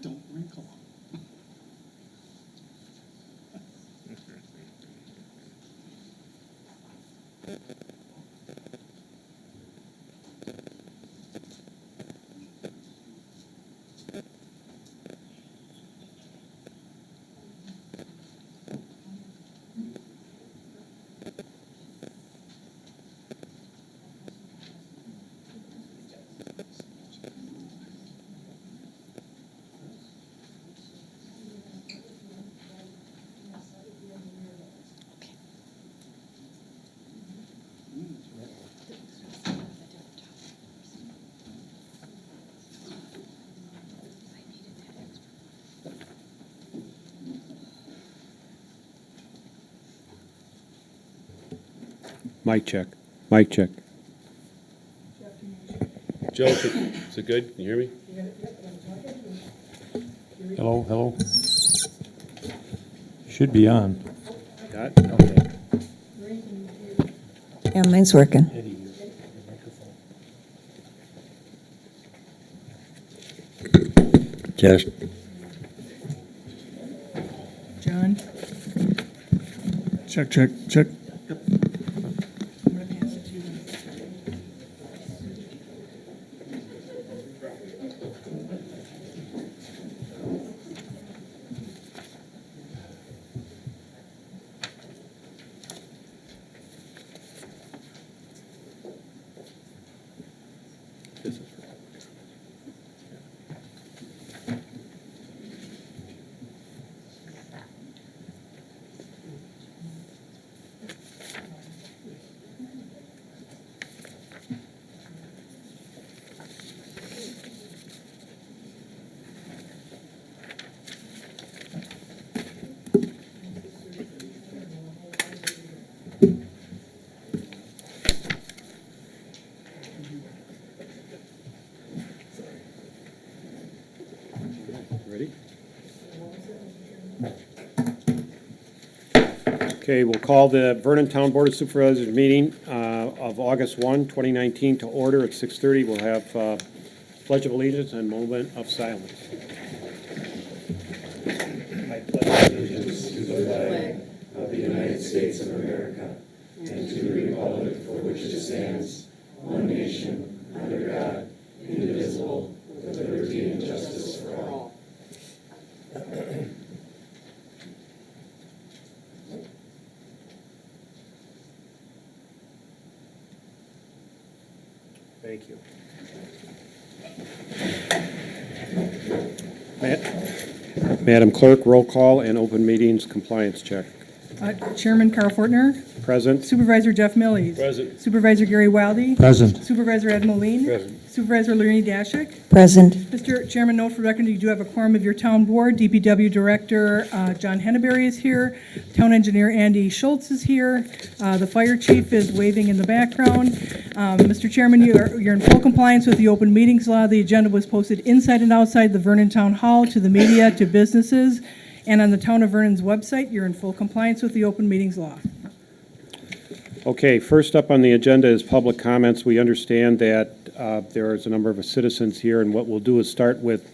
Don't wrinkle. Mic check. Mic check. Joe, is it good? Can you hear me? Hello, hello. Should be on. Got it? Okay. Yeah, mine's working. Test. John? Check, check, check. I'm going to pass it to you. This is ready? Okay, we'll call the Vernon Town Board of Supervisors meeting of August 1, 2019 to order at 6:30. We'll have Pledge of Allegiance and moment of silence. I pledge allegiance to the flag of the United States of America and to the republic for which it stands, one nation, under God, indivisible, with liberty and justice for all. Thank you. Madam Clerk, roll call and open meetings compliance check. Chairman Carl Fortner, Present? Supervisor Jeff Millies. Present. Supervisor Gary Wildy. Present. Supervisor Ed Moline. Present. Supervisor Lorraine Dashik. Present. Mr. Chairman, note for record, you do have a quorum of your town board. DPW Director John Henneberry is here. Town Engineer Andy Schultz is here. The Fire Chief is waving in the background. Mr. Chairman, you're in full compliance with the open meetings law. The agenda was posted inside and outside the Vernon Town Hall to the media, to businesses, and on the Town of Vernon's website. You're in full compliance with the open meetings law. Okay, first up on the agenda is public comments. We understand that there is a number of citizens here, and what we'll do is start with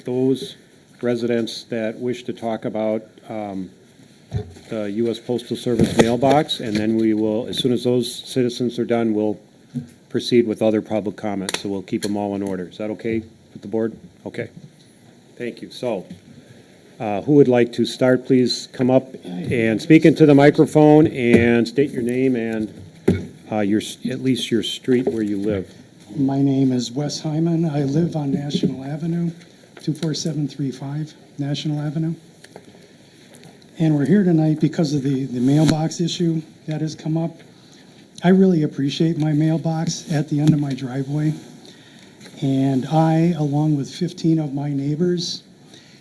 those residents that wish to talk about the U.S. Postal Service mailbox, and then we will, as soon as those citizens are done, we'll proceed with other public comments, so we'll keep them all in order. Is that okay with the board? Okay. Thank you. So, Who would like to start? Please come up and speak into the microphone and state your name and at least your street where you live. My name is Wes Hyman. I live on National Avenue, 24735 National Avenue. And we're here tonight because of the mailbox issue that has come up. I really appreciate my mailbox at the end of my driveway. And I, along with 15 of my neighbors,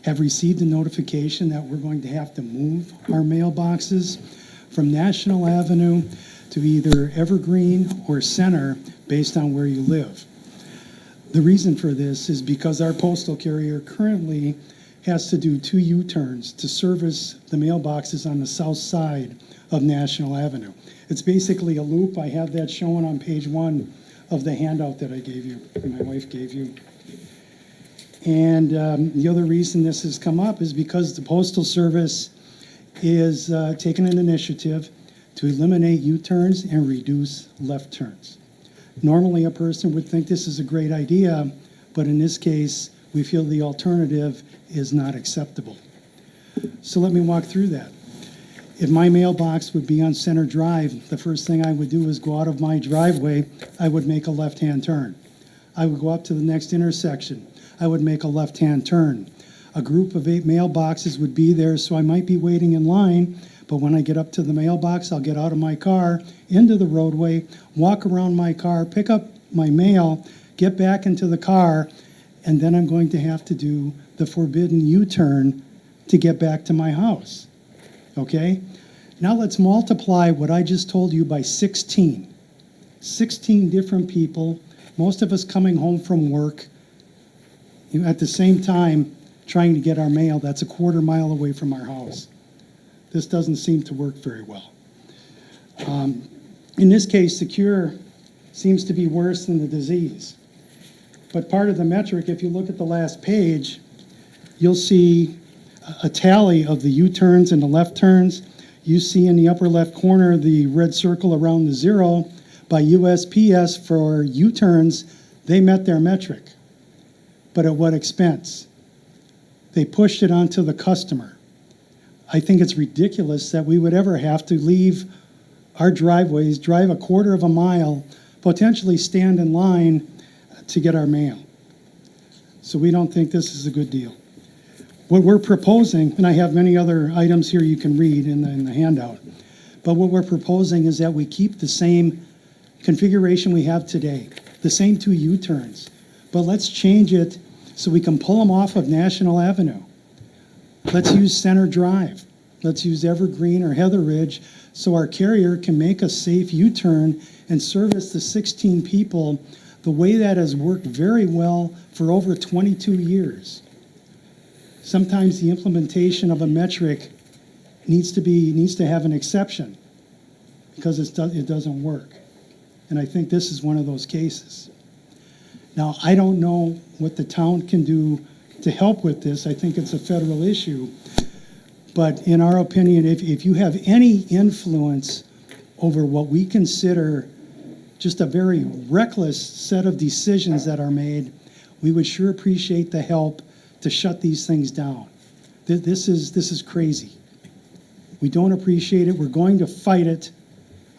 have received a notification that we're going to have to move our mailboxes from National Avenue to either Evergreen or Center based on where you live. The reason for this is because our postal carrier currently has to do 2 U-turns to service the mailboxes on the south side of National Avenue. It's basically a loop. I have that shown on page 1 of the handout that I gave you, that my wife gave you. And the other reason this has come up is because the Postal Service is taking an initiative to eliminate U-turns and reduce left turns. Normally, a person would think this is a great idea, but in this case, we feel the alternative is not acceptable. So let me walk through that. If my mailbox would be on Center Drive, the first thing I would do is go out of my driveway, I would make a left-hand turn. I would go up to the next intersection. I would make a left-hand turn. A group of 8 mailboxes would be there, so I might be waiting in line, but when I get up to the mailbox, I'll get out of my car, into the roadway, walk around my car, pick up my mail, get back into the car, and then I'm going to have to do the forbidden U-turn to get back to my house. Okay? Now let's multiply what I just told you by 16. 16 different people, most of us coming home from work, at the same time trying to get our mail that's a quarter mile away from our house. This doesn't seem to work very well. In this case, the cure seems to be worse than the disease. But part of the metric, if you look at the last page, you'll see a tally of the U-turns and the left turns. You see in the upper left corner the red circle around the 0. By USPS for U-turns, they met their metric. But at what expense? They pushed it onto the customer. I think it's ridiculous that we would ever have to leave our driveways, drive a quarter of a mile, potentially stand in line to get our mail. So we don't think this is a good deal. What we're proposing, and I have many other items here you can read in the handout, but what we're proposing is that we keep the same configuration we have today, the same 2 U-turns, but let's change it so we can pull them off of National Avenue. Let's use Center Drive. Let's use Evergreen or Heather Ridge so our carrier can make a safe U-turn and service the 16 people the way that has worked very well for over 22 years. Sometimes the implementation of a metric needs to have an exception because it doesn't work. And I think this is one of those cases. Now, I don't know what the town can do to help with this. I think it's a federal issue. But in our opinion, if you have any influence over what we consider just a very reckless set of decisions that are made, we would sure appreciate the help to shut these things down. This is crazy. We don't appreciate it. We're going to fight it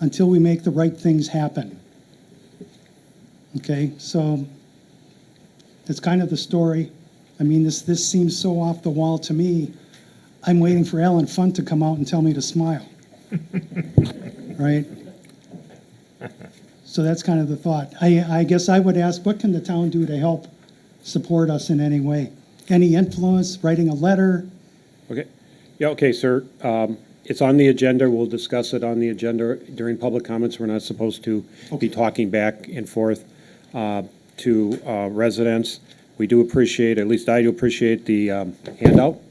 until we make the right things happen. Okay, so that's kind of the story. I mean, this seems so off the wall to me. I'm waiting for Ellen Funt to come out and tell me to smile. Right? So that's kind of the thought. I guess I would ask, what can the town do to help support us in any way? Any influence, writing a letter? Okay. Yeah, okay, sir. It's on the agenda. We'll discuss it on the agenda during public comments. We're not supposed to be talking back and forth to residents. We do appreciate, at least I do appreciate the handout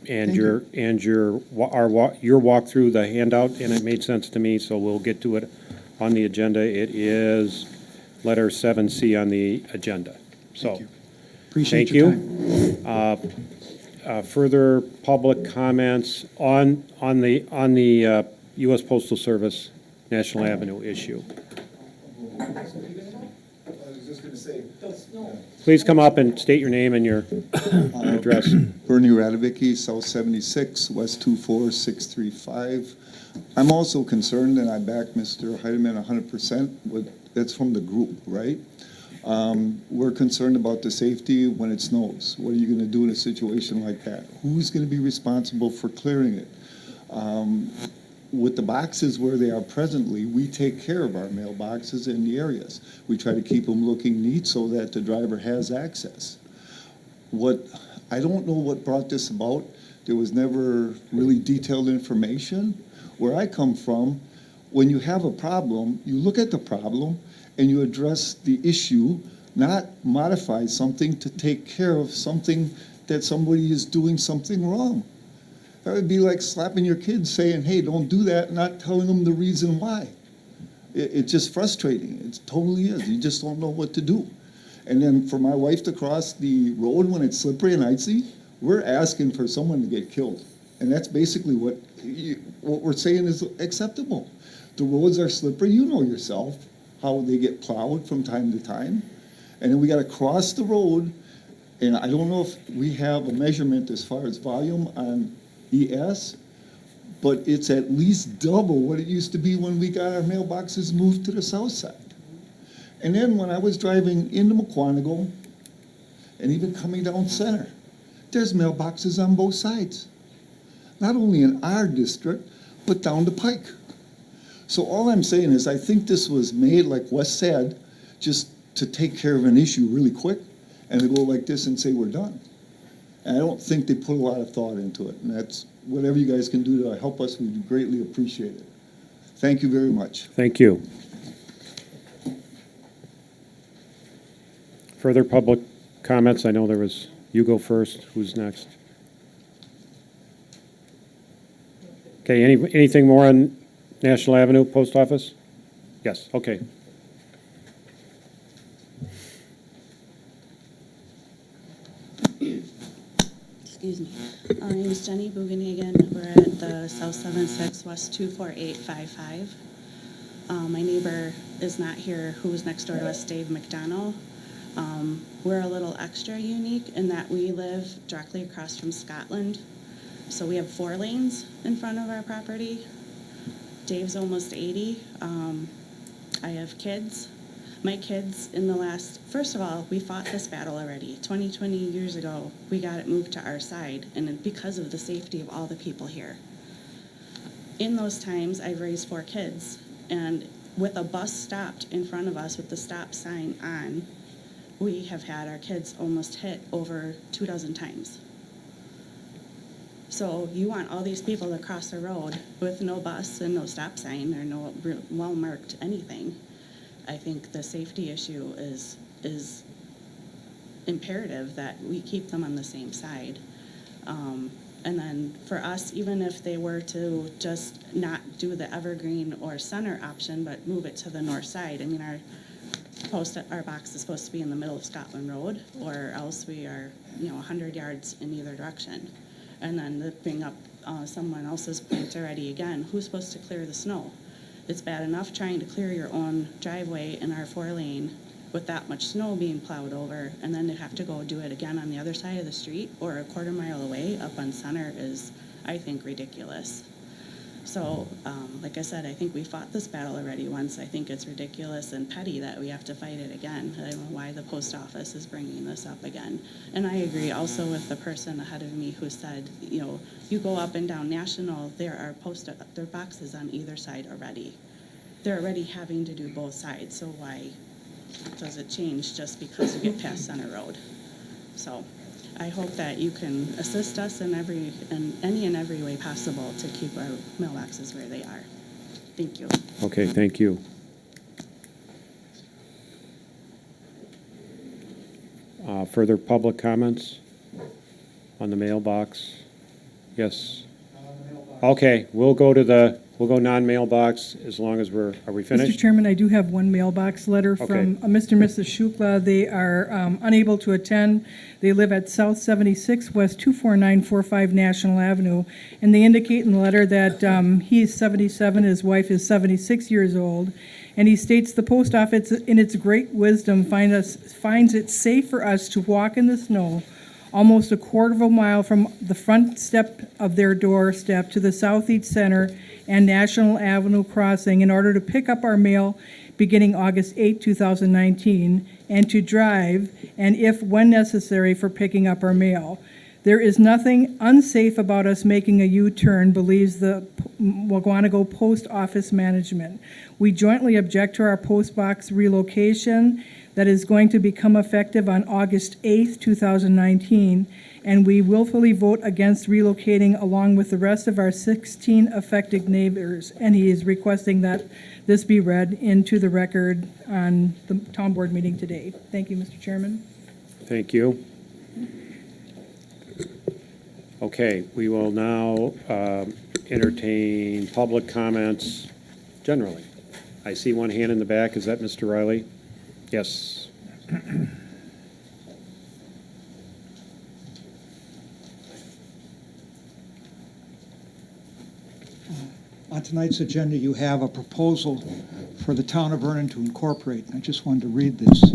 and your walk through the handout, and it made sense to me, so we'll get to it on the agenda. It is letter 7C on the agenda. So, Thank you. Appreciate thank your you. time. Further public comments on the U.S. Postal Service National Avenue issue. Please come up and state your name and your address. Bernie Radovicki, South 76, West 24635. I'm also concerned, and I back Mr. Heidemann 100%, that's from the group, right? We're concerned about the safety when it snows. What are you gonna do in a situation like that? Who's gonna be responsible for clearing it? With the boxes where they are presently, we take care of our mailboxes in the areas. We try to keep them looking neat so that the driver has access. I don't know what brought this about. There was never really detailed information. Where I come from, when you have a problem, you look at the problem and you address the issue, not modify something to take care of something that somebody is doing something wrong. That would be like slapping your kids saying, hey, don't do that, not telling them the reason why. It's just frustrating. It totally is. You just don't know what to do. And then for my wife to cross the road when it's slippery and icy, we're asking for someone to get killed. And that's basically what we're saying is acceptable. The roads are slippery. You know yourself how they get plowed from time to time. And then we got to cross the road. And I don't know if we have a measurement as far as volume on ES, but it's at least double what it used to be when we got our mailboxes moved to the south side. And then when I was driving into McQuanigo and even coming down Center, there's mailboxes on both sides. Not only in our district, but down the pike. So all I'm saying is I think this was made, like Wes said, just to take care of an issue really quick and to go like this and say we're done. And I don't think they put a lot of thought into it. And that's whatever you guys can do to help us, we'd greatly appreciate it. Thank you very much. Thank you. Further public comments? I know there was, you go first. Who's next? Okay, anything more on National Avenue Post Office? Yes, okay. Excuse me. My name is Jenny Bugenigan. We're at the South 76 West 24855. My neighbor is not here, who was next door to us, Dave McDonald. We're a little extra unique in that we live directly across from Scotland. So we have 4 lanes in front of our property. Dave's almost 80. I have kids. My kids in the last, first of all, we fought this battle already. 20 years ago, we got it moved to our side, and because of the safety of all the people here. In those times, I've raised 4 kids, and with a bus stopped in front of us with the stop sign on, we have had our kids almost hit over 24 times. So you want all these people to cross the road with no bus and no stop sign or no well-marked anything. I think the safety issue is imperative that we keep them on the same side. And then for us, even if they were to just not do the Evergreen or Center option, but move it to the north side, I mean, our box is supposed to be in the middle of Scotland Road, or else we are, 100 yards in either direction. And then to bring up someone else's point already again, who's supposed to clear the snow? It's bad enough trying to clear your own driveway in our 4-lane with that much snow being plowed over, and then to have to go do it again on the other side of the street or a quarter mile away up on Center is, I think, ridiculous. So, like I said, I think we fought this battle already once. I think it's ridiculous and petty that we have to fight it again. I don't know why the post office is bringing this up again. And I agree also with the person ahead of me who said, you go up and down National, there are there are boxes on either side already. They're already having to do both sides, so why does it change just because you get past Center Road? So I hope that you can assist us in any and every way possible to keep our mailboxes where they are. Thank you. Okay, thank you. Further public comments on the mailbox? Yes. Okay, we'll go to the We'll go non-mailbox as long as are we Mr. finished? Chairman, I do have one mailbox letter Okay. from Mr. and Mrs. Shukla. They are unable to attend. They live at South 76 West 24945 National Avenue, and they indicate in the letter that he is 77, his wife is 76 years old, and he states the post office, in its great wisdom, finds it safe for us to walk in the snow almost a quarter of a mile from the front step of their doorstep to the Southeast Center and National Avenue crossing in order to pick up our mail beginning August 8, 2019, and to drive, and if when necessary, for picking up our mail. There is nothing unsafe about us making a U-turn, believes the Waguanago Post Office Management. We jointly object to our post box relocation that is going to become effective on August 8th, 2019, and we willfully vote against relocating along with the rest of our 16 affected neighbors. And he is requesting that this be read into the record on the town board meeting today. Thank you, Mr. Chairman. Thank you. Okay, we will now entertain public comments generally. I see one hand in the back. Is that Mr. Riley? Yes. On tonight's agenda, you have a proposal for the town of Vernon to incorporate. I just wanted to read this.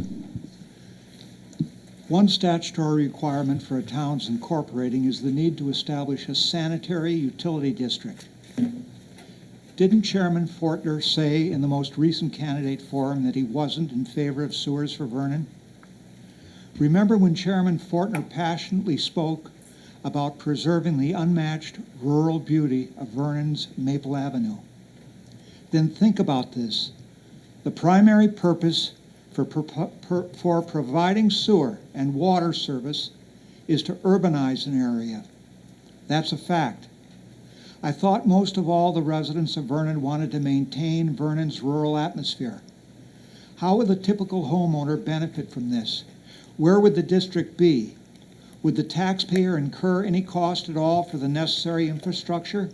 One statutory requirement for a town's incorporating is the need to establish a sanitary utility district. Didn't Chairman Fortner say in the most recent candidate forum that he wasn't in favor of sewers for Vernon? Remember when Chairman Fortner passionately spoke about preserving the unmatched rural beauty of Vernon's Maple Avenue? Then think about this. The primary purpose for providing sewer and water service is to urbanize an area. That's a fact. I thought most of all the residents of Vernon wanted to maintain Vernon's rural atmosphere. How would the typical homeowner benefit from this? Where would the district be? Would the taxpayer incur any cost at all for the necessary infrastructure?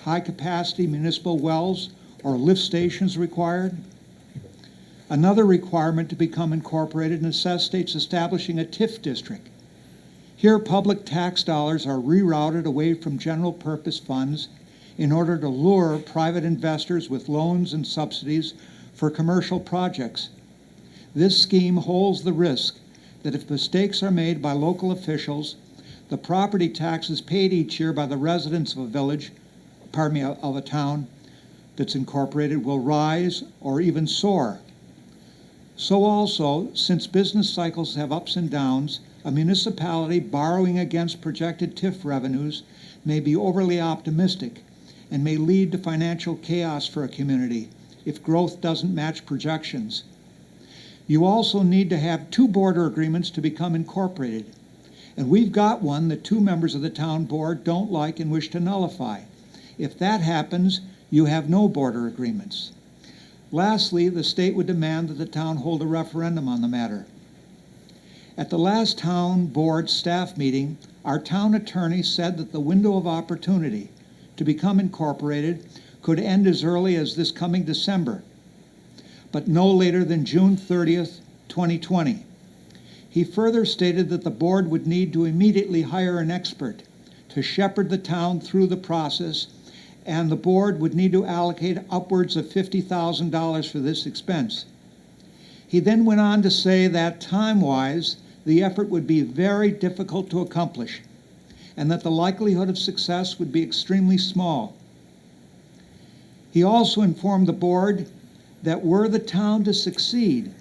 High-capacity municipal wells or lift stations required? Another requirement to become incorporated necessitates establishing a TIF district. Here, public tax dollars are rerouted away from general purpose funds in order to lure private investors with loans and subsidies for commercial projects. This scheme holds the risk that if mistakes are made by local officials, the property taxes paid each year by the residents of of a town that's incorporated will rise or even soar. So also, since business cycles have ups and downs, a municipality borrowing against projected TIF revenues may be overly optimistic and may lead to financial chaos for a community if growth doesn't match projections. You also need to have two border agreements to become incorporated, and we've got one that two members of the town board don't like and wish to nullify. If that happens, you have no border agreements. Lastly, the state would demand that the town hold a referendum on the matter. At the last town board staff meeting, our town attorney said that the window of opportunity to become incorporated could end as early as this coming December, but no later than June 30th, 2020. He further stated that the board would need to immediately hire an expert to shepherd the town through the process, and the board would need to allocate upwards of $50,000 for this expense. He then went on to say that time-wise, the effort would be very difficult to accomplish, and that the likelihood of success would be extremely small. He also informed the board that were the town to succeed,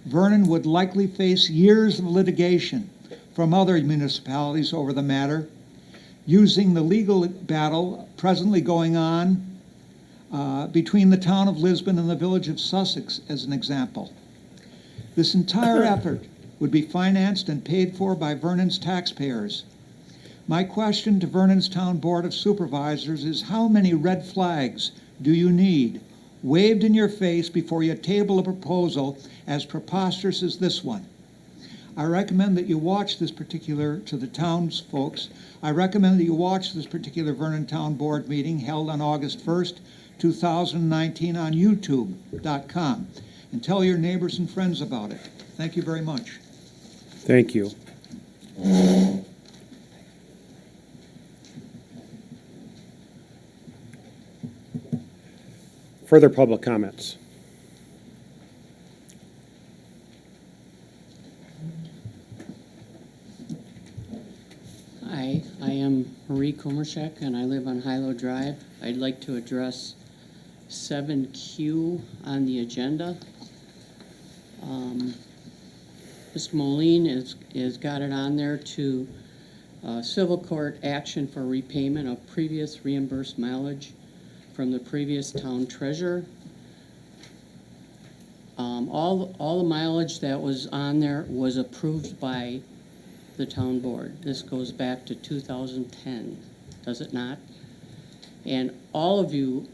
Vernon would likely face years of litigation from other municipalities over the matter, using the legal battle presently going on between the town of Lisbon and the village of Sussex as an example. This entire effort would be financed and paid for by Vernon's taxpayers. My question to Vernon's Town Board of Supervisors is, how many red flags do you need waved in your face before you table a proposal as preposterous as this one? I recommend that you watch this particular, to the townsfolk, I recommend that you watch this particular Vernon Town Board meeting held on August 1st, 2019 on YouTube.com. And tell your neighbors and friends about it. Thank you very much. Thank you. Further public comments? Hi, I am Marie Komershek, and I live on Hilo Drive. I'd like to address 7Q on the agenda. Mr. Moline has got it on there to civil court action for repayment of previous reimbursed mileage from the previous town treasurer. All the mileage that was on there was approved by the town board. This goes back to 2010, does it not? And all of you,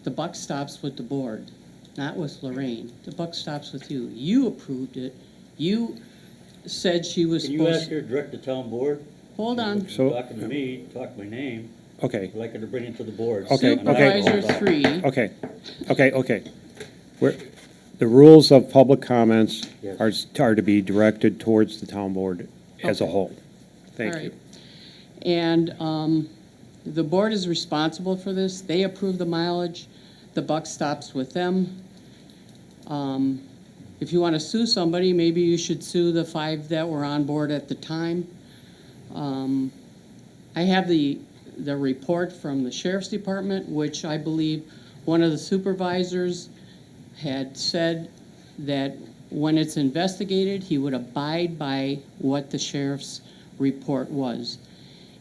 the buck stops with the board, not with Lorraine. The buck stops with you. You approved it. You said she was Can you supposed. ask her to direct the town board? Hold on. So- Talking to me, talk my name, Okay, I'd like her to bring it to the board. Okay, I'm not going Supervisor back. 3. okay. The rules of public comments Yes. are to be directed towards the town board as a Okay. whole. Thank All you. right. And the board is responsible for this. They approve the mileage. The buck stops with them. If you want to sue somebody, maybe you should sue the 5 that were on board at the time. I have the report from the sheriff's department, which I believe one of the supervisors had said that when it's investigated, he would abide by what the sheriff's report was.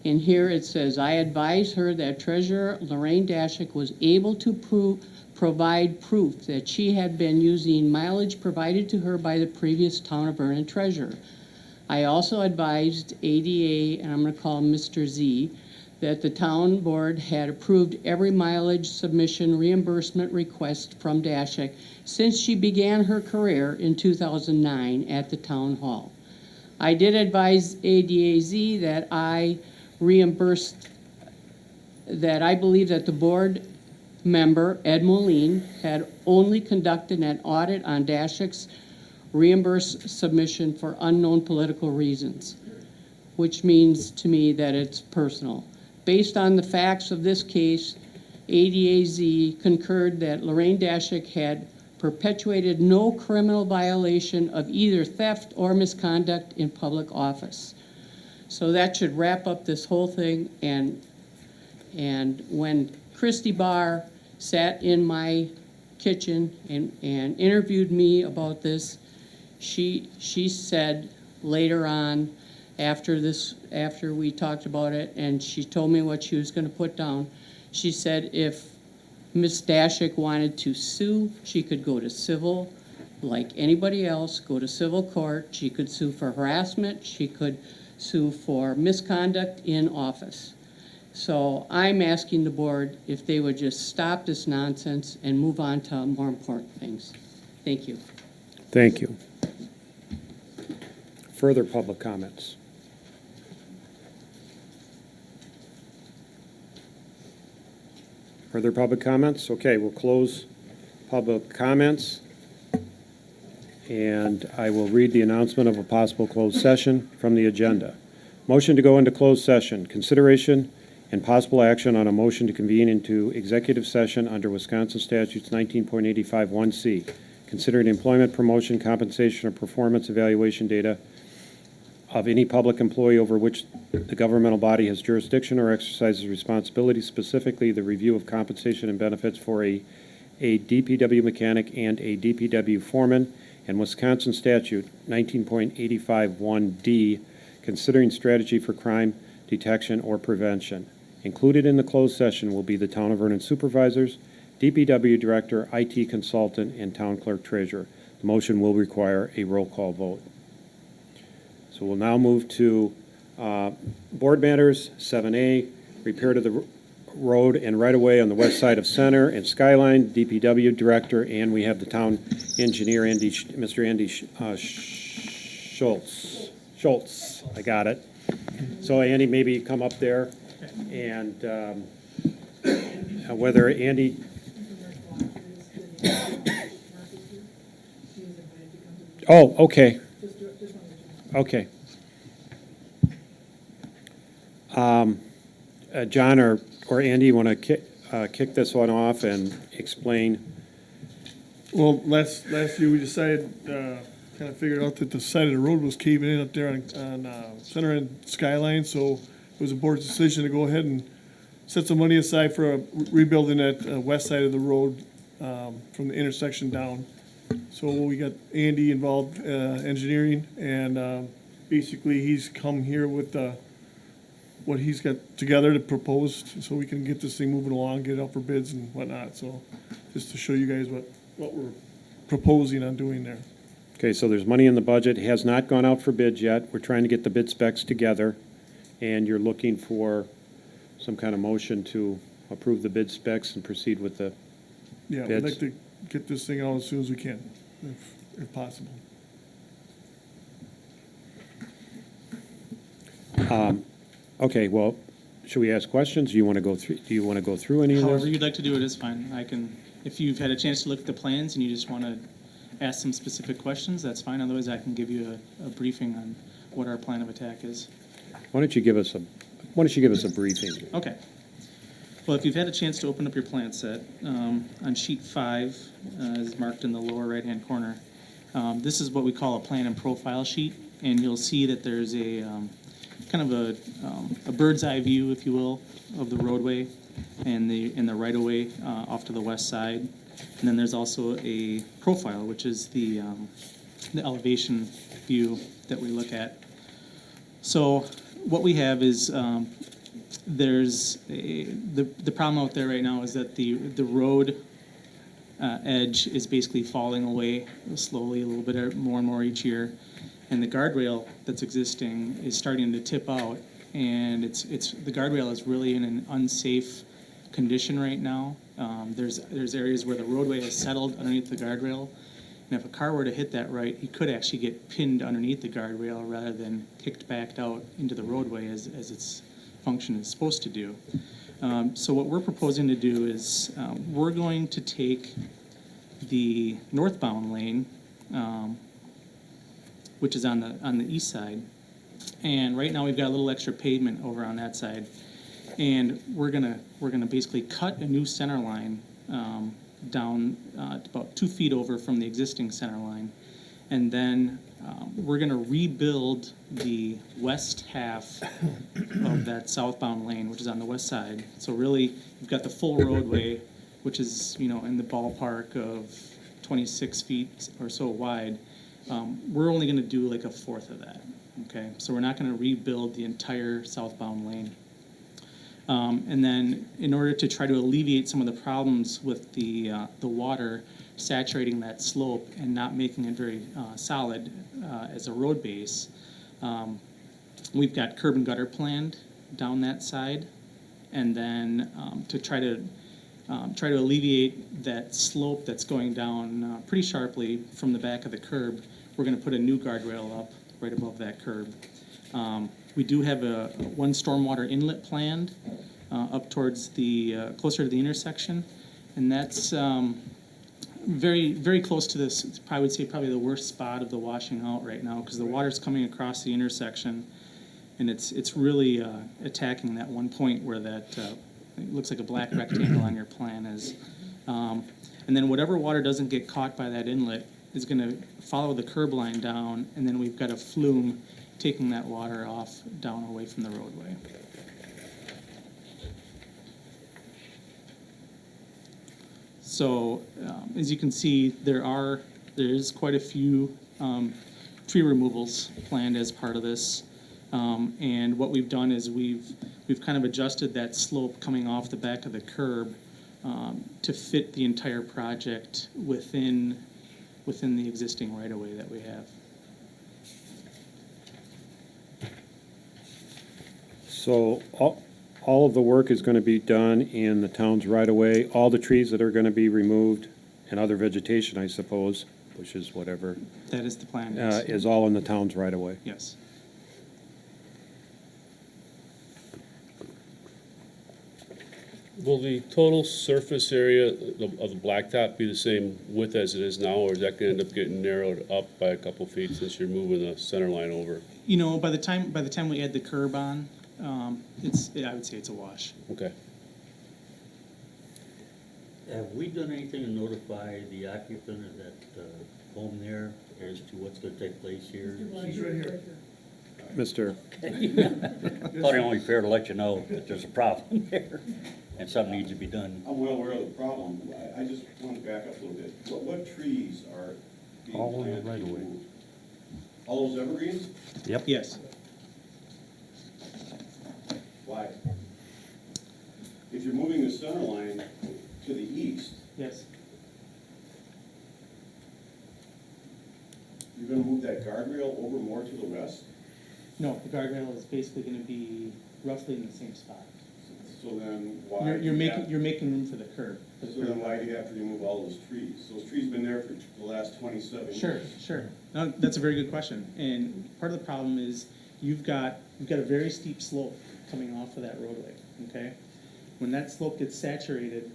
In here it says, I advise her that Treasurer Lorraine Dashik was able to provide proof that she had been using mileage provided to her by the previous Town of Vernon treasurer. I also advised ADA, and I'm going to call him Mr. Z, that the town board had approved every mileage submission reimbursement request from Dashik since she began her career in 2009 at the town hall. I did advise ADAZ that I reimbursed, that I believe that the board member, Ed Moline, had only conducted an audit on Dashik's reimbursed submission for unknown political reasons, which means to me that it's personal. Based on the facts of this case, ADAZ concurred that Lorraine Dashik had perpetuated no criminal violation of either theft or misconduct in public office. So that should wrap up this whole thing. And when Christy Barr sat in my kitchen and interviewed me about this, she said later on, after we talked about it, and she told me what she was going to put down, she said if Ms. Dashik wanted to sue, she could go to civil, like anybody else, go to civil court. She could sue for harassment. She could sue for misconduct in office. So I'm asking the board if they would just stop this nonsense and move on to more important things. Thank you. Thank you. Further public comments? Further public comments? Okay, we'll close public comments. And I will read the announcement of a possible closed session from the agenda. Motion to go into closed session. Consideration and possible action on a motion to convene into executive session under Wisconsin statutes 19.85 1C, considering employment, promotion, compensation, or performance evaluation data of any public employee over which the governmental body has jurisdiction or exercises responsibility, specifically the review of compensation and benefits for a DPW mechanic and a DPW foreman, and Wisconsin statute 19.85 1D, considering strategy for crime detection or prevention. Included in the closed session will be the Town of Vernon supervisors, DPW director, IT consultant, and town clerk treasurer. The motion will require a roll call vote. So we'll now move to board matters. 7A, repair to the road and right-of-way on the west side of Center and Skyline, DPW director, and we have the town engineer, Mr. Andy Schultz. I got it. So Andy, maybe come up there, and whether Andy Oh, okay. Okay. John or Andy, you want to kick this one off and explain? Well, last year we decided, kind of figured out that the side of the road was caving in up there on Center and Skyline, so it was a board's decision to go ahead and set some money aside for rebuilding that west side of the road from the intersection down. So we got Andy involved, engineering, and basically he's come here with what he's got together to propose so we can get this thing moving along, get it up for bids and whatnot. So just to show you guys what we're proposing on doing there. Okay, so there's money in the budget, has not gone out for bids yet. We're trying to get the bid specs together, and you're looking for some kind of motion to approve the bid specs and proceed with the Yeah, we'd bids. like to get this thing out as soon as we can, if possible. Okay, well, should we ask questions? Do you want to go through any of However this? you'd like to do it is fine. I can, if you've had a chance to look at the plans and you just want to ask some specific questions, that's fine. Otherwise, I can give you a briefing on what our plan of attack is. Why don't you give us a briefing? Okay. Well, if you've had a chance to open up your plan set, on sheet 5, is marked in the lower right-hand corner. This is what we call a plan and profile sheet, and you'll see that there's a kind of a bird's eye view, if you will, of the roadway and the right-of-way off to the west side. And then there's also a profile, which is the elevation view that we look at. So what we have is there's the problem out there right now is that the road edge is basically falling away slowly, a little bit more and more each year, and the guardrail that's existing is starting to tip out, and it's the guardrail is really in an unsafe condition right now. There's areas where the roadway has settled underneath the guardrail, and if a car were to hit that right, he could actually get pinned underneath the guardrail rather than kicked back out into the roadway as its function is supposed to do. So what we're proposing to do is we're going to take the northbound lane, which is on the east side, and right now we've got a little extra pavement over on that side, and we're gonna basically cut a new center line down about 2 feet over from the existing center line, and then we're gonna rebuild the west half of that southbound lane, which is on the west side. So really, you've got the full roadway, which is, in the ballpark of 26 feet or so wide. We're only gonna do like a fourth of that, okay? So we're not gonna rebuild the entire southbound lane. And then in order to try to alleviate some of the problems with the water saturating that slope and not making it very solid as a road base, we've got curb and gutter planned down that side. And then to try to alleviate that slope that's going down pretty sharply from the back of the curb, we're going to put a new guardrail up right above that curb. We do have one stormwater inlet planned up towards closer to the intersection, and that's very, very close to this. I would say probably the worst spot of the washing out right now, because the water's coming across the intersection, and it's really attacking that one point where that it looks like a black rectangle on your plan is. And then whatever water doesn't get caught by that inlet is going to follow the curb line down, and then we've got a flume taking that water off down away from the roadway. So as you can see, there is quite a few tree removals planned as part of this. And what we've done is we've kind of adjusted that slope coming off the back of the curb to fit the entire project within the existing right-of-way that we have. So all of the work is going to be done in the town's right-of-way, all the trees that are going to be removed, and other vegetation, I suppose, bushes, whatever, That is the plan, yes. is all in the town's right-of-way. Yes. Will the total surface area of the blacktop be the same width as it is now, or is that gonna end up getting narrowed up by a couple feet since you're moving the center line over? You know, by the time we add the curb on, I would say it's a wash. Okay. Have we done anything to notify the occupant of that home there as to what's gonna take place here? She's right here. Mr. Thought it only fair to let you know that there's a problem there and something needs to be done. I'm well aware of the problem. I just want to back up a little bit. What trees are being All in the planted right to of be way. moved? All those evergreens? Yep. Yes. Why? If you're moving the center line to the east, Yes. you're gonna move that guardrail over more to the west? No, the guardrail is basically gonna be roughly in the same spot. So then why? You're do you making, have- you're making room for the curb. for the So curb. then why do you have to remove all those trees? Those trees been there for the last 27 years. Sure, sure. No, that's a very good question. And part of the problem is you've got a very steep slope coming off of that roadway, okay? When that slope gets saturated,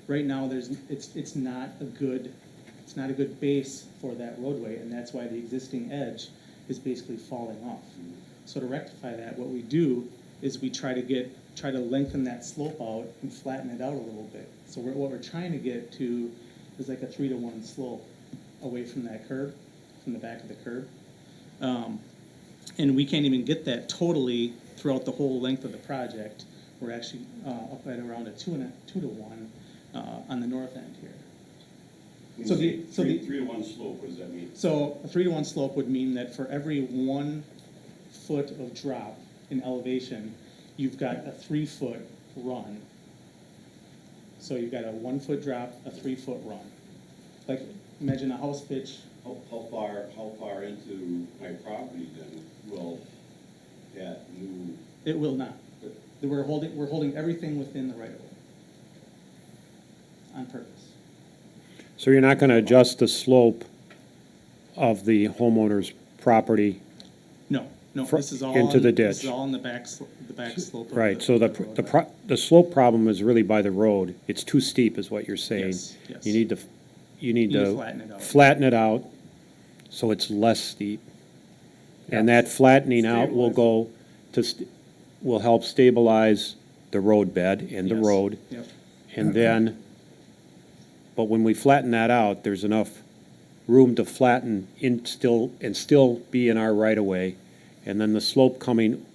right now it's not a good base for that roadway, and that's why the existing edge is basically falling off. So to rectify that, what we do is we try to lengthen that slope out and flatten it out a little bit. So what we're trying to get to is like a 3-to-1 slope away from that curb, from the back of the curb. And we can't even get that totally throughout the whole length of the project. We're actually up at around a 2-to-1 on the north end here. When So you the- say so the- 3-to-1 slope, what does that mean? So a 3-to-1 slope would mean that for every 1 foot of drop in elevation, you've got a 3-foot run. So you've got a 1-foot drop, a 3-foot run. Like, imagine a house pitch. How far into my property then will that new? It will not. We're holding everything within the right of way. On purpose. So you're not gonna adjust the slope of the homeowner's property? No, Fro- this is all. into the This is ditch. all in the back slope of the. Right, so of roadway. the slope problem is really by the road. It's too steep is what you're saying. Yes, yes. You need to flatten it out. flatten it out so it's less steep. And that flattening out will go to, will help stabilize the road bed and the Yes. road. Yep. And then, but when we flatten that out, there's enough room to flatten in still be in our right of way. And then the slope coming,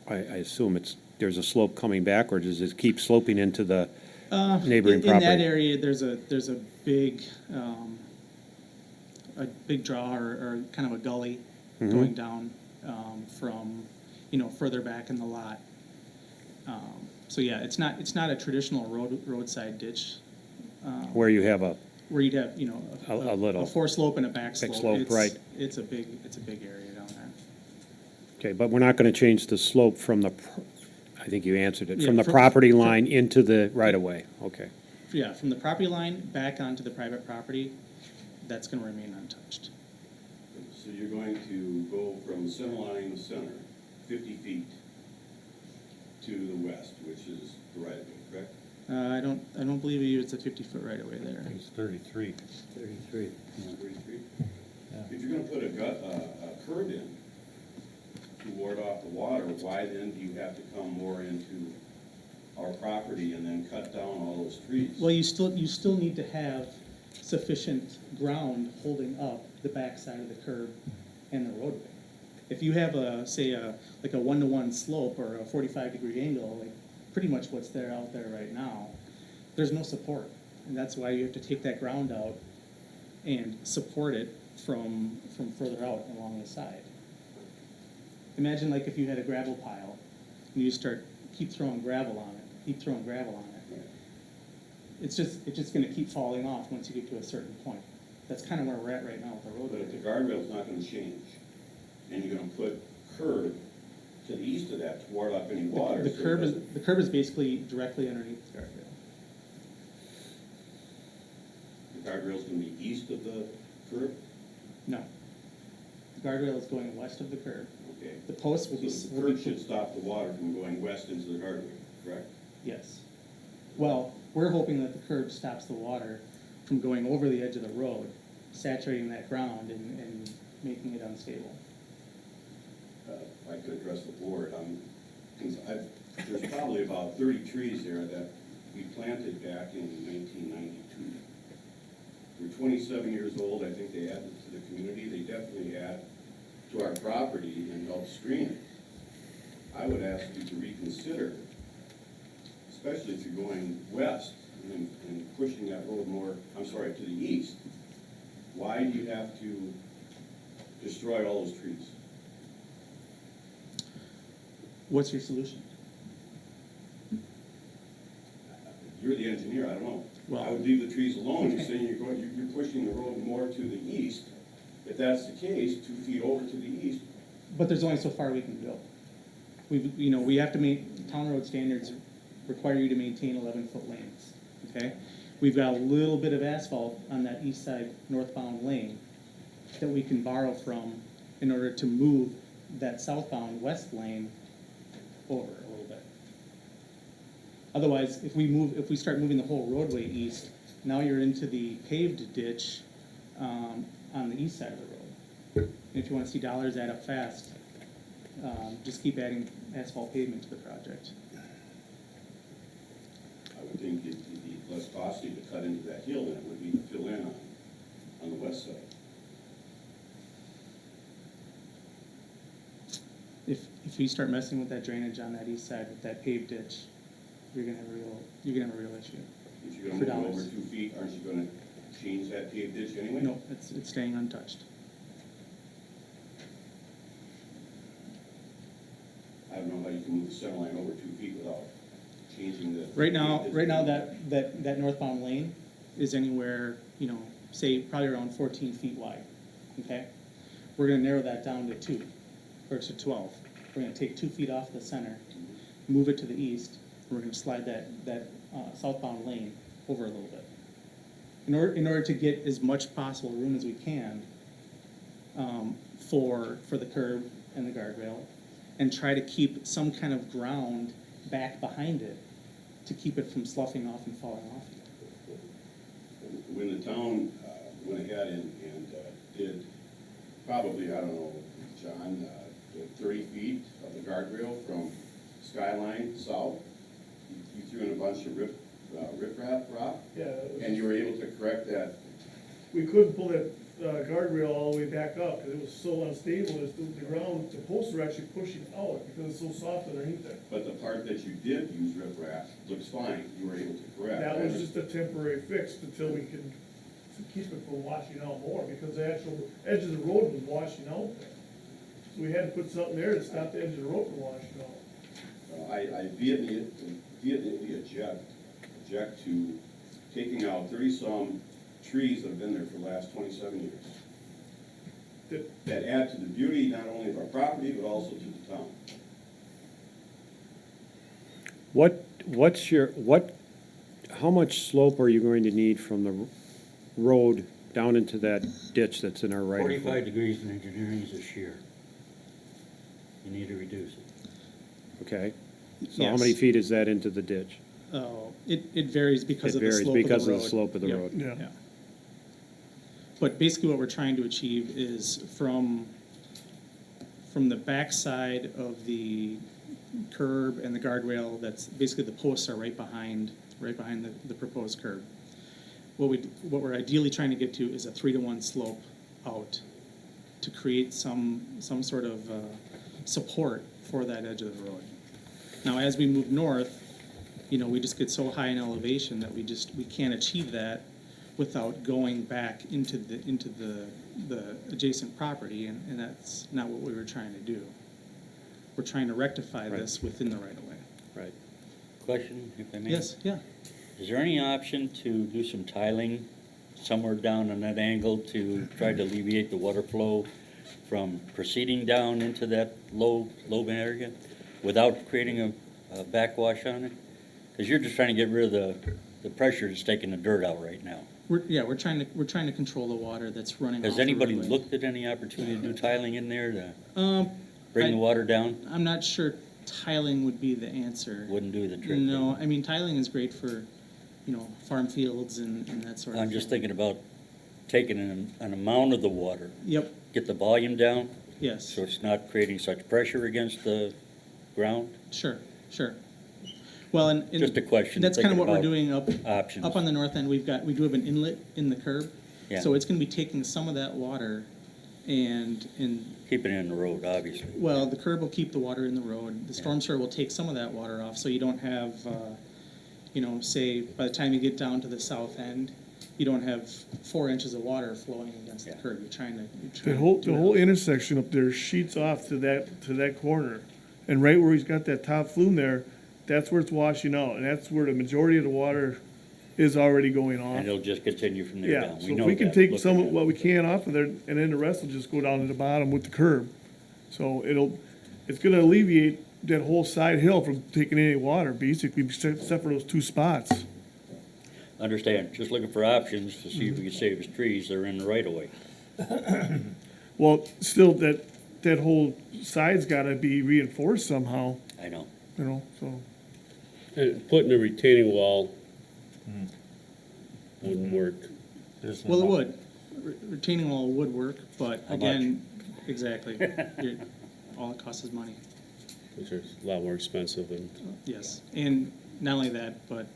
I assume there's a slope coming back, or does it keep sloping into the neighboring property? In that area, there's a big draw or kind of a gully Mhm. going down from, further back in the lot. So yeah, it's not a traditional roadside ditch. Where you have Where you'd have, A little. a foreslope and a back slope. slope, right. It's a big area down there. Okay, but we're not gonna change the slope from I think you answered it, Yeah, from the from- property from- line into the right of way, okay. Yeah, from the property line back onto the private property, that's gonna remain untouched. So you're going to go from the center line in the center, 50 feet to the west, which is the right of way, correct? I don't believe it's a 50-foot right of way there. It's 33. 33. 33? If you're gonna put a curb in to ward off the water, why then do you have to come more into our property and then cut down all those trees? Well, you still need to have sufficient ground holding up the backside of the curb and the roadway. If you have say a 1-to-1 slope or a 45-degree angle, like pretty much what's out there right now, there's no support. And that's why you have to take that ground out and support it from further out along the side. Imagine like if you had a gravel pile and you keep throwing gravel on it. It's just gonna keep falling off once you get to a certain point. That's kind of where we're at right now with the But roadway. if the guardrail's not gonna change, and you're gonna put curb to the east of that to ward off any water. The so it curb doesn't- is basically directly underneath the guardrail. The guardrail's gonna be east of the curb? No. The guardrail is going west of the curb. Okay. The post will So be. the curb should stop the water from going west into the guardrail, correct? Yes. Well, we're hoping that the curb stops the water from going over the edge of the road, saturating that ground and making it unstable. If I could address the board, there's probably about 30 trees there that we planted back in 1992. They're 27 years old. I think they added to the community. They definitely add to our property and help screen it. I would ask you to reconsider, especially if you're going west and pushing that road more, to the east. Why do you have to destroy all those trees? What's your solution? You're the engineer, I don't know. Well- I would leave the trees alone. You're saying you're pushing the road more to the east. If that's the case, 2 feet over to the east, But there's only so far we can go. We have to meet, town road standards require you to maintain 11-foot lanes, okay? We've got a little bit of asphalt on that east side northbound lane that we can borrow from in order to move that southbound west lane over a little bit. Otherwise, if we start moving the whole roadway east, now you're into the paved ditch on the east side of the road. And if you want to see dollars add up fast, just keep adding asphalt pavement to the project. I would think it'd be less costly to cut into that hill than it would be to fill in on the west side. If you start messing with that drainage on that east side with that paved ditch, you're gonna have a real issue. If you're For gonna move it dollars. over 2 feet, aren't you gonna change that paved ditch anyway? No, it's staying untouched. I don't know how you can move the center line over 2 feet without changing the. Right now, that northbound lane is anywhere, say probably around 14 feet wide, okay? We're gonna narrow that down to 2, or to 12. We're gonna take 2 feet off the center, move it to the east, and we're gonna slide that southbound lane over a little bit. In order to get as much possible room as we can for the curb and the guardrail, and try to keep some kind of ground back behind it to keep it from sloughing off and falling off. When the town went ahead and did probably, I don't know, John, 30 feet of the guardrail from Skyline south, you threw in a bunch of riprap rock, Yeah, and you were able to correct that. we couldn't pull that guardrail all the way back up because it was so unstable. The ground, the posts were actually pushing out because it's so soft underneath there. But the part that you did use riprap looks fine. You were able to correct. That was just a temporary fix until we could keep it from washing out more because the actual edge of the road was washing out there. So we had to put something there to stop the edge of the road from washing out. I vehemently object to taking out 30-some trees that have been there for the last 27 years. That add to the beauty not only of our property, but also to the town. How much slope are you going to need from the road down into that ditch that's in our right of way? 45 degrees in engineering is this year. You need to reduce it. Okay, so how Yes. many feet is that into the ditch? Oh, it varies because It of the varies slope of the road. because of the slope of the Yep. road. Yeah. But basically what we're trying to achieve is from the backside of the curb and the guardrail, that's basically the posts are right behind the proposed curb. What we're ideally trying to get to is a 3-to-1 slope out to create some sort of support for that edge of the road. Now, as we move north, we just get so high in elevation that we can't achieve that without going back into the adjacent property, and that's not what we were trying to do. We're trying to rectify this within the right-of-way. Right. Question, if I may? Yes, yeah. Is there any option to do some tiling somewhere down on that angle to try to alleviate the water flow from proceeding down into that low area without creating a backwash on it? Because you're just trying to get rid of the pressure that's taking the dirt out right now. We're trying to control the water that's running off Has the anybody roadway. looked at any opportunity to do tiling in there to bring the water down? I'm not sure tiling would be the answer. Wouldn't do the trick. No, I mean, tiling is great for, farm fields and that sort of thing. I'm just thinking about taking an amount of the water, Yep, get the volume down, yes, so it's not creating such pressure against the ground. sure. Well, and. Just a question, That's kind of thinking what we're about doing options. up on the north end. We do have an inlet in the curb. Yeah. So it's gonna be taking some of that water and, Keeping it in the road, obviously. well, the curb will keep the water in the road. The storm sewer will take some of that water off, so you don't have, say, by the time you get down to the south end, you don't have 4 inches of water flowing against the Yeah. curb. You're trying to The do whole it. intersection up there sheets off to that corner. And right where he's got that top flume there, that's where it's washing out, and that's where the majority of the water is already going off. And it'll just continue from there Yeah, down. so We if know we can that, take looking some at of it. what we can off of there, and then the rest will just go down to the bottom with the curb. So it's gonna alleviate that whole side hill from taking any water, basically, except for those 2 spots. Understand, just looking for options to see if we can save his trees, they're in the right of way. Well, still, that whole side's gotta be reinforced somehow, I know. so. And putting a retaining wall wouldn't work. Well, it would. Retaining wall would work, but How again, exactly. All it costs is money. Which is a lot more expensive and Yes, and not only that, but,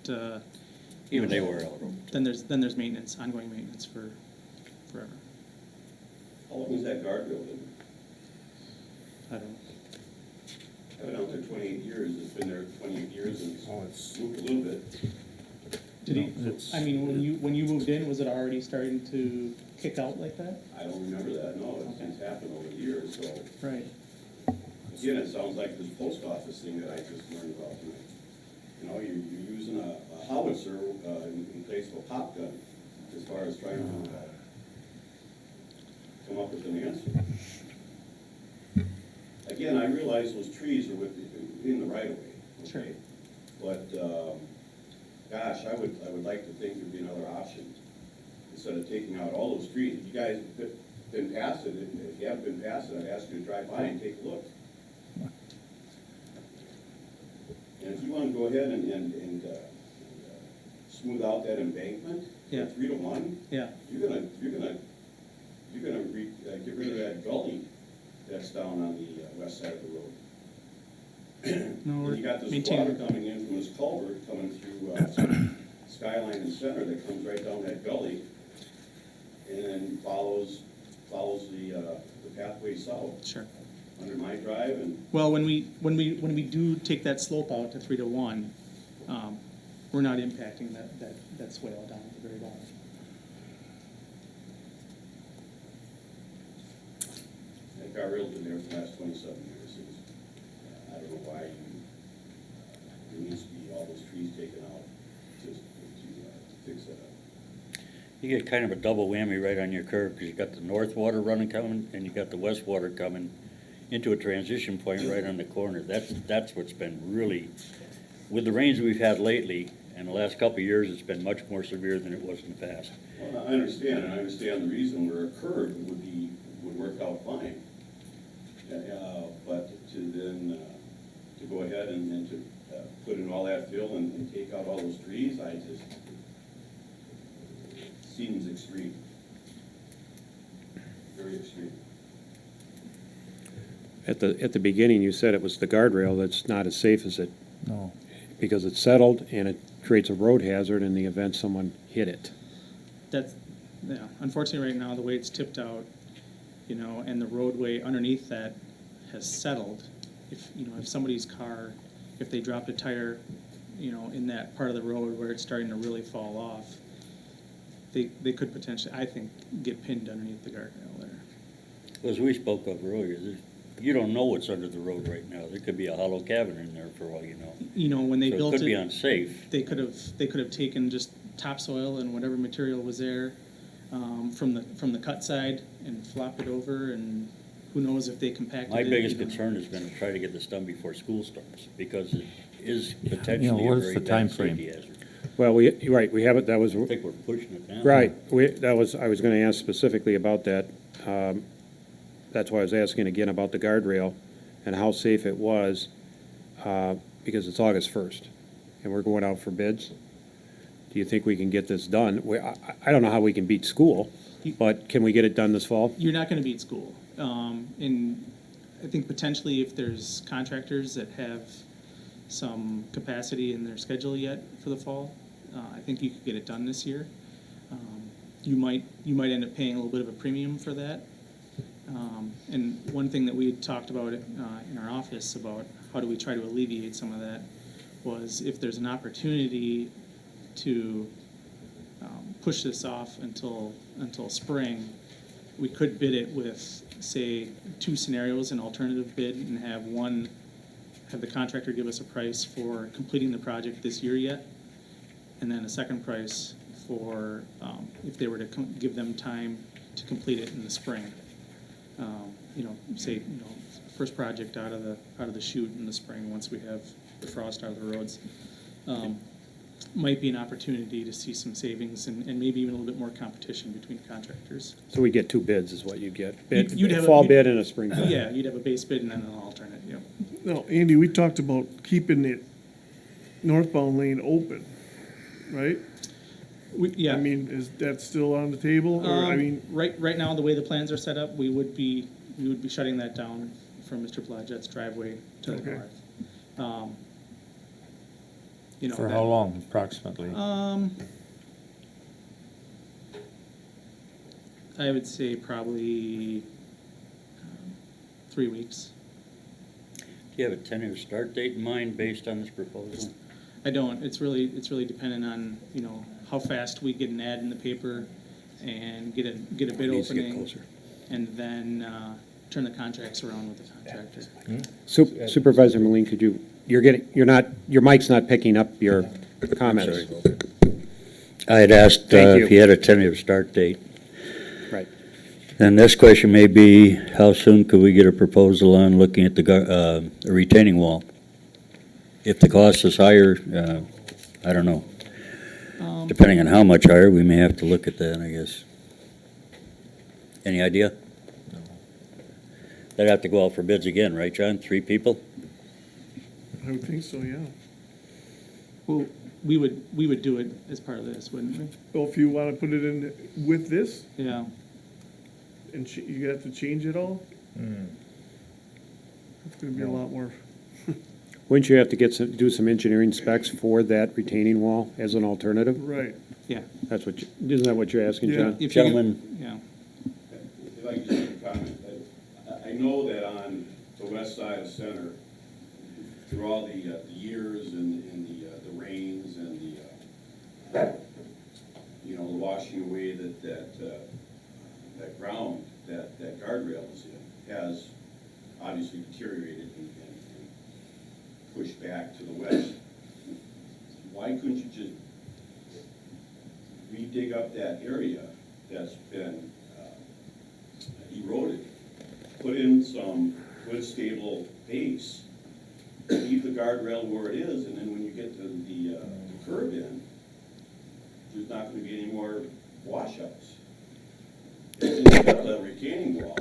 Even they wear out. then there's maintenance, ongoing maintenance for forever. How long has that guardrail been? I don't know. I've been out there 28 years, it's been there 28 years, and it's moved a little bit. Did he, I mean, when you moved in, was it already starting to kick out like that? I don't remember that, no, it's happened over the years, so. Right. Again, it sounds like this post office thing that I just learned about tonight. You're using a howitzer in place of a pop gun, as far as trying to come up with an answer. Again, I realize those trees are in the right of way, Sure. okay? But, gosh, I would like to think there'd be another option. Instead of taking out all those trees, if you guys have been past it, if you haven't been past it, I'd ask you to drive by and take a look. And if you want to go ahead and smooth out that embankment, Yeah. 3 to 1, Yeah, you're gonna get rid of that gully that's down on the west side of the road. no, And we're you got this maintaining. water coming in from this culvert coming through Skyline and Center that comes right down that gully and then follows the pathway south Sure. under my drive and Well, when we do take that slope out to 3 to 1, we're not impacting that swale down at the very bottom. that guardrail's been there for the last 27 years. I don't know why there needs to be all those trees taken out just to fix that up. You get kind of a double whammy right on your curve, because you got the north water running coming, and you got the west water coming into a transition point right on the corner. That's what's been really, with the rains we've had lately, and the last couple of years, it's been much more severe than it was in the past. Well, I understand, and I understand the reason where a curb would work out fine. But to then, to go ahead and to put in all that fill and take out all those trees, seems extreme. Very extreme. At the beginning, you said it was the guardrail that's not as safe as it, No. because it's settled and it creates a road hazard in the event someone hit it. That's, yeah, unfortunately, right now, the way it's tipped out, and the roadway underneath that has settled, if somebody's car, if they dropped a tire, in that part of the road where it's starting to really fall off, they could potentially, I think, get pinned underneath the guardrail there. As we spoke of earlier, you don't know what's under the road right now. There could be a hollow cavern in there for all you know. When they So it built could be it, unsafe. they could have taken just topsoil and whatever material was there from the cut side and flopped it over, and who knows if they compacted it. My biggest concern has been to try to get this done before school starts, because it is potentially a what is very the bad timeframe? safety hazard. Well, right, we have it, that was, I think we're pushing it now. right, I was gonna ask specifically about that. That's why I was asking again about the guardrail and how safe it was. because it's August 1st, and we're going out for bids. Do you think we can get this done? I don't know how we can beat school, but can we get it done this fall? You're not gonna beat school. And I think potentially if there's contractors that have some capacity in their schedule yet for the fall, I think you could get it done this year. You might end up paying a little bit of a premium for that. And one thing that we had talked about in our office about how do we try to alleviate some of that was if there's an opportunity to push this off until spring, we could bid it with, say, 2 scenarios, an alternative bid, and have the contractor give us a price for completing the project this year yet, and then a second price for if they were to give them time to complete it in the spring. Say, first project out of the chute in the spring once we have the frost out of the roads. Might be an opportunity to see some savings and maybe even a little bit more competition between contractors. So we get 2 bids is what you get. You'd have Fall bid and a spring bid. Yeah, you'd have a base bid and then an alternate, yeah. No, Andy, we talked about keeping it northbound lane open, right? Yeah. I mean, is that still on the table, or, I mean? Right now, the way the plans are set up, we would be shutting that down from Mr. Blodgett's driveway to the Okay. north. For how long approximately? I would say probably 3 weeks. Do you have a tentative start date in mind based on this proposal? I don't. It's really dependent on, how fast we get an ad in the paper and get a bid Needs to get opening. closer. And then turn the contracts around with the contractor. Supervisor Moline, your mic's not picking up your comments. I had asked Thank you. if you had a tentative start date. Right. And this question may be, how soon could we get a proposal on looking at the retaining wall? If the cost is higher, I don't know. Depending on how much higher, we may have to look at that, I guess. Any idea? They'd have to go out for bids again, right, John? 3 people? I would think so, yeah. Well, we would do it as part of this, wouldn't we? Well, if you want to put it in with this, Yeah. and you have to change it all, it's gonna be a lot more. Wouldn't you have to do some engineering specs for that retaining wall as an alternative? Right. Yeah. Isn't that what you're asking, Yeah. John? Gentlemen, Yeah. If I could just make a comment, I know that on the west side of Center, through all the years and the rains and the washing away that ground that guardrail is in has obviously deteriorated and pushed back to the west. Why couldn't you just redig up that area that's been eroded? Put in some good stable base, leave the guardrail where it is, and then when you get to the curb in, there's not gonna be any more washouts. And then you got that retaining wall.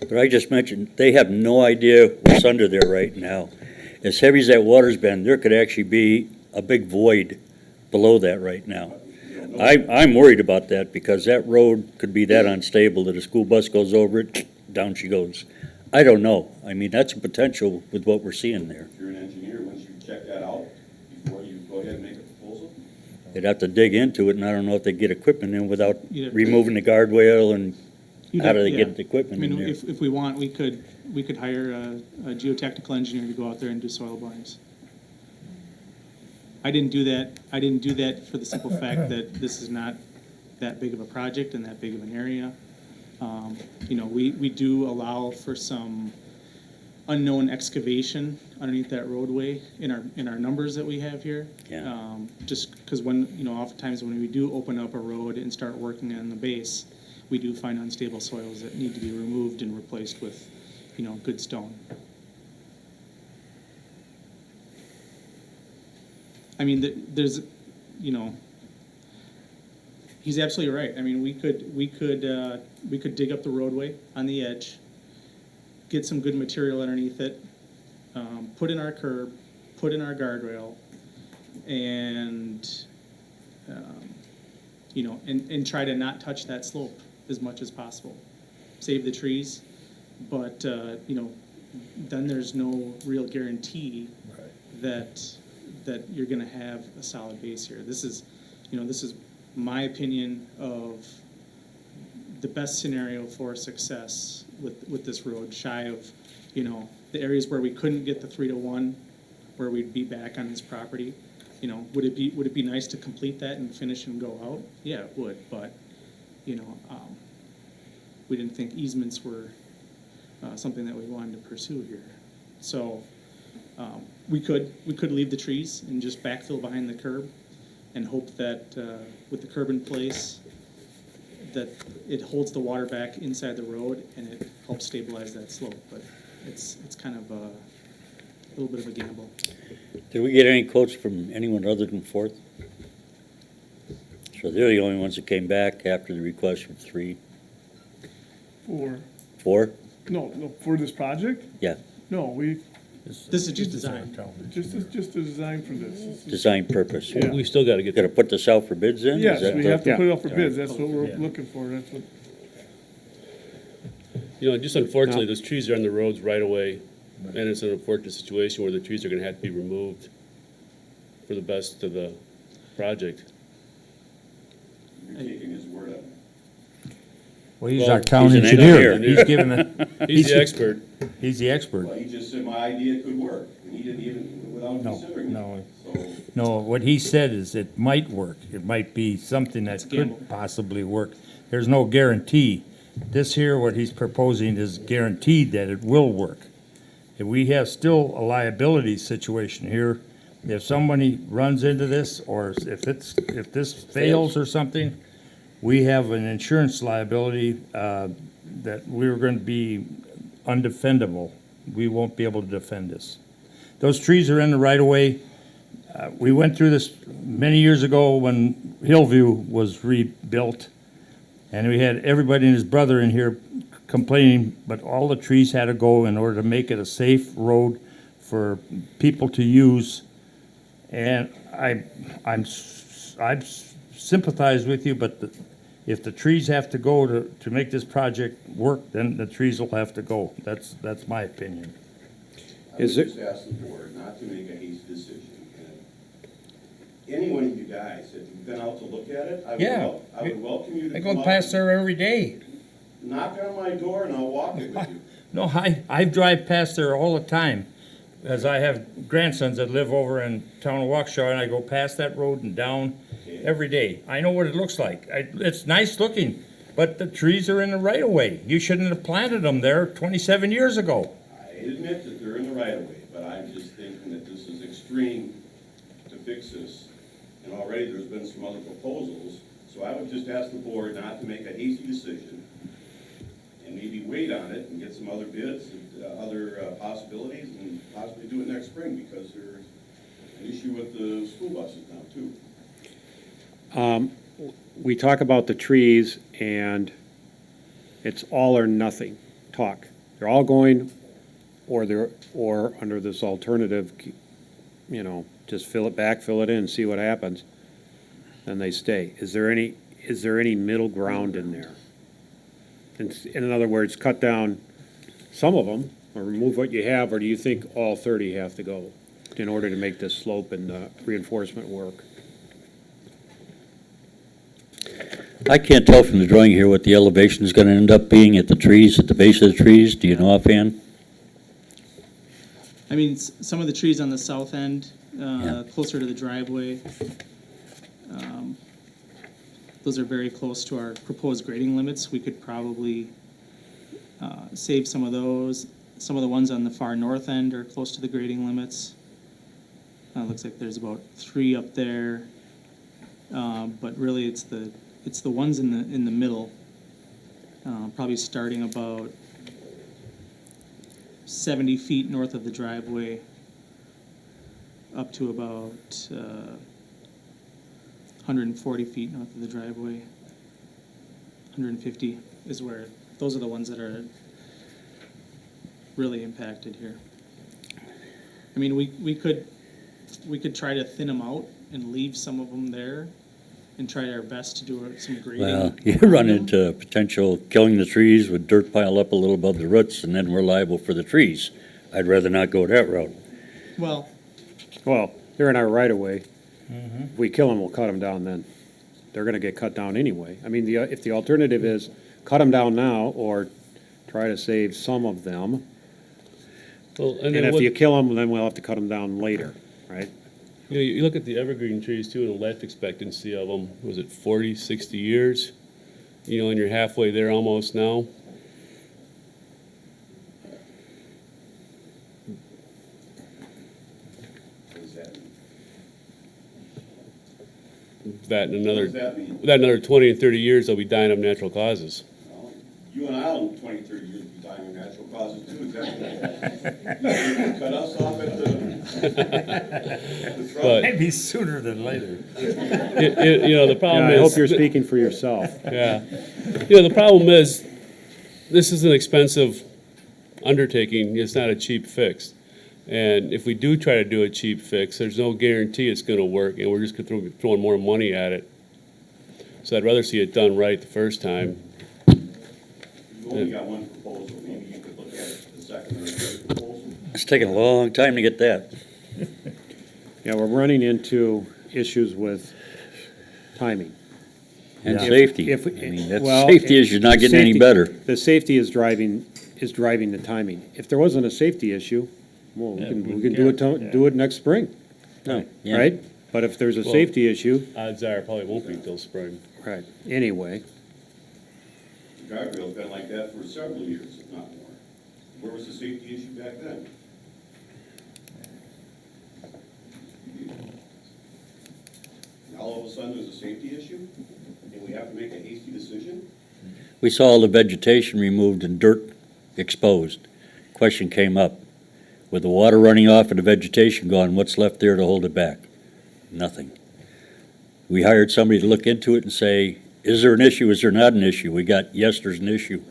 but I just mentioned, they have no idea what's under there right now. As heavy as that water's been, there could actually be a big void below that right now. I'm worried about that because that road could be that unstable that a school bus goes over it, down she goes. I don't know. I mean, that's a potential with what we're seeing there. If you're an engineer, once you check that out, before you go ahead and make a proposal, They'd have to dig into it, and I don't know if they'd get equipment in without You'd have to- removing the guardrail, and You'd how do have- they yeah. get the equipment I in mean, there? if we want, we could hire a geotechnical engineer to go out there and do soil borings. I didn't do that for the simple fact that this is not that big of a project and that big of an area. We do allow for some unknown excavation underneath that roadway in our numbers that we have here. Yeah. Just because oftentimes when we do open up a road and start working on the base, we do find unstable soils that need to be removed and replaced with, good stone. I mean, there's, he's absolutely right. I mean, we could dig up the roadway on the edge, get some good material underneath it, put in our curb, put in our guardrail and, you know, and try to not touch that slope as much as possible. Save the trees, but, you know, then there's no real guarantee that you're gonna have a solid base here. This is, you know, this is my opinion of the best scenario for success with this road, shy of, you know, the areas where we couldn't get the 3-to-1, where we'd be back on this property. You know, would it be nice to complete that and finish and go out? Yeah, it would, but, you know, we didn't think easements were something that we wanted to pursue here. So, we could leave the trees and just backfill behind the curb and hope that, with the curb in place, that it holds the water back inside the road and it helps stabilize that slope, but it's kind of a little bit of a gamble. Did we get any quotes from anyone other than Fourth? So they're the only ones that came back after the request from 3? For, 4? no, for this project? Yeah, No, This is just design. just a design for this. This is- design purpose. Yeah. We still gotta get, Gotta put this out for bids in? Is Yes, that we the- have to put it up for Yeah. bids, that's what we're Yeah. looking for, that's what, you know, just unfortunately, those trees are on the roads right away, and it's an unfortunate situation where the trees are gonna have to be removed for the best of the project. You're taking his word on it. Well, he's Well, our town he's an engineer. engineer. He's giving it. He's the expert. He's the expert. Well, he just said my idea could work, and he didn't even, without No, considering it. no. So, No, what he said is it might work. It might be something that It's a gamble. could possibly work. There's no guarantee. This here, what he's proposing is guaranteed that it will work. If we have still a liability situation here, if somebody runs into this, or if this fails or something, we have an insurance liability, that we're going to be undefendable. We won't be able to defend this. Those trees are in the right of way. We went through this many years ago when Hillview was rebuilt, and we had everybody and his brother in here complaining, but all the trees had to go in order to make it a safe road for people to use. And I sympathize with you, but if the trees have to go to make this project work, then the trees will have to go. That's my opinion. I would just ask the board not to make a hasty decision. And any one of you guys, if you've been out to look at it, I would welcome you to I come go out past and there every day. knock on my door and I'll walk it with you. No, I drive past there all the time, as I have grandsons that live over in town of Waukesha, and I go past that road and down every day. I know what it looks like. It's nice looking, but the trees are in the right of way. You shouldn't have planted them there 27 years ago. I admit that they're in the right of way, but I'm just thinking that this is extreme to fix this. And already there's been some other proposals, so I would just ask the board not to make a hasty decision and maybe wait on it and get some other bids, other possibilities, and possibly do it next spring, because there's an issue with the school buses now too. We talk about the trees, and it's all or nothing talk. They're all going, or under this alternative, you know, just fill it back, fill it in, see what happens, and they stay. Is there any middle ground in there? In other words, cut down some of them, or remove what you have, or do you think all 30 have to go in order to make this slope and reinforcement work? I can't tell from the drawing here what the elevation is gonna end up being at the trees, at the base of the trees. Do you know offhand? I mean, some of the trees on the south end, Yeah. closer to the driveway, those are very close to our proposed grading limits. We could probably save some of those. Some of the ones on the far north end are close to the grading limits. Looks like there's about 3 up there, but really it's the ones in the middle, probably starting about 70 feet north of the driveway, up to about 140 feet north of the driveway. 150 is where, those are the ones that are really impacted here. I mean, we could We could try to thin them out and leave some of them there and try our best to do some grading. Well, you run into potential killing the trees with dirt piled up a little above the roots, and then we're liable for the trees. I'd rather not go that route. Well, Well, they're in our right of way. If we kill them, we'll cut them down then. They're gonna get cut down anyway. I mean, if the alternative is cut them down now or try to save some of them, Well, and then if what, you kill them, then we'll have to cut them down later, right? you look at the evergreen trees too, and the life expectancy of them, was it 40, 60 years? You know, and you're halfway there almost now. What does that mean? That in What another, does that mean? that another 20 and 30 years, they'll be dying of natural causes. Well, you and I in 20, 30 years will be dying of natural causes too, is that? Cut us off at the truck. But, Maybe sooner than later. you know, the problem Yeah, is. I hope you're speaking for yourself. Yeah. You know, the problem is, this is an expensive undertaking. It's not a cheap fix. And if we do try to do a cheap fix, there's no guarantee it's gonna work, and we're just throwing more money at it. So I'd rather see it done right the first time. You've only got one proposal, maybe you could look at the second or third proposal. It's taken a long time to get that. Yeah, we're running into issues with timing. And If- safety. I if- mean, that well, safety issue's not getting any safety- better. The safety is driving the timing. If there wasn't a safety issue, well, we can do it next spring, No, yeah. right? But if there's a Well- safety issue, Odds are it probably won't be till spring. right, anyway, The guardrail's been like that for several years, if not more. Where was the safety issue back then? Now all of a sudden there's a safety issue, and we have to make a hasty decision? We saw all the vegetation removed and dirt exposed. Question came up, with the water running off and the vegetation gone, what's left there to hold it back? Nothing. We hired somebody to look into it and say, is there an issue, is there not an issue? We got, yes, there's an issue.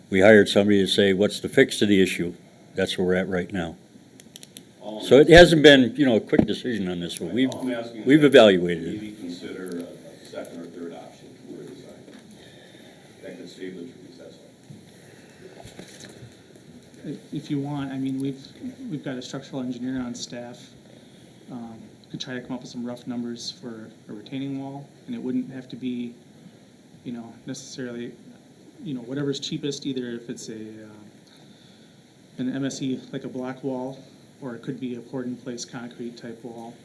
We hired somebody to say, what's the fix to the issue? That's where we're at right now. All I'm So it hasn't been, a quick decision on this one. all I'm asking is We've that evaluated it. Maybe consider a second or third option for a design. That could save the trees, that's all. if you want, I mean, we've got a structural engineer on staff. Could try to come up with some rough numbers for a retaining wall, and it wouldn't have to be, necessarily, whatever's cheapest, either if it's an MSE, like a block wall, or it could be a poured-in-place concrete type wall.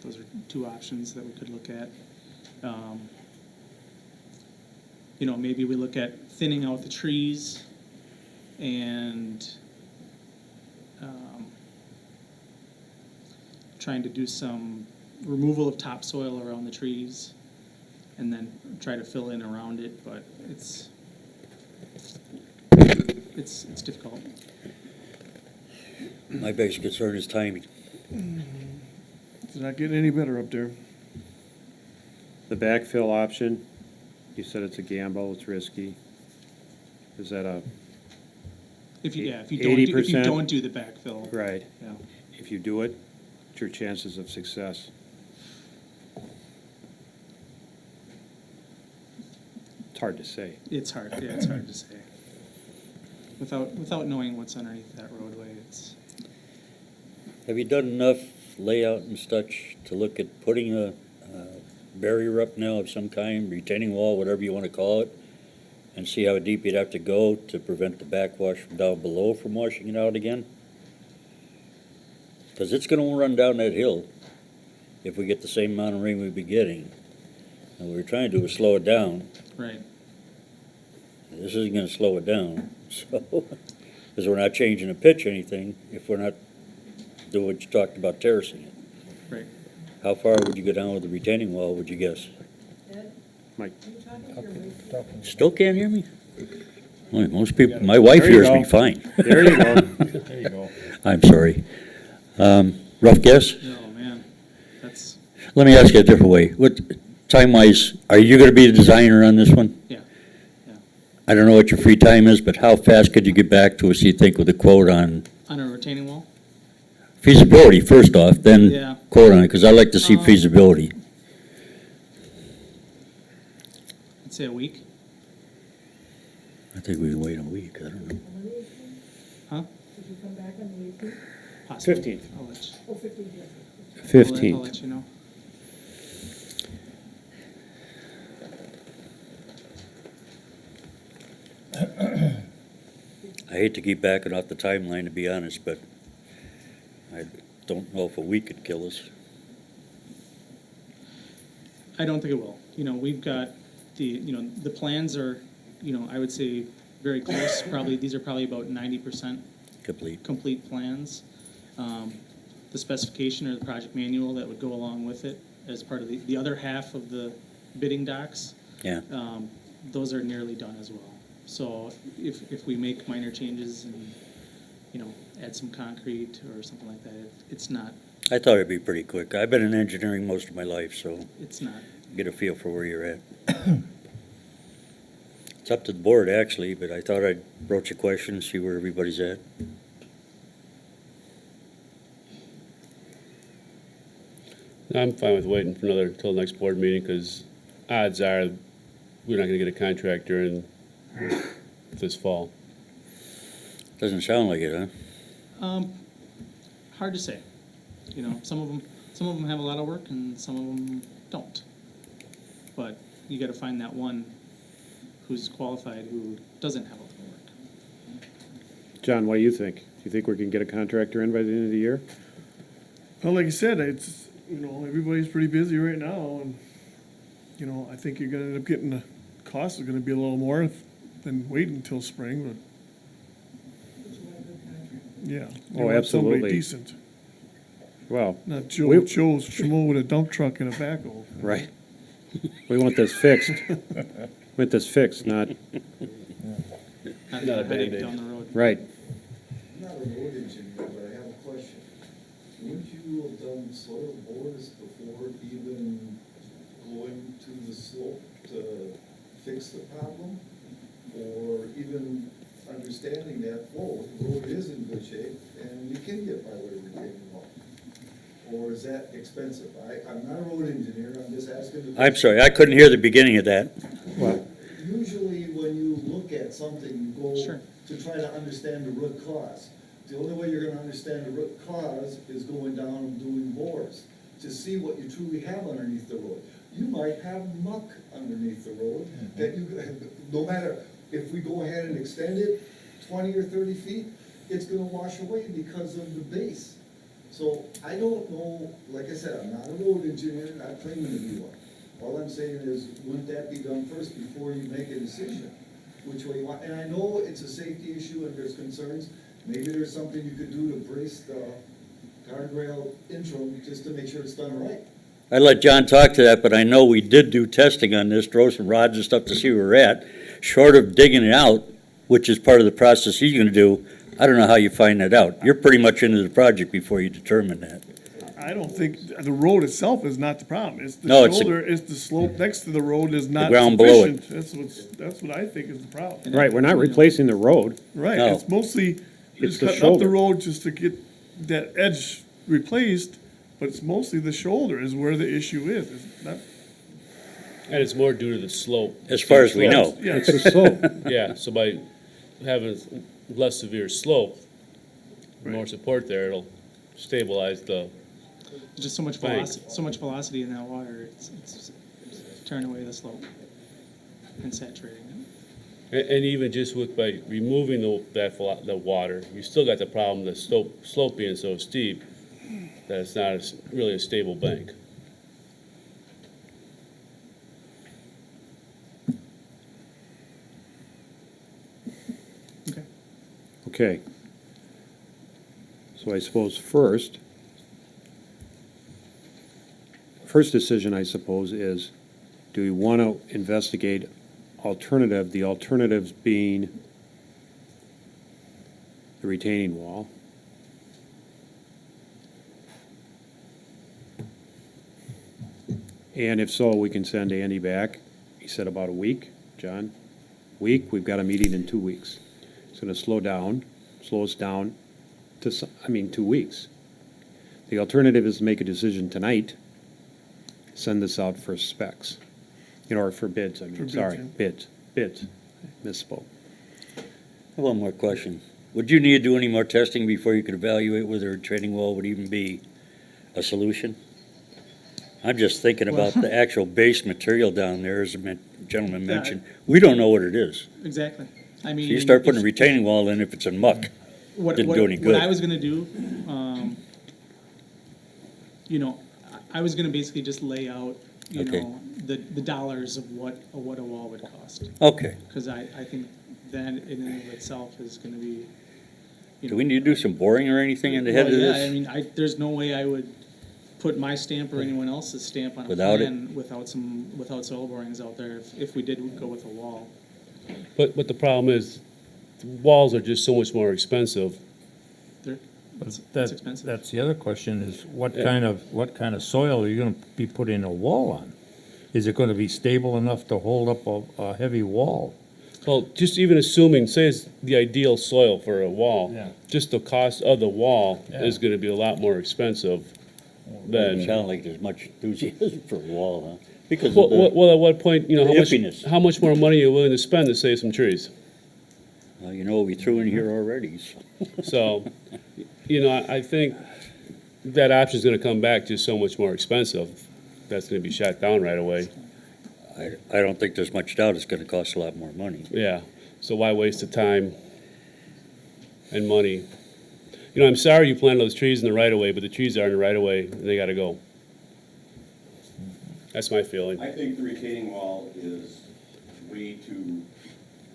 Those are two options that we could look at. Maybe we look at thinning out the trees and trying to do some removal of topsoil around the trees and then try to fill in around it, but it's difficult. My biggest concern is timing. It's not getting any better up there. the backfill option, you said it's a gamble, it's risky. Is that a, If you 80%? don't do the backfill. right, Yeah. if you do it, what's your chances of success? It's hard to say. It's hard to say. Without knowing what's underneath that roadway, it's, Have you done enough layout and such to look at putting a barrier up now of some kind, retaining wall, whatever you want to call it, and see how deep you'd have to go to prevent the backwash from down below from washing it out again? Because it's going to run down that hill if we get the same amount of rain we've been getting. And what we're trying to do is slow it down. right. This isn't going to slow it down, so, because we're not changing the pitch or anything if we're not doing what you talked about, terracing it. Right. How far would you go down with the retaining wall, would you guess? Mike? Still can't hear me? Well, most people, my wife There you hears me go. fine. There you go. There you go. I'm sorry. Rough guess? Oh, man, that's, Let me ask you a different way. What, time-wise, are you gonna be the designer on this one? yeah. I don't know what your free time is, but how fast could you get back to us, you think, with a quote on On a retaining wall? Feasibility first off, then Yeah. quote on it, because I like to see feasibility. I'd say a week. I think we can wait a week, I don't know. Huh? Did you come back on the 18th? Possibly. 15th. I'll let you, Oh, 15th, yes. I'll 15th. let you know. I hate to keep backing off the timeline, to be honest, but I don't know if a week could kill us. I don't think it will. You know, we've got the plans are, I would say very close. Probably, these are probably about 90% complete plans. The specification or the project manual that would go along with it as part of the other half of the bidding docs. Yeah. Those are nearly done as well. So if we make minor changes and, add some concrete or something like that, it's not, I thought it'd be pretty quick. I've been in engineering most of my life, so it's not. get a feel for where you're at. It's up to the board, actually, but I thought I'd broach a question, see where everybody's at. I'm fine with waiting for till the next board meeting, because odds are we're not gonna get a contract during this fall. Doesn't sound like it, huh? Hard to say. Some of them have a lot of work and some of them don't. But you got to find that one who's qualified who doesn't have a lot of work. John, what do you think? Do you think we can get a contractor in by the end of the year? Well, like you said, it's, everybody's pretty busy right now, and, I think you're gonna end up getting, the cost is gonna be a little more than waiting until spring, but, yeah. you Oh, want somebody absolutely. decent, Well, not we- Joe Schmo with a dump truck and a backhoe. right. We want this fixed. Want this fixed, not, Not Not a gonna hike Band-Aid. down the road. right. I'm not a road engineer, but I have a question. Wouldn't you have done soil bores before even going to the slope to fix the problem? Or even understanding that, whoa, the road is in good shape and you can get by with a retaining wall? Or is that expensive? I'm not a road engineer, I'm just asking. I'm sorry, I couldn't hear the beginning of that. Usually when you look at something, you go Sure. to try to understand the root cause. The only way you're gonna understand the root cause is going down and doing bores to see what you truly have underneath the road. You might have muck underneath the road that no matter, if we go ahead and extend it 20 or 30 feet, it's gonna wash away because of the base. So I don't know, like I said, I'm not a road engineer, not claiming to be one. All I'm saying is, wouldn't that be done first before you make a decision? Which way you want, and I know it's a safety issue and there's concerns. Maybe there's something you could do to brace the guardrail interim just to make sure it's done right. I'd let John talk to that, but I know we did do testing on this, throw some rods and stuff to see where we're at. Short of digging it out, which is part of the process he's gonna do, I don't know how you find that out. You're pretty much into the project before you determine that. I don't think, the road itself is not the problem, it's the No, it's the- shoulder, it's the slope next to the road is not ground below it. sufficient. That's what I think is the problem. Right, we're not replacing the road. Right, No. it's mostly It's just the cutting up the shoulder. road just to get that edge replaced, but it's mostly the shoulder is where the issue is. It's not, And it's more due to the slope. As far as we know. yeah, It's the slope. Yeah, so by having less severe slope, more support there, it'll stabilize the, There's just so much velocity in that water. It's turning away the slope and saturating it. and even just by removing the water, you still got the problem, the slope being so steep, that it's not really a stable bank. Okay. Okay. So I suppose first decision, I suppose, is do we want to investigate the alternatives being the retaining wall? And if so, we can send Andy back. He said about a week. John? Week, we've got a meeting in 2 weeks. It's gonna slow us down to, 2 weeks. The alternative is to make a decision tonight, send this out for specs, or for bids, I For mean, bids, sorry, yeah. bids, misspoke. One more question. Would you need to do any more testing before you could evaluate whether a retaining wall would even be a solution? I'm just thinking about the actual base material down there, as the gentleman Yeah. mentioned. We don't know what it is. Exactly. I So mean. you start putting a if- retaining wall in if it's in muck. What, Didn't what, do any what I good. was gonna do, I was gonna basically just lay out, Okay. the dollars of what a wall would cost. Okay. Because I think that in and of itself is gonna be, Do we need to do some boring or anything in the head of Well, this? yeah, I mean, there's no way I would put my stamp or anyone else's stamp on a Without it? plan without soil borings out there, if we did go with a wall. But the problem is, walls are just so much more expensive. That's expensive. That's the other question is, what kind of soil are you gonna be putting a wall on? Is it gonna be stable enough to hold up a heavy wall? Well, just even assuming, say it's the ideal soil for a wall. Yeah. Just the cost of the wall Yeah. is gonna be a lot more expensive Doesn't than. sound like there's much enthusiasm for a wall, huh? Because Well, of the, well, at what point, the iffiness. how much more money are you willing to spend to save some trees? well, you know, we threw in here already, so. So, I think that option's gonna come back just so much more expensive. That's gonna be shot down right away. I don't think there's much doubt it's gonna cost a lot more money. Yeah, so why waste the time and money? I'm sorry you planted those trees in the right of way, but the trees are in the right of way and they gotta go. That's my feeling. I think the retaining wall is way too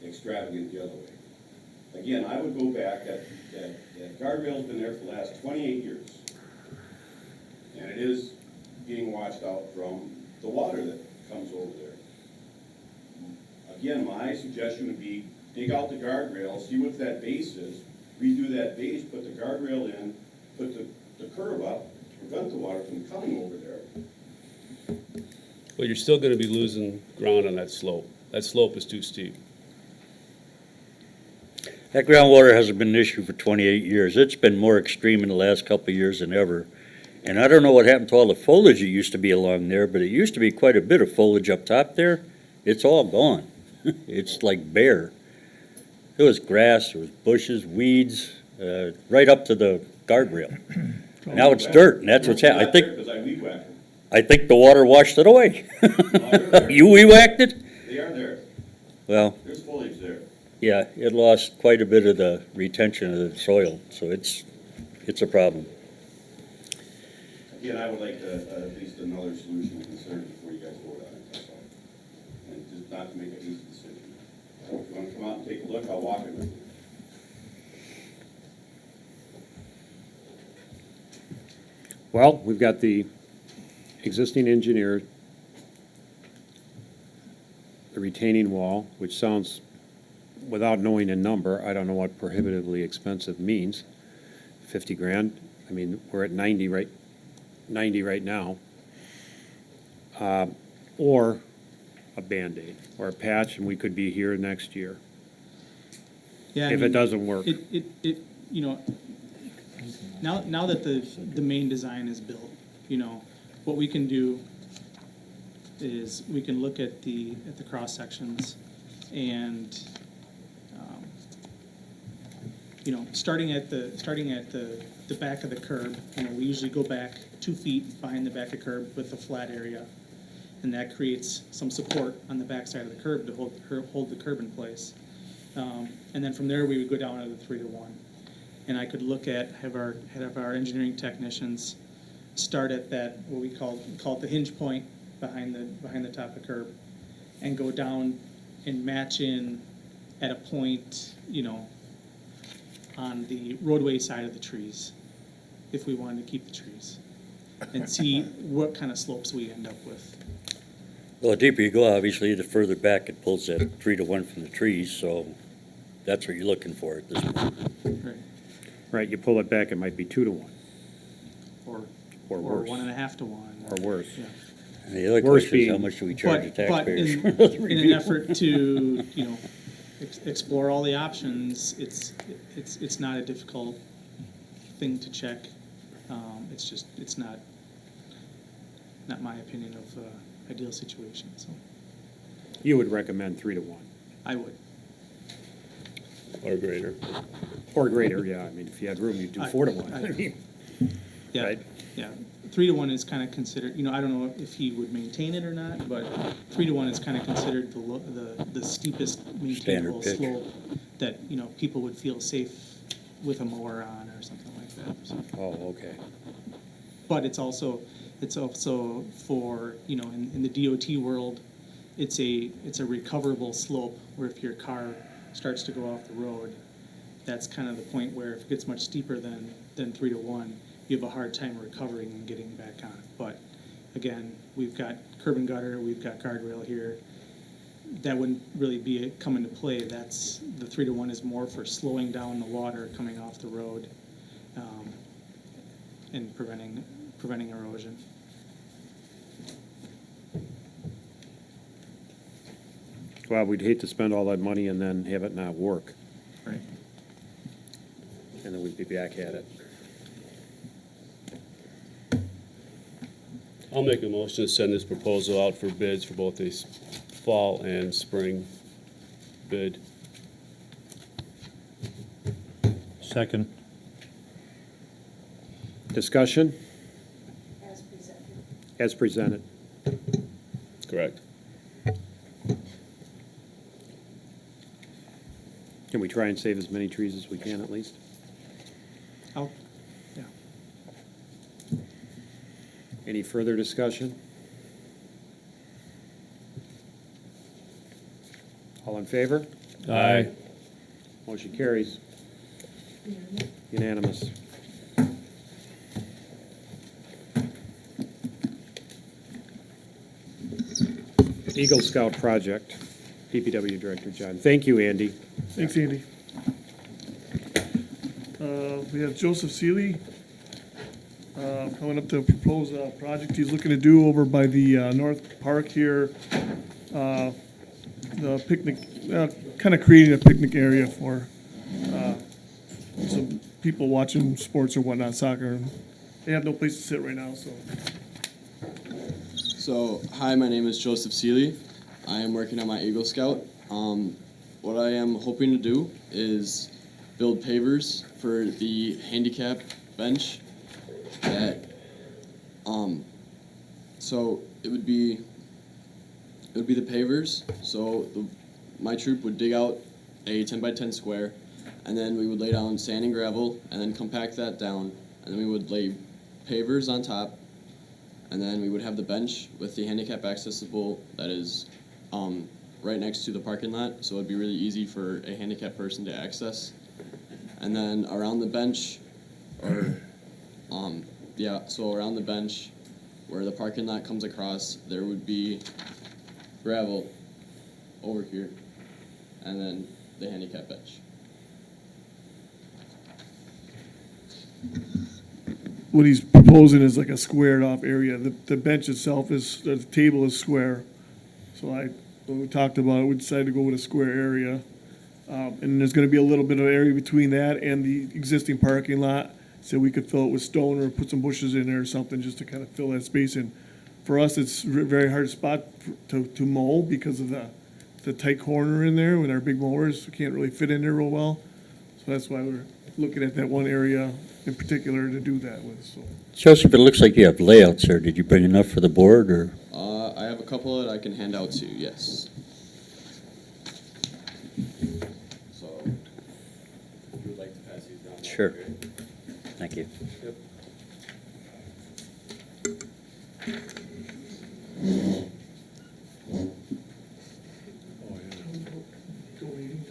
extravagant the other way. Again, I would go back, that guardrail's been there for the last 28 years. And it is being washed out from the water that comes over there. Again, my suggestion would be dig out the guardrail, see what that base is, redo that base, put the guardrail in, put the curb up, to prevent the water from coming over there. But you're still gonna be losing ground on that slope. That slope is too steep. That groundwater hasn't been an issue for 28 years. It's been more extreme in the last couple of years than ever. And I don't know what happened to all the foliage that used to be along there, but it used to be quite a bit of foliage up top there. It's all gone. It's like bare. There was grass, there was bushes, weeds, right up to the guardrail. Now it's dirt, and that's what's happening. Because I weed whacked them. I think the water washed it away. There. You weed whacked it? They are there. Well, There's foliage there. yeah, it lost quite a bit of the retention of the soil, so it's a problem. Again, I would like at least another solution to consider before you guys vote on it, that's all. And just not to make a hasty decision. If you want to come out and take a look, I'll walk it with you. Well, we've got the existing engineer, the retaining wall, which sounds, without knowing a number, I don't know what prohibitively expensive means. 50 grand, I mean, we're at 90 right now. Or a Band-Aid, or a patch, and we could be here next year, Yeah, I if mean, it doesn't work. Now that the main design is built, what we can do is we can look at the cross sections and, starting at the back of the curb, we usually go back 2 feet behind the back of the curb with a flat area. And that creates some support on the back side of the curb to hold the curb in place. And then from there, we would go down to the 3-to-1. And I could look at, have our engineering technicians start at that, what we call it the hinge point behind the top of the curb, and go down and match in at a point, on the roadway side of the trees, if we wanted to keep the trees, and see what kind of slopes we end up with. Well, the deeper you go, obviously, the further back it pulls that 3-to-1 from the trees, so that's what you're looking for at this point. Right. Right, you pull it back, it might be 2-to-1, Or worse. 1.5-to-1. Or worse. Yeah. And the other Worse question is, how being- much do we charge the But taxpayers in, for another in an review? effort to, explore all the options, it's not a difficult thing to check It's not my opinion of ideal situation, so You would recommend 3 to 1, I would. Or greater. or greater, yeah, I mean, if you had room, you'd do 4 to 1. I- I mean, Yeah, Right. yeah. 3 to 1 is kind of considered, I don't know if he would maintain it or not, but 3 to 1 is kind of considered the steepest maintainable pitch. slope that, people would feel safe with a mower on or something like that. So. Oh, okay. But it's also for, in the DOT world, it's a recoverable slope where if your car starts to go off the road, that's kind of the point where if it gets much steeper than 3 to 1, you have a hard time recovering and getting back on. But again, we've got curb and gutter, we've got guardrail here. That wouldn't really come into play. That's the 3 to 1 is more for slowing down the water coming off the road, and preventing erosion. Well, we'd hate to spend all that money and then have it not work, Right. and then we'd be back at it. I'll make a motion to send this proposal out for bids for both the fall and spring bid. Second. Discussion? As presented. Correct. Can we try and save as many trees as we can at least? Yeah. Any further discussion? All in favor? Aye. Motion carries. Unanimous. Eagle Scout Project, DPW Director John. Thank you, Andy. Thanks, Andy. We have Joseph Seeley coming up to propose a project he's looking to do over by the North Park here. The picnic, kind of creating a picnic area for some people watching sports or whatnot, soccer. They have no place to sit right now, so. So, hi, my name is Joseph Seeley. I am working on my Eagle Scout. What I am hoping to do is build pavers for the handicap bench that, so it would be the pavers. So my troop would dig out a 10 by 10 square, and then we would lay down sand and gravel, and then compact that down, and then we would lay pavers on top, and then we would have the bench with the handicap accessible that is right next to the parking lot, so it'd be really easy for a handicapped person to access. And then around the bench, so around the bench where the parking lot comes across, there would be gravel over here, and then the handicap bench. What he's proposing is like a squared off area. The bench itself the table is square. So when we talked about it, we decided to go with a square area. And there's gonna be a little bit of area between that and the existing parking lot. So we could fill it with stone or put some bushes in there or something just to kind of fill that space in. For us, it's very hard spot to mow because of the tight corner in there with our big mowers. We can't really fit in there real well. So that's why we're looking at that one area in particular to do that with, so. Joseph, it looks like you have layouts there. Did you bring enough for the board, or? I have a couple that I can hand out to you, yes. So, if you would like to pass these down. Sure. Thank you. Yep. Donating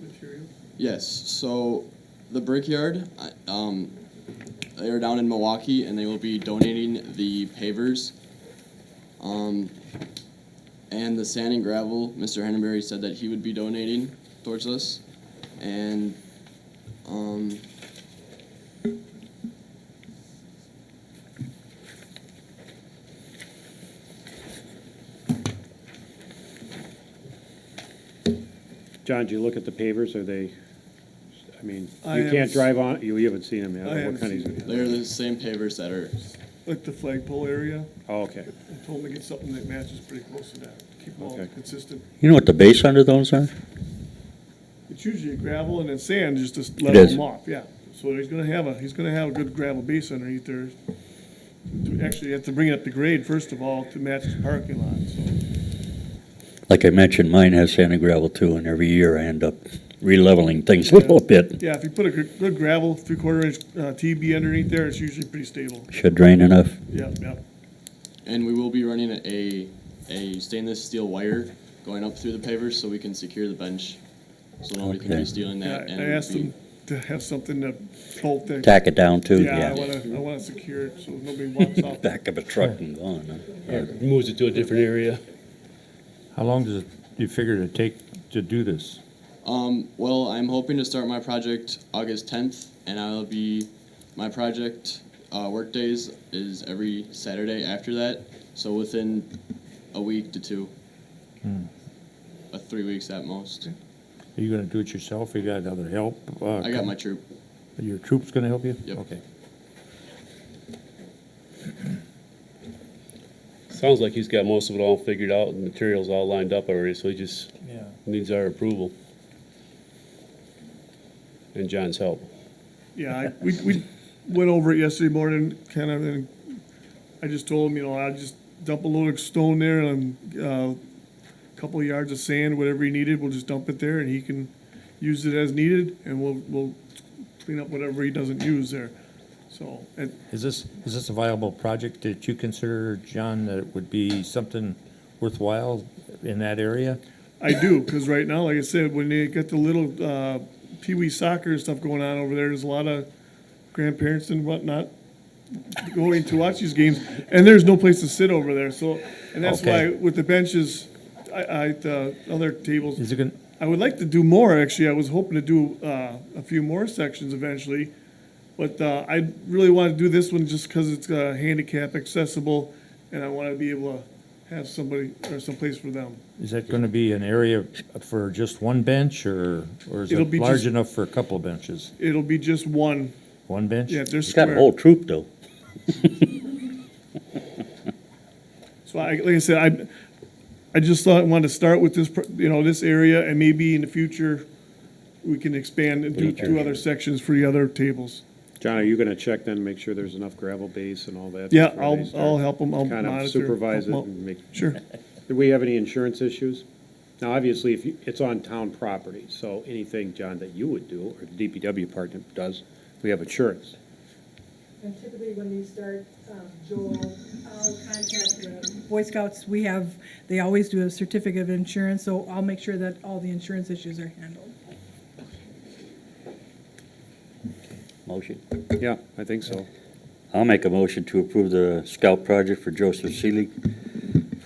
material. Yes, so the Brickyard, they are down in Milwaukee, and they will be donating the pavers. And the sand and gravel, Mr. Henneberry said that he would be donating towards us. And, John, did you look at the pavers? Are they I mean, I you have can't s- drive on, you haven't seen them yet. I What haven't kind seen of? They're the same pavers that are, Like the flagpole area, Oh, okay. I told him to get something that matches pretty close to that, keep them all Okay. consistent. You know what the base under those are? It's usually gravel and then sand just to It level is. them off, yeah. So he's gonna have a good gravel base underneath there. Actually, you have to bring it up to grade first of all to match his parking lot, so. Like I mentioned, mine has sand and gravel too, and every year I end up re-leveling things a little bit. Yeah, if you put a good gravel, 3/4 inch TB underneath there, it's usually pretty stable. Should drain enough. Yeah, yeah. and we will be running a stainless steel wire going up through the pavers so we can secure the bench. So nobody can Okay. be stealing Yeah, that. I and asked be- him to have something to bolt the. Tack it down too, Yeah, yeah. I wanna secure it so nobody walks off. Back of a truck and gone, huh? Or moves it to a different area. How long does it, do you figure to take to do this? Well, I'm hoping to start my project August 10th, and my project work days is every Saturday after that, so within a week to two. 3 weeks at most. Are you gonna do it yourself, or you got other help? I got my troop. Your troop's gonna help you? Yep. Okay. Sounds like he's got most of it all figured out and materials all lined up already, so he just Yeah. needs our approval. And John's help. Yeah, we went over it yesterday morning, kind of, and I just told him, I'd just dump a load of stone there and a couple of yards of sand, whatever he needed, we'll just dump it there and he can use it as needed and we'll clean up whatever he doesn't use there. So, Is this a viable project that you consider, John, that it would be something worthwhile in that area? I do, because right now, like I said, when they got the little pee-wee soccer and stuff going on over there's a lot of grandparents and whatnot going to watch these games, and there's no place to sit over there, so, and that's Okay. why with the benches, the other tables, Is it gonna, I would like to do more, actually, I was hoping to do a few more sections eventually, but I really want to do this one just because it's handicap accessible, and I want to be able to have somebody, or someplace for them. is that gonna be an area for just one bench, or is It'll it be large just- enough for a couple of benches? It'll be just one, One bench? yeah, they're He's got a square. whole troop though. So like I said, I just thought I wanted to start with this, this area, and maybe in the future, we can expand and do two other sections for the other tables. John, are you gonna check then, make sure there's enough gravel base and all that? Yeah, before they I'll start? help them, I'll Kind of monitor. supervise it help 'em out. and make. Sure. Do we have any insurance issues? Now, obviously, if it's on town property, so anything, John, that you would do, or the DPW department does, we have insurance. And typically when these start, Joel, I'll contact the Boy Scouts, they always do a certificate of insurance, so I'll make sure that all the insurance issues are handled. Motion. Yeah, I think so. I'll make a motion to approve the scout project for Joseph Seelig.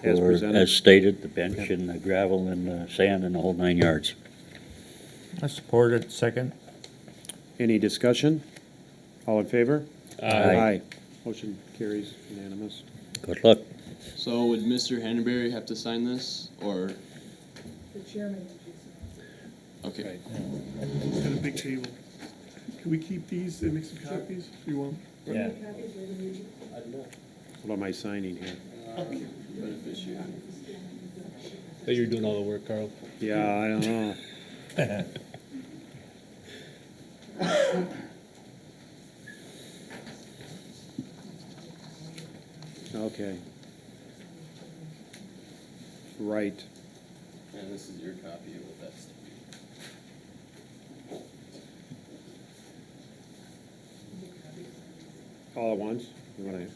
As for, presented. as stated, the bench and the gravel and the sand and the whole 9 yards. I support it, second. Any discussion? All in favor? Aye. Motion carries unanimous. Good luck. So would Mr. Hanbury have to sign this, or, The chairman. okay. Got a big table. Can we keep these and make some copies? You want? Yeah. What am I signing here? That you're doing all the work, Carl. Yeah, I don't know. Okay. Right. And this is your copy of what that's. All at once? You wanna?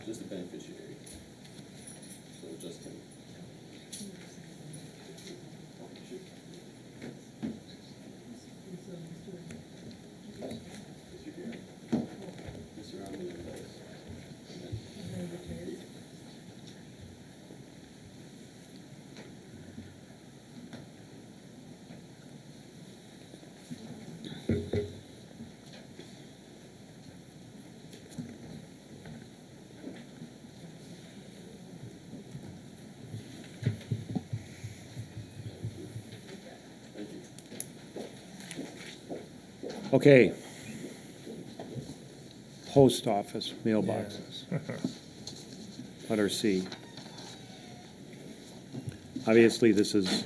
Just the beneficiary. So just him. Mr. Romney does. Okay. Post office mailboxes. Letter C. Obviously, this is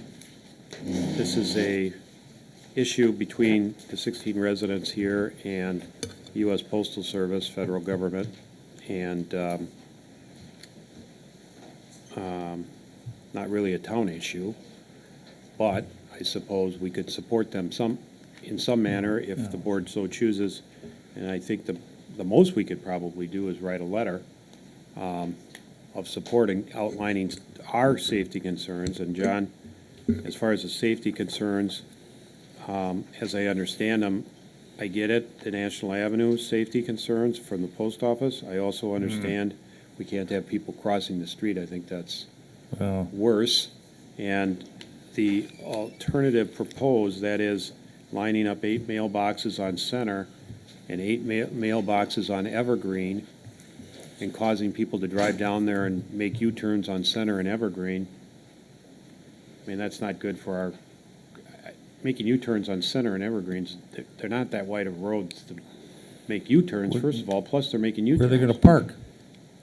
a issue between the 16 residents here and U.S. Postal Service, federal government, and not really a town issue, but I suppose we could support them in some manner if the board so chooses. And I think the most we could probably do is write a letter of supporting, outlining our safety concerns. And John, as far as the safety concerns, as I understand them, I get it, the National Avenue safety concerns from the post office. I also understand we can't have people crossing the street. I think that's worse. And the alternative proposed, that is lining up 8 mailboxes on Center and 8 mailboxes on Evergreen and causing people to drive down there and make U-turns on Center and Evergreen. I mean, that's not good for our, making U-turns on Center and Evergreens, they're not that wide of roads to make U-turns, first of all, plus they're making U-turns. Where are they gonna park?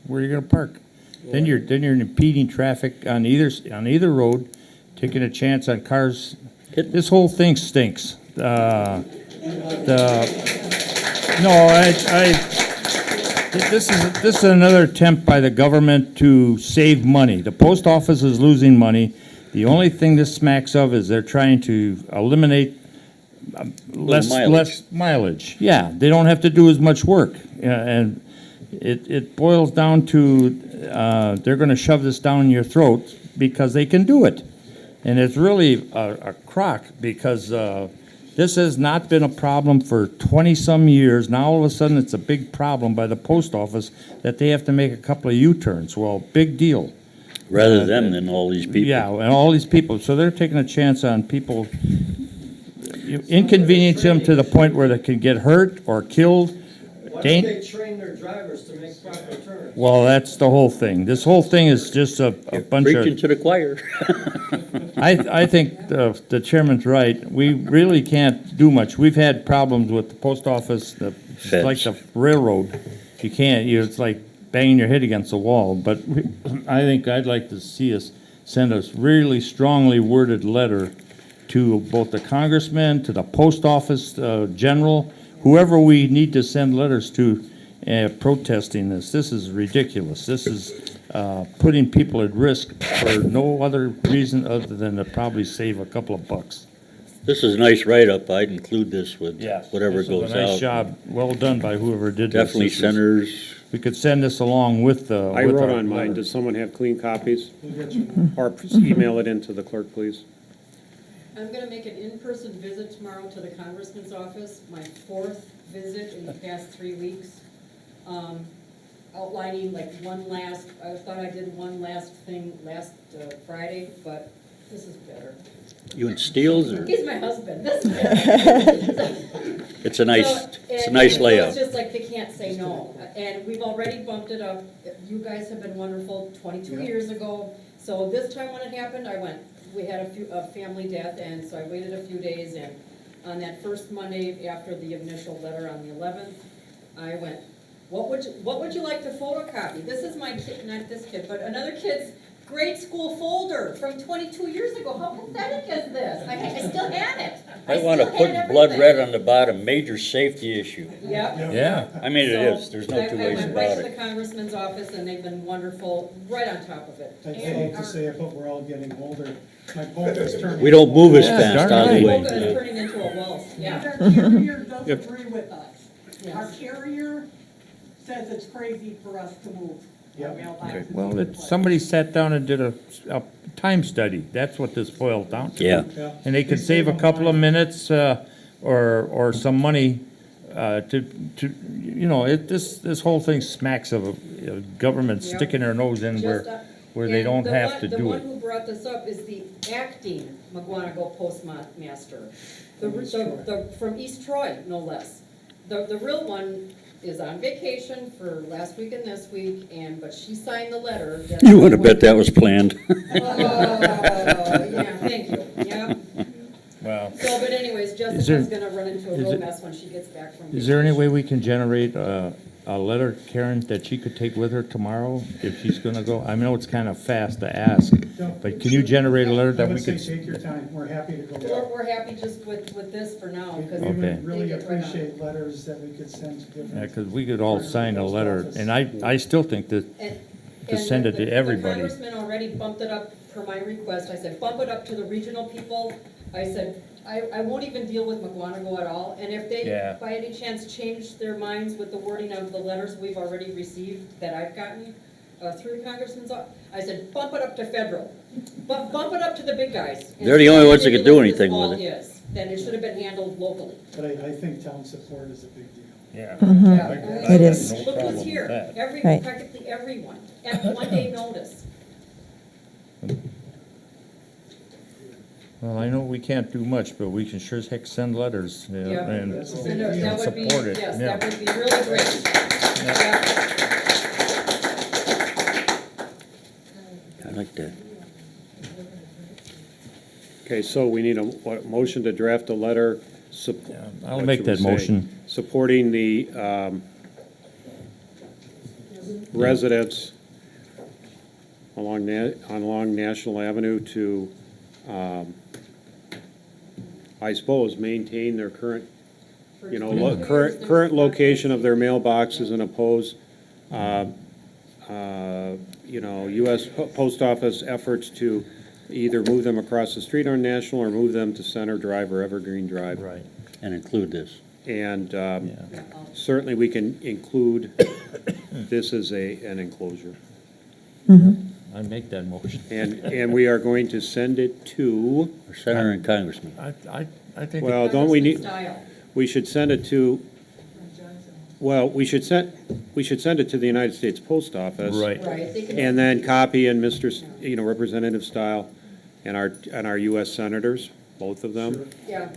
Where are you gonna park? Then you're impeding traffic on either road, taking a chance on cars. This whole thing stinks. This is another attempt by the government to save money. The post office is losing money. The only thing this smacks of is they're trying to eliminate less mileage. Yeah, they don't have to do as much work. And it boils down to, they're gonna shove this down your throat because they can do it. And it's really a crock because this has not been a problem for 20-some years. Now all of a sudden it's a big problem by the post office that they have to make a couple of U-turns. Well, big deal. Rather them than all these people. Yeah, and all these people. So they're taking a chance on people, you inconvenience them to the point where they can get hurt or killed. Why don't they train their drivers to make proper turns? Well, that's the whole thing. This whole thing is just a bunch of... Preaching to the choir. I think the chairman's right. We really can't do much. We've had problems with the post office, it's like the railroad. You can't, it's like banging your head against the wall. But I think I'd like to see us send a really strongly worded letter to both the congressman, to the post office general, whoever we need to send letters to protesting this. This is ridiculous. This is putting people at risk for no other reason other than to probably save a couple of bucks. This is a nice write-up. I'd include this with Yes, whatever this goes is out. a nice job. Well done by whoever did this. Definitely This is- centers. We could send this along with the. I with wrote our on mine. letter. Does someone have clean copies? Or email it into the clerk, please? I'm gonna make an in-person visit tomorrow to the congressman's office, my 4th visit in the past 3 weeks. Outlining like I thought I did one last thing last Friday, but this is better. You in Steels or? He's my husband, this is better. It's a nice, So, it's a and- nice and so layout. It's just like they can't say no, and we've already bumped it up. You guys have been wonderful 22 years ago, so this time when it happened, we had a family death, and so I waited a few days, and on that first Monday after the initial letter on the 11th, I went, what would you like to photocopy? This is my kid, not this kid, but another kid's grade school folder from 22 years ago. How pathetic is this? I still had it. I want to still put had blood everything. red on the bottom, major safety issue. Yep. Yeah. I mean, it So, is. There's no two ways I went about right to the it. congressman's office, and they've been wonderful, right on top of it. I'd hate to say it, but we're all getting older. My polka is turning. We don't move as Yeah, fast darn out of the right. way. Polka is turning into a waltz, yeah. Our carrier does Yep. agree with us. Our carrier says it's crazy for us to move our mailboxes. Well, somebody sat down and did a time study. That's what this boils down to. Yeah. And they could save a couple of minutes or some money this whole thing smacks of a government Yeah. sticking their nose in where they And don't the have one- to The do one it. who brought this up is the acting McGuanago postmaster. From East Troy, no less. The real one is on vacation for last week and this week, but she signed the letter. that- You want to bet that was planned? Oh, yeah, thank you, yeah. Well, So, but anyways, there- Jessica's gonna run into a is real it- mess when she gets back from. Is there any way we can generate a letter, Karen, that she could take with her tomorrow if she's gonna go? I know it's kind of fast to ask, but can you generate a letter I that we would say could? take your time, we're happy to go. We're happy just with this for now, because. We Okay. would really appreciate letters that we could send to different. Yeah, because we could all sign a letter, and I still think that to send it to everybody. The congressman already bumped it up per my request. I said, bump it up to the regional people. I said, I won't even deal with McWanago at all. And if they, Yeah. by any chance, change their minds with the wording of the letters we've already received that I've gotten through the congressman's office, I said, bump it up to federal. Bump it up to the big guys. They're the only ones that can do Ridiculous anything this with all it. is, then it should have been handled locally. But I think town support is a big deal. Yeah. Yeah. It is. Look who's here, Right. practically everyone, at 1 day notice. Well, I know we can't do much, but we can sure as heck send letters, yeah, Yeah. and That would be, support it. yes, yeah. that would be really great. Yeah. I like that. Okay, so we need a motion to draft a letter. I'll what make should we that say? motion. Supporting the residents along National Avenue to, I suppose, maintain their current, current location of their mailboxes and oppose, U.S. Post Office efforts to either move them across the street on National or move them to Center Drive or Evergreen Drive. Right. And include this. And certainly we can include this as an enclosure. I make that motion. And we are going to send it to, Our senator and congressman. I think. well, don't we need, Style. we should send it to, well, we should send it to the United States Post Office. Right. Right, they can. And then copy in Representative Style and our U.S. senators, both of them. Yeah.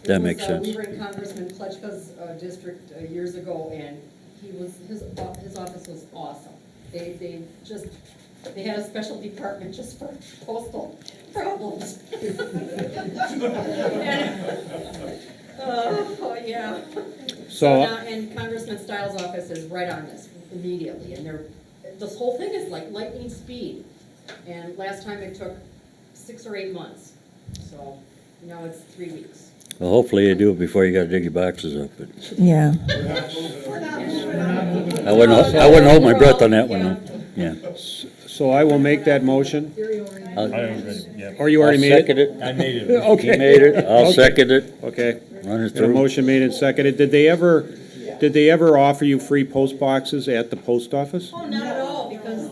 That It was, makes sense. We were in Congressman Pletchka's district years ago, and his office was awesome. They had a special department just for postal problems. Oh, yeah. So- Now, and Congressman Stiles' office is right on this immediately, and this whole thing is like lightning speed. And last time it took 6 or 8 months, so now it's 3 weeks. Well, hopefully you do it before you gotta dig your boxes up, but Yeah. I wouldn't hold my breath on that one, though. Yeah. So I will make that motion. Yeah. Or you already made I'll second it? it. I made it. Okay. He made it, I'll Okay. second it, Okay. run it Got a through. motion made and seconded. Did they ever offer you free post boxes at the post office? Oh, not at all, because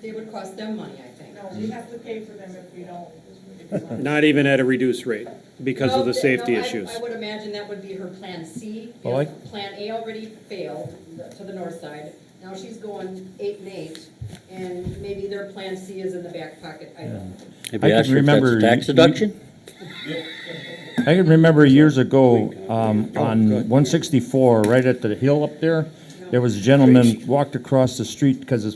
they would cost them money, I think. No, we have to pay for them if we don't. Not even at a reduced rate because of the safety issues? I would imagine that would be her Plan C. Well, I- Plan A already failed to the north side. Now she's going 8 and 8, and maybe their Plan C is in the back pocket. I don't know. Have I you can asked if remember that's a tax deduction? I can remember years ago, on 164, right at the hill up there, there was a gentleman walked across the street because his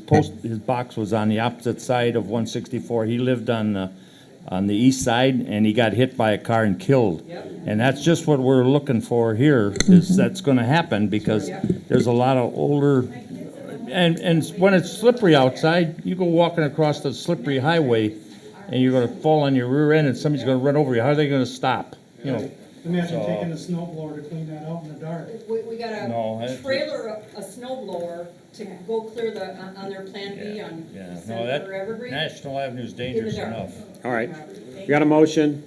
box was on the opposite side of 164. He lived on the east side, and he got hit by a car and killed. Yep. And that's just what we're looking for here, is that's gonna happen, because there's a lot of older, and when it's slippery outside, you go walking across the slippery highway, and you're gonna fall on your rear end, and somebody's gonna run over you. How are they gonna stop? You know, Imagine taking a snow blower to clean that out in the dark. We got No, a that's- trailer, a snow blower to go clear on their Plan B on yeah, no, Center that, Evergreen. National Avenue's dangerous dark. enough. All right. We got a motion,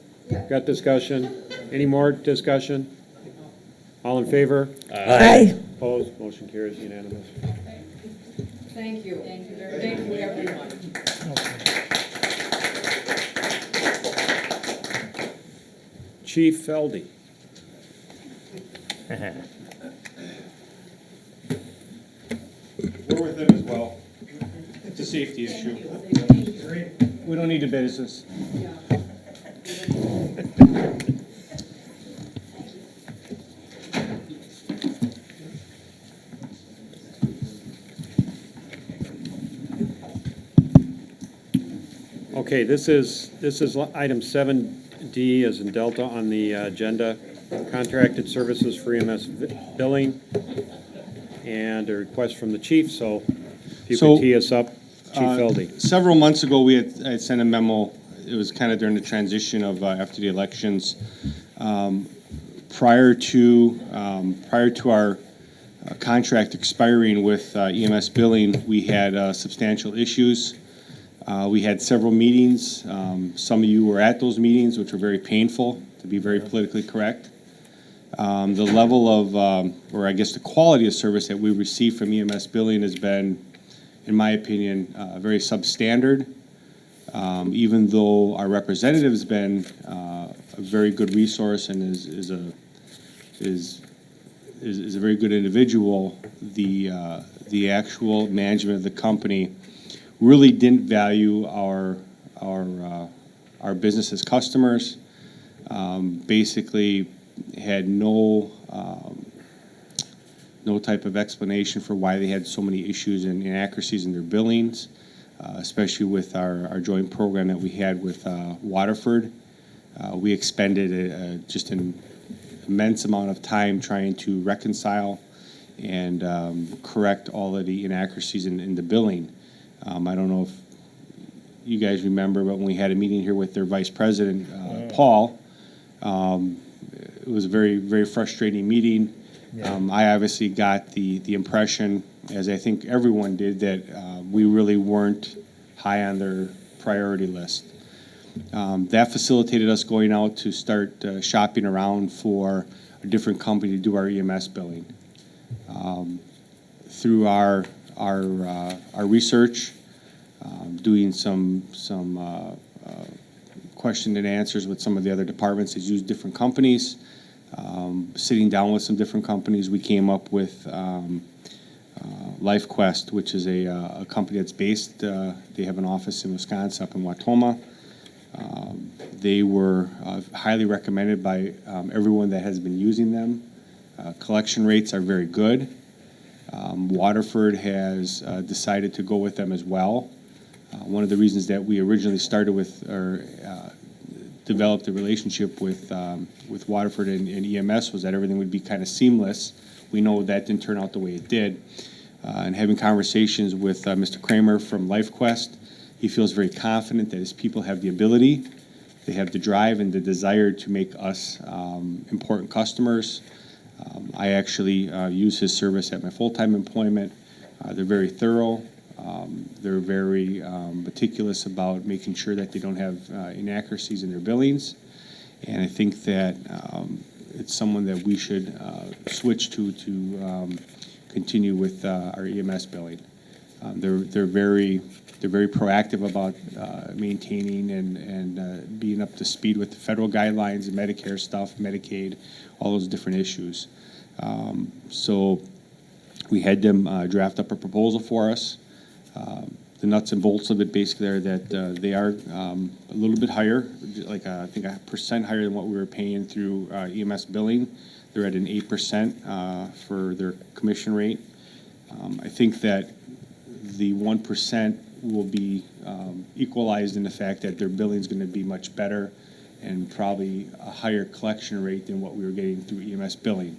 got discussion. Any more discussion? All in favor? Aye. Opposed? Motion carries unanimous. Thank you. Thank you, everyone. Chief Feldy. We're with them as well. It's a safety issue. We don't need the business. Okay, this is item D as in Delta on the agenda, contracted services for EMS billing, and a request from the chief, so if you So, could tee us up, Chief Feldy. Several months ago, I had sent a memo, it was kind of during the transition of, after the elections. Prior to our contract expiring with EMS billing, we had substantial issues. We had several meetings. Some of you were at those meetings, which were very painful, to be very politically correct. The level of, or I guess the quality of service that we receive from EMS billing has been, in my opinion, very substandard. Even though our representative has been a very good resource and is a very good individual, the actual management of the company really didn't value our business as customers. Basically, had no type of explanation for why they had so many issues and inaccuracies in their billings, especially with our joint program that we had with Waterford. We expended just an immense amount of time trying to reconcile and correct all of the inaccuracies in the billing. I don't know if you guys remember, but when we had a meeting here with their vice president, Paul, it was a very, very frustrating meeting. I obviously got the impression, as I think everyone did, that we really weren't high on their priority list. That facilitated us going out to start shopping around for a different company to do our EMS billing. Through our research, doing some question and answers with some of the other departments that use different companies, sitting down with some different companies, we came up with LifeQuest, which is a company that's based, they have an office in Wisconsin up in Watoma. They were highly recommended by everyone that has been using them. Collection rates are very good. Waterford has decided to go with them as well. One of the reasons that we originally started with, or developed a relationship with Waterford and EMS was that everything would be kind of seamless. We know that didn't turn out the way it did. And having conversations with Mr. Kramer from LifeQuest, he feels very confident that his people have the ability, they have the drive and the desire to make us important customers. I actually use his service at my full-time employment. They're very thorough. They're very meticulous about making sure that they don't have inaccuracies in their billings. And I think that it's someone that we should switch to continue with our EMS billing. They're very proactive about maintaining and being up to speed with the federal guidelines and Medicare stuff, Medicaid, all those different issues. So we had them draft up a proposal for us. The nuts and bolts of it basically are that they are a little bit higher, like I think 1% higher than what we were paying through EMS billing. They're at an 8% for their commission rate. I think that the 1% will be equalized in the fact that their billing is going to be much better and probably a higher collection rate than what we were getting through EMS billing.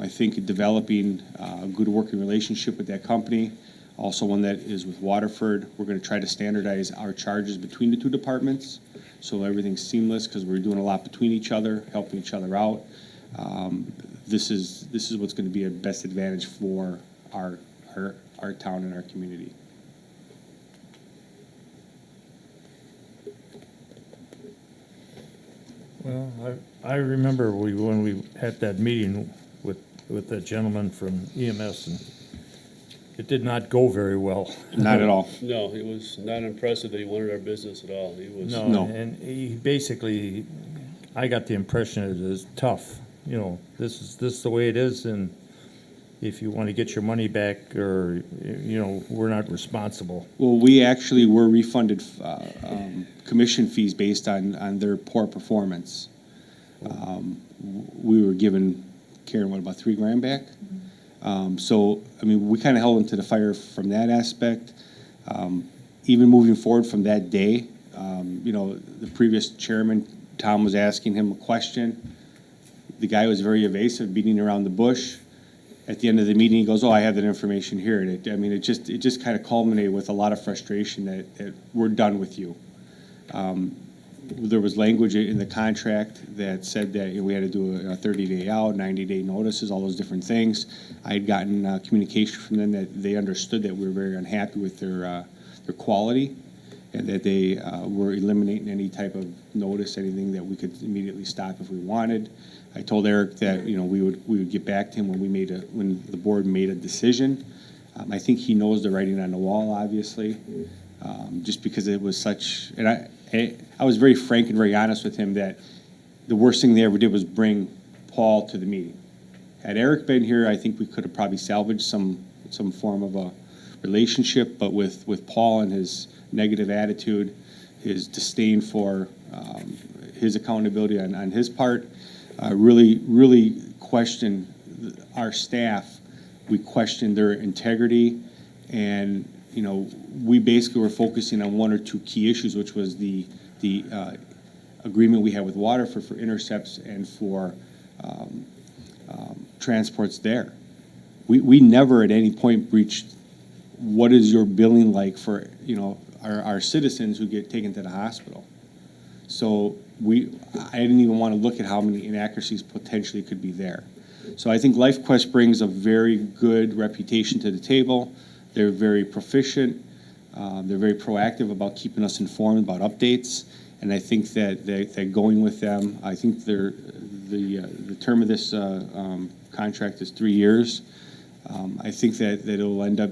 I think developing a good working relationship with that company, also one that is with Waterford, we're going to try to standardize our charges between the two departments so everything's seamless because we're doing a lot between each other, helping each other out. This is what's going to be a best advantage for our town and our community. Well, I remember when we had that meeting with that gentleman from EMS, and it did not go very well. Not at all. No, it was not impressive that he wanted our business at all. He was. No, and he basically, I got the impression it is tough. You know, this is the way it is, and if you want to get your money back, or we're not responsible. Well, we actually were refunded commission fees based on their poor performance. We were given, Karen, what, about $3,000 back? So, I mean, we kind of held them to the fire from that aspect. Even moving forward from that day, the previous chairman Tom was asking him a question. The guy was very evasive, beating around the bush. At the end of the meeting, he goes, "Oh, I have that information here." And it just kind of culminated with a lot of frustration that we're done with you. There was language in the contract that said that we had to do a 30-day out, 90-day notices, all those different things. I had gotten communication from them that they understood that we were very unhappy with their quality, and that they were eliminating any type of notice, anything that we could immediately stop if we wanted. I told Eric that we would get back to him when the board made a decision. I think he knows the writing on the wall, obviously, just because it was such. And I was very frank and very honest with him that the worst thing they ever did was bring Paul to the meeting. Had Eric been here, I think we could have probably salvaged some form of a relationship. But with Paul and his negative attitude, his disdain for his accountability on his part, really questioned our staff. We questioned their integrity, and we basically were focusing on one or two key issues, which was the agreement we had with water for intercepts and for transports there. We never at any point breached what is your billing like for our citizens who get taken to the hospital. So I didn't even want to look at how many inaccuracies potentially could be there. So I think LifeQuest brings a very good reputation to the table. They're very proficient. They're very proactive about keeping us informed about updates. And I think that going with them, I think the term of this contract is 3 years. I think that it'll end up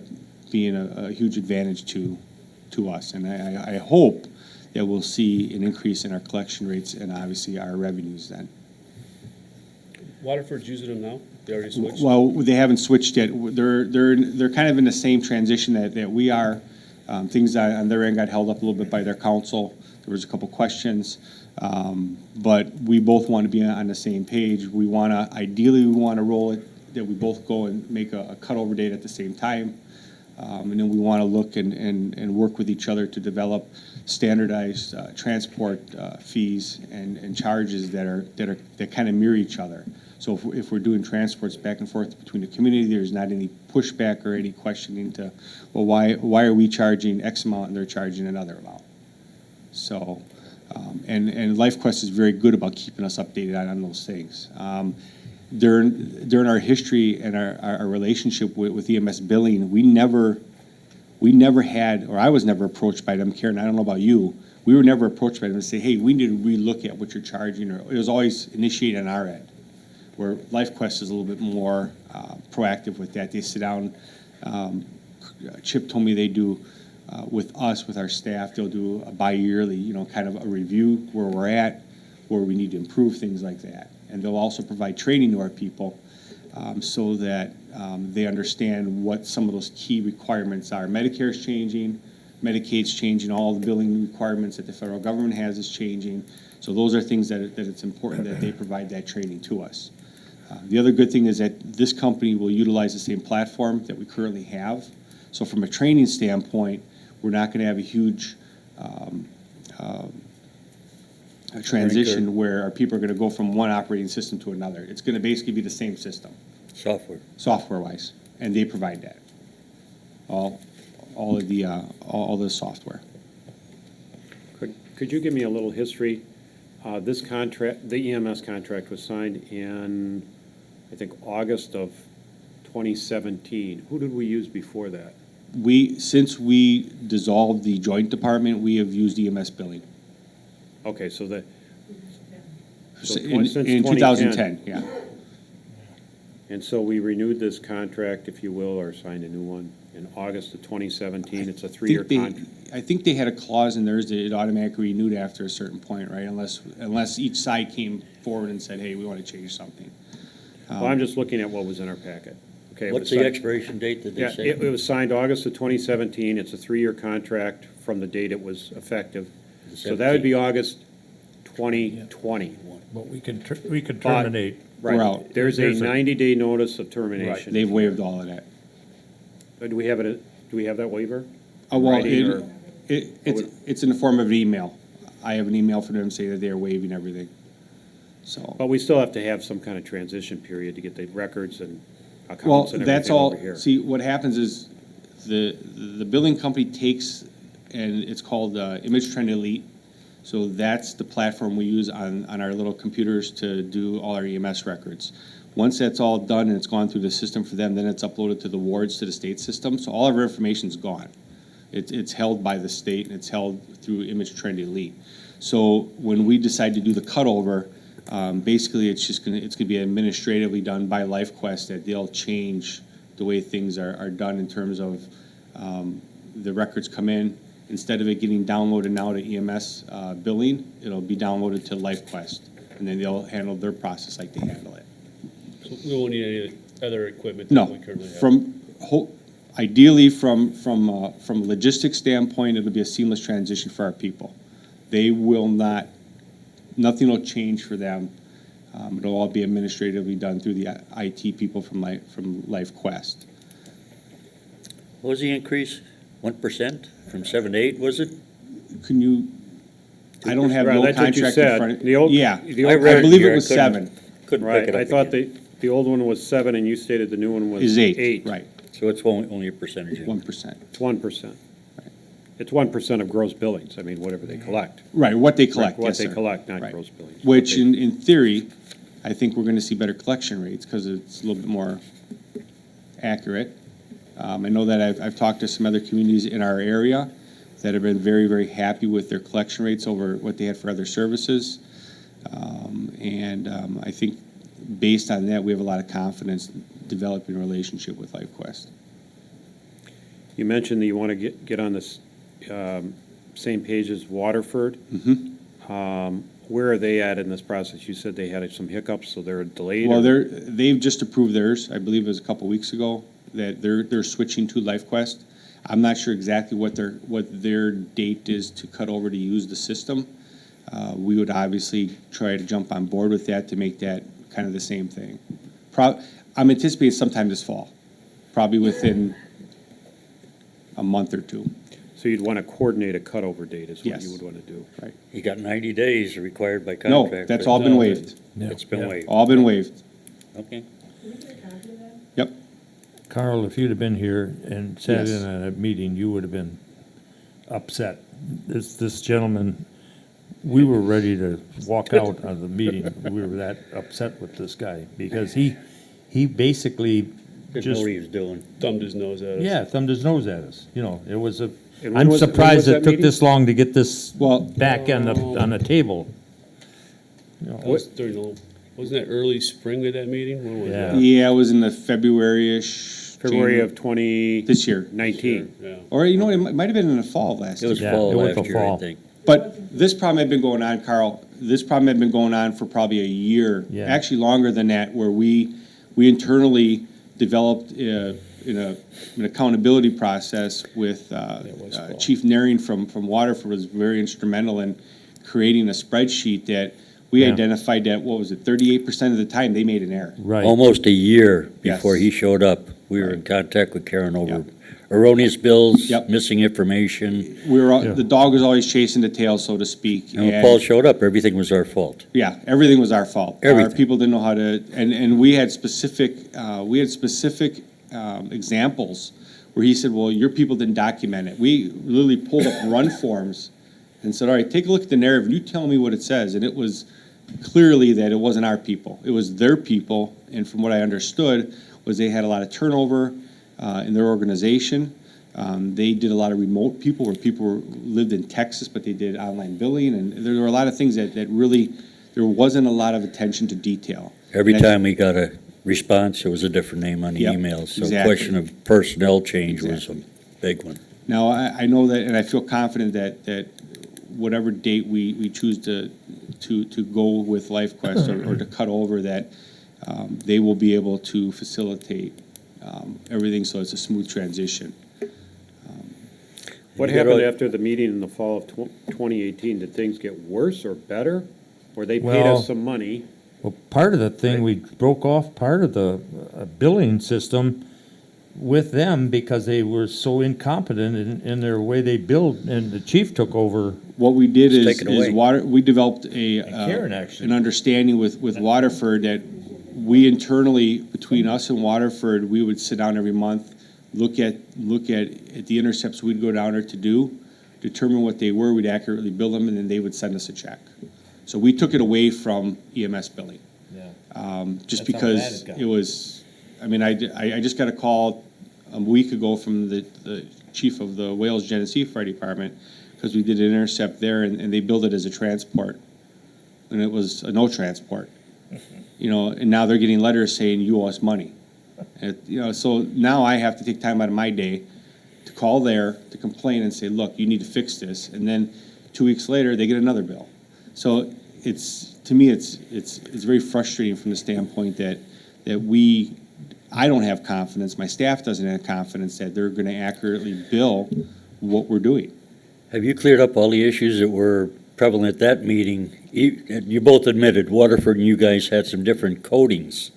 being a huge advantage to us. And I hope that we'll see an increase in our collection rates and obviously our revenues then. Waterford's using them now? They already switched? Well, they haven't switched yet. They're kind of in the same transition that we are. Things on their end got held up a little bit by their council. There was a couple questions, but we both want to be on the same page. Ideally, we want to roll it, that we both go and make a cutover date at the same time. And then we want to look and work with each other to develop standardized transport fees and charges that kind of mirror each other. So if we're doing transports back and forth between the community, there's not any pushback or any questioning to, well, why are we charging X amount and they're charging another amount? So, and LifeQuest is very good about keeping us updated on those things. During our history and our relationship with EMS billing, we never had, or I was never approached by them, Karen, I don't know about you, we were never approached by them to say, hey, we need to relook at what you're charging, or it was always initiated on our end, where LifeQuest is a little bit more proactive with that. They sit down, Chip told me they do, with us, with our staff, they'll do a bi-yearly, kind of a review where we're at, where we need to improve, things like that. And they'll also provide training to our people so that they understand what some of those key requirements are. Medicare's changing, Medicaid's changing, all the billing requirements that the federal government has is changing. So those are things that it's important that they provide that training to us. The other good thing is that this company will utilize the same platform that we currently have. So from a training standpoint, we're not going to have a huge a transition where our people are going to go from one operating system to another. It's going to basically be the same system. Software-wise, and they provide that. All the software. Could you give me a little history? This contract, the EMS contract was signed in, I think, August of 2017. Who did we use before that? Since we dissolved the joint department, we have used EMS billing. Okay, so that. In 2010, yeah. And so we renewed this contract, if you will, or signed a new one in August of 2017. It's a 3-year contract. I think they had a clause in theirs that it automatically renewed after a certain point, right? Unless each side came forward and said, hey, we want to change something. Well, I'm just looking at what was in our packet. Okay. What's the expiration date that they say? It was signed August of 2017. It's a 3-year contract from the date it was effective. So that would be August 2020. But we could terminate. Right. We're out. There's a 90-day notice of termination. They've waived all of that. Do we have that waiver? Oh, well, Writing or- it's in the form of an email. I have an email from them saying that they are waiving everything. So, But we still have to have some kind of transition period to get the records and well, accounts and that's everything all, over here. see, what happens is the billing company takes, and it's called Image Trend Elite. So that's the platform we use on our little computers to do all our EMS records. Once that's all done and it's gone through the system for them, then it's uploaded to the wards, to the state system. So all of our information's gone. It's held by the state and it's held through Image Trend Elite. So when we decide to do the cutover, basically it's gonna be administratively done by LifeQuest, that they'll change the way things are done in terms of the records come in. Instead of it getting downloaded now to EMS billing, it'll be downloaded to LifeQuest, and then they'll handle their process like they handle it. So we won't need any other equipment than we No, currently have? ideally, from a logistics standpoint, it'll be a seamless transition for our people. They will not, nothing will change for them. It'll all be administratively done through the IT people from LifeQuest. What was the increase? 1% from 7 to 8, was it? Can you, I don't have Right, no that's what you contract in said. front of. The old- Yeah, the I old record believe here, it I was couldn't- 7. Couldn't Right, pick it up I thought again. the old one was 7, and you stated the new one was Is 8. 8, right, So it's only a percentage. 1%. It's 1%. It's 1% of gross billings, I mean, whatever they collect. Right, what they collect, What yes, they sir. collect, not Right. gross billings. Which, Okay. in theory, I think we're gonna see better collection rates, because it's a little bit more accurate. I know that I've talked to some other communities in our area that have been very, very happy with their collection rates over what they had for other services. I think based on that, we have a lot of confidence developing a relationship with LifeQuest. You mentioned that you want to get on this same page as Waterford. Where are they at in this process? You said they had some hiccups, so they're delayed? Well, or- they've just approved theirs, I believe it was a couple weeks ago, that they're switching to LifeQuest. I'm not sure exactly what their date is to cut over to use the system. We would obviously try to jump on board with that to make that kind of the same thing. I'm anticipating sometime this fall, probably within a month or two. So you'd want to coordinate a cutover date is what Yes. you would want to do? Right. You got 90 days required by No, contract. that's right? all been waived. It's been waived. All been waived. Okay. Yep. Carl, if you'd have been here and sat Yes. in on a meeting, you would have been upset. This gentleman, we were ready to walk out of the meeting. We were that upset with this guy, because he basically Didn't know just, what he was doing. Thumbed his nose at us. yeah, thumbed his nose at us. You know, it was And when I'm was surprised that it took meeting? this long to get this Well, back on the table. You know, That was during the, wasn't that early spring with that meeting? When was Yeah. that? Yeah, it was in the February-ish. February January- of 2019. This year. Yeah. Or, you know, it might have been in the fall of last It was year. Yeah, fall it was last the year, I fall. think. But this problem had been going on, Carl, this problem had been going on for probably a year, Yeah. actually longer than that, where we internally developed an accountability process with was fall. Chief Naring from Waterford was very instrumental in creating a spreadsheet that we Yeah. identified that, what was it, 38% of the time they made an error. Right. Almost a year Yes. before he showed up, we were in contact with Karen over erroneous bills, Yep. missing information. We were, Yeah. the dog was always chasing the tail, so to speak. And when Paul showed up, everything was our fault. Yeah, everything was our fault. Our Everything. people didn't know how to, and we had specific examples where he said, well, your people didn't document it. We literally pulled up run forms and said, all right, take a look at the narrative, and you tell me what it says. And it was clearly that it wasn't our people. It was their people, and from what I understood, was they had a lot of turnover in their organization. They did a lot of remote people, where people lived in Texas, but they did online billing, and there were a lot of things that really, there wasn't a lot of attention to detail. Every And that's- time we got a response, it was a different name on the Yep, emails. So exactly. question of personnel change was a Exactly. big one. Now, I know that, and I feel confident that whatever date we choose to go with LifeQuest or to cut over, that they will be able to facilitate everything so it's a smooth transition. What You got happened all- after the meeting in the fall of 2018? Did things get worse or better? Or they paid Well- us some money? Well, part of the thing, we broke off part of the billing system with them because they were so incompetent in their way they build, and the chief took over. What we did Let's take it is away. we developed Karen, actually. an understanding with Waterford that we internally, between us and Waterford, we would sit down every month, look at the intercepts we'd go down there to do, determine what they were, we'd accurately bill them, and then they would send us a check. So we took it away from EMS billing. Just That's how bad because it got. it was, I mean, I just got a call a week ago from the chief of the Wales Genesee Fire Department, because we did an intercept there, and they billed it as a transport, and it was a no transport. You know, and now they're getting letters saying you owe us money. You know, so now I have to take time out of my day to call there, to complain and say, look, you need to fix this, and then 2 weeks later, they get another bill. So to me, it's very frustrating from the standpoint that I don't have confidence, my staff doesn't have confidence that they're gonna accurately bill what we're doing. Have you cleared up all the issues that were prevalent at that meeting? You both admitted Waterford and you guys had some different codings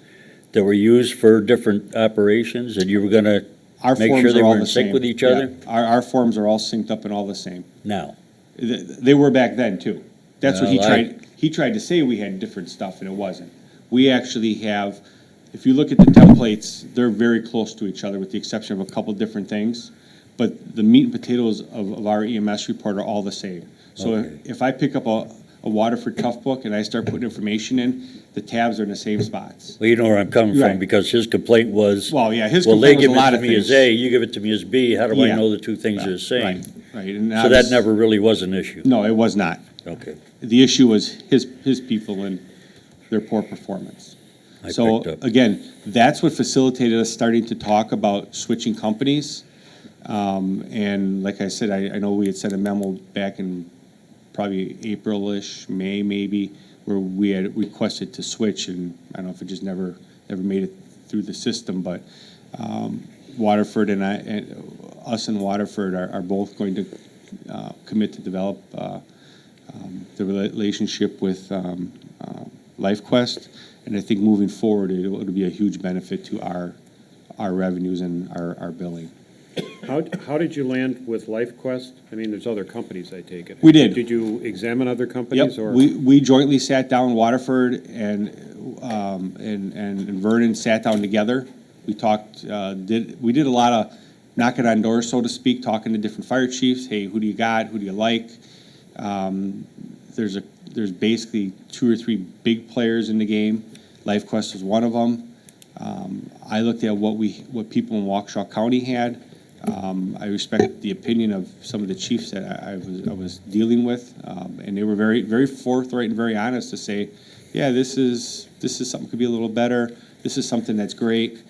that were used for different operations, and you were gonna Our make forms sure they are all were the in sync same. with each Yeah. other? Our forms are all synced up and all the same. Now, They were back then too. That's what Well, he tried to say we had different stuff, and it wasn't. We actually have, if you look at the templates, they're very close to each other with the exception of a couple different things. But the meat and potatoes of our EMS report are all the same. So Okay. if I pick up a Waterford Tough Book and I start putting information in, the tabs are in the same spots. well, you know where I'm coming from, Right. because his complaint was, Well, yeah, his well, they complaint was give a lot it of to me as things. A, you give it to me as B, how do I Yeah. know the two things are the same? Right, right. And So that never really was an issue? No, it was not. Okay. The issue was his people and their poor performance. I So, picked up. again, that's what facilitated us starting to talk about switching companies. And like I said, I know we had sent a memo back in probably April-ish, May maybe, where we had requested to switch, and I don't know if it just never made it through the system, but Waterford and us and Waterford are both going to commit to develop the relationship with LifeQuest, and I think moving forward, it'll be a huge benefit to our revenues and our billing. How did you land with LifeQuest? I mean, there's other companies, I take it. We did. Did you examine other Yep, companies, or? we jointly sat down, Waterford and Vernon sat down together. We talked, we did a lot of knocking on doors, so to speak, talking to different fire chiefs. Hey, who do you got? Who do you like? There's basically 2 or 3 big players in the game. LifeQuest was one of them. I looked at what people in Waukesha County had. I respect the opinion of some of the chiefs that I was dealing with, and they were very, very forthright and very honest to say, yeah, this is something could be a little better. This is something that's great.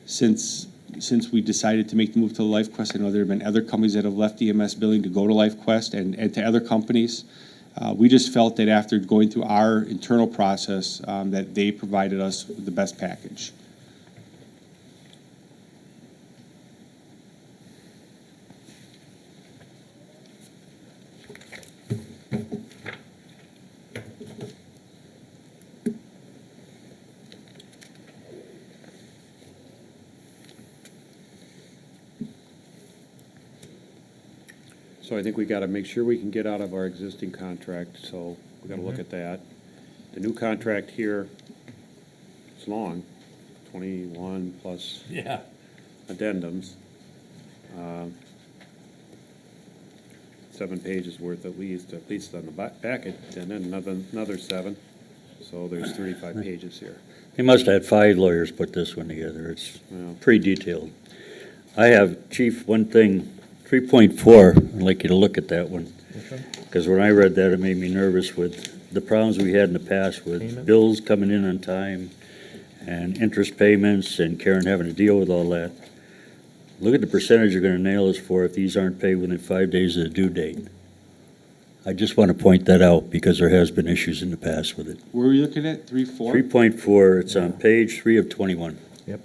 Since we decided to make the move to LifeQuest, I know there have been other companies that have left EMS billing to go to LifeQuest and to other companies. We just felt that after going through our internal process, that they provided us with the best package. So I think we gotta make sure we can get out of our existing contract, so we gotta look at that. The new contract here, it's long, 21 plus Yeah. addendums. 7 pages worth at least on the back, and then another 7. So there's 35 pages here. They must have had 5 lawyers put this one together. It's Well. pretty detailed. I have, Chief, one thing, 3.4, I'd like you to look at that one. Because when I read that, it made me nervous with the problems we had in the past with Payment? bills coming in on time and interest payments and Karen having to deal with all that. Look at the percentage you're gonna nail us for if these aren't paid within 5 days of the due date. I just want to point that out because there has been issues in the past with it. Where are we looking at, 3.4? 3.4, it's on page 3 of 21. Yep.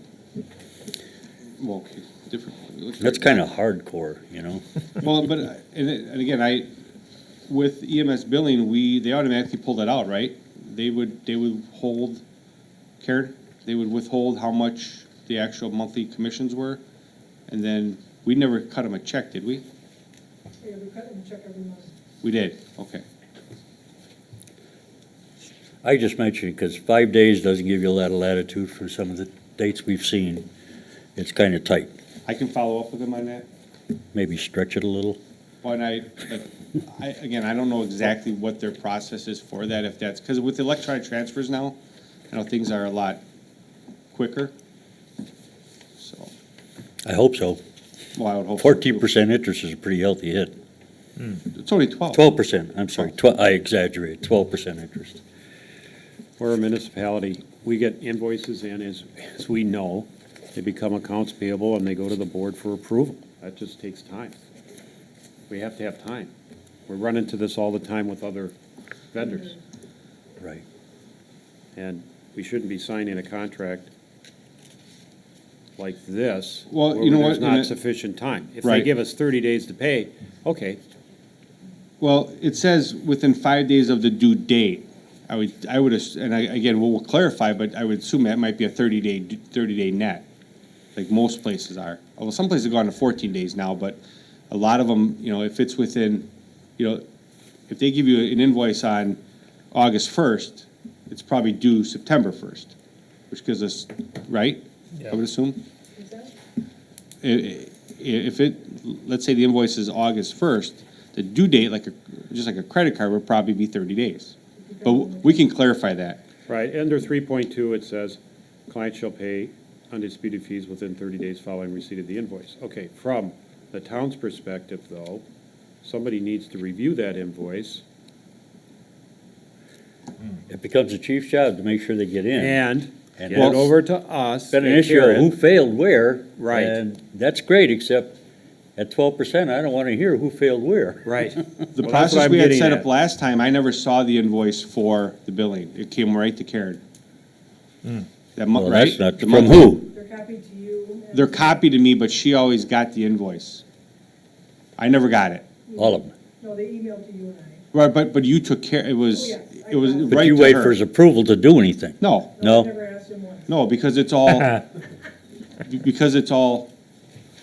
Well, okay, different. That's kind of hardcore, you know? Well, but, and again, with EMS billing, they automatically pull that out, right? They would hold, Karen, they would withhold how much the actual monthly commissions were. And then, we never cut them a check, did we? Yeah, we cut and check every month. We did, okay. I just mentioned, because 5 days doesn't give you a lot of latitude for some of the dates we've seen. It's kind of tight. I can follow up with him on that. Maybe stretch it a little. Well, and again, I don't know exactly what their process is for that, if that's, because with electronic transfers now, I know things are a lot quicker. So, I hope so. well, I would hope. so, too. 14% interest is a pretty healthy hit. It's only 12. 12%, I'm sorry, I exaggerated, 12% interest. We're a municipality. We get invoices in, as we know, they become accounts payable and they go to the board for approval. That just takes time. We have to have time. We run into this all the time with other vendors. Right. And we shouldn't be signing a contract like this. Well, where you know there's what, and not it- sufficient time. If they Right. give us 30 days to pay, okay, Well, it says within 5 days of the due date. Again, we'll clarify, but I would assume that might be a 30-day net, like most places are. Although some places have gone to 14 days now, but a lot of them, if it's within, if they give you an invoice on August 1st, it's probably due September 1st, which gives us, right? I would assume. If let's say the invoice is August 1st, the due date, just like a credit card, would probably be 30 days. But we can clarify that. right. Under 3.2, it says, client shall pay undisputed fees within 30 days following receipt of the invoice. Okay, from the town's perspective, though, somebody needs to review that invoice It becomes the chief's job to make sure they get in. and And get it over to us. It's been an and issue of Karen. who failed where. Right. And that's great, except at 12%, I don't want to hear who failed where. Right. The Well, that's what process I'm we had getting set at. up last time, I never saw the invoice for the billing. It came right to Karen. That Well, right? that's not, The from monthly- who? They're copied to you. They're copied to me, but she always got the invoice. I never got it. All of them. No, they emailed to you and I. Right, but you took care, it was, Oh, yeah, it was I got But right you to wait for his her. approval to do anything. No, I No? never asked him once. no, because it's all,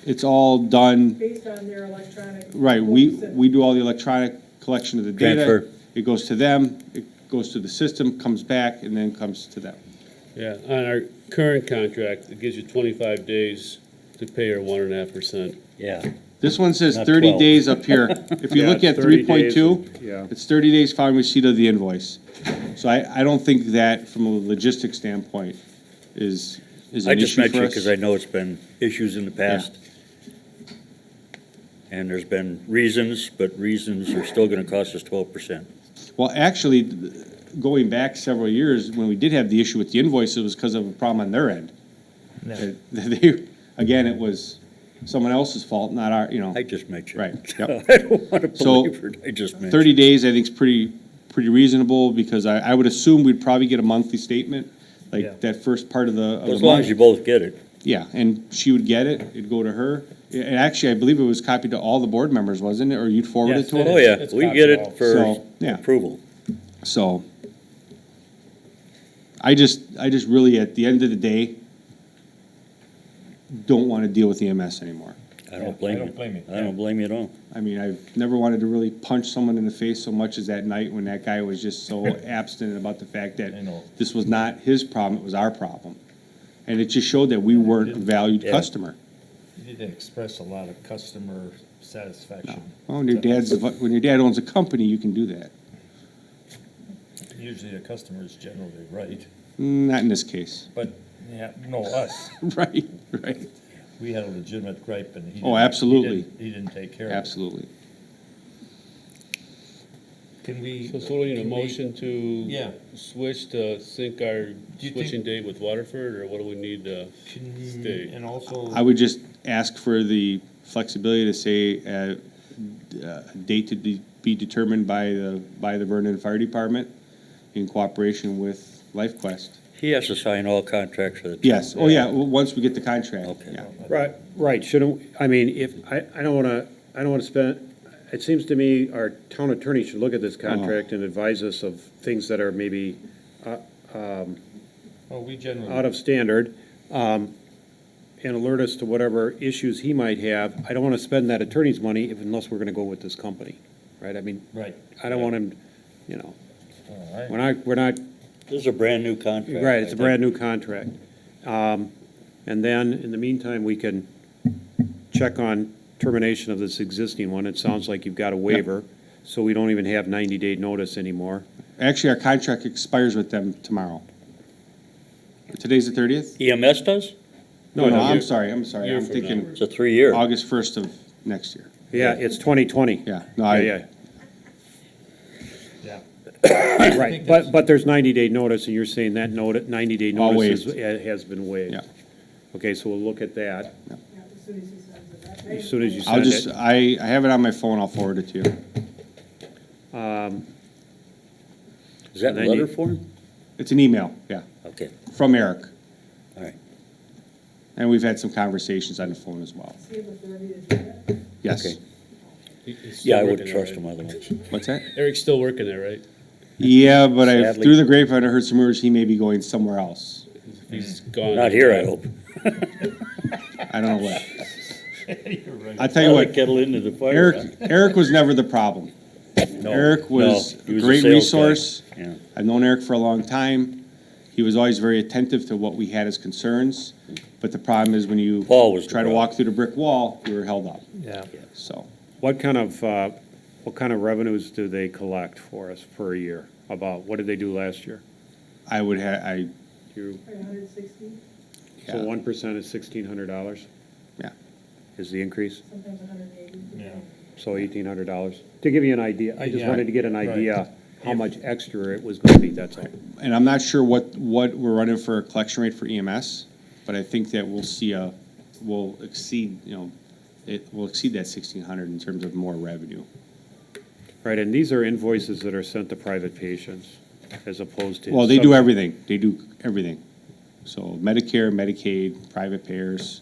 it's all done, Based on their electronic. right, quotes and- we do all the electronic collection of the data. Transfer. It goes to them, it goes to the system, comes back, and then comes to them. Yeah, on our current contract, it gives you 25 days to pay your 1.5%. Yeah. This one says Not 30 12. days up here. If you Yeah, look at 30 days, 3.2, yeah. it's 30 days following receipt of the invoice. So I don't think that, from a logistics standpoint, is I an just issue mentioned for it us. because I know it's been issues in the past. And there's been reasons, but reasons are still going to cost us 12%. Well, actually, going back several years, when we did have the issue with the invoice, it was because of a problem on their end. Again, it was someone else's fault, not our, I just mentioned. Right, yep. I don't want to So, believe it, I just mentioned. 30 days, I think, is pretty reasonable, because I would assume we'd probably get a monthly statement, Yeah. like that first part of the As long as month. you both get it. Yeah, and she would get it, it'd go to her. And actually, I believe it was copied to all the board members, wasn't it? Or you'd forward it Yes, to it them? Oh, yeah, It's we copied get all. it for So, yeah. approval. So, I just really, at the end of the day, don't want to deal with EMS anymore. I don't blame I you. don't blame you. I don't blame you at all. I mean, I've never wanted to really punch someone in the face so much as that night when that guy was just so abstinent about the fact that I know. this was not his problem, it was our problem. And it just showed that we weren't a valued Yeah. customer. You didn't express a lot of customer satisfaction. Well, when your dad owns a company, you can do that. Usually the customer is generally right, Not in this case. but, yeah, no, us. Right. We had a legitimate gripe and he. Oh, didn't- absolutely. He didn't take care of it. Absolutely. Can we? So we need a can we- motion to Yeah. switch to sync our you switching date with Waterford, or what do we need to stay? And also. I would just ask for the flexibility to say a date to be determined by the Vernon Fire Department in cooperation with LifeQuest. He has to sign all contracts for the town. Yes, oh yeah, once we get the contract. Okay. Yeah. Right, shouldn't, I mean, if, I don't wanna spend, it seems to me our town attorney should look at this contract and advise us of things that are maybe Well, we generally. out of standard. and alert us to whatever issues he might have. I don't want to spend that attorney's money if, unless we're going to go with this company, right? I mean, Right. I don't want him, you know, All right. we're not, This is a brand-new contract. right, it's I a think. brand-new contract. And then, in the meantime, we can check on termination of this existing one. It sounds like you've got a waiver, so we don't even have 90-day notice anymore. Actually, our contract expires with them tomorrow. Today's the 30th? EMS does? No, No, I'm you- sorry, I'm Year I'm from thinking now. It's a 3-year. August 1st of next year. Yeah, it's 2020. Yeah, no, Yeah, Yeah. yeah. Right, but there's 90-day notice, and you're saying that 90-day All notice has been waived. Yeah. Okay, so we'll look at that Yeah, as soon as he sends it back. as soon as you I'll send just, it. I have it on my phone, I'll forward it to you. Is that And then letter you- form? It's an email, yeah, Okay, from Eric. all right. And we've had some conversations on the phone as well. See if the 30 to do that. Yes. Okay. He's still Yeah, I working wouldn't there, trust right? him otherwise. What's that? Eric's still working there, right? Yeah, but I, Sadly. through the grapevine, I heard some rumors he may be going somewhere else. He's gone. Not here, I hope. I don't know what. You're right. I tell you Throw the what, kettle into the fire. Eric was never the problem. No, Eric was no, he a was great sales guy. resource. Yeah. I've known Eric for a long time. He was always very attentive to what we had as concerns. But the problem is when you Paul was the try to problem. walk through the brick wall, we were held up. Yeah. So, What kind of revenues do they collect for us per year? About, what did they do last year? I would You, Probably 160, so Yeah. 1% is $1,600 yeah. is the increase? sometimes 180. Yeah. So $1,800. To give you an idea, I just Yeah, wanted to get an right. idea how much extra it was gonna be, that's all. And I'm not sure what we're running for a collection rate for EMS, but I think that we'll exceed, it will exceed that 1,600 in terms of more revenue. Right, and these are invoices that are sent to private patients as opposed to. Well, they do everything. They do everything. So Medicare, Medicaid, private payers,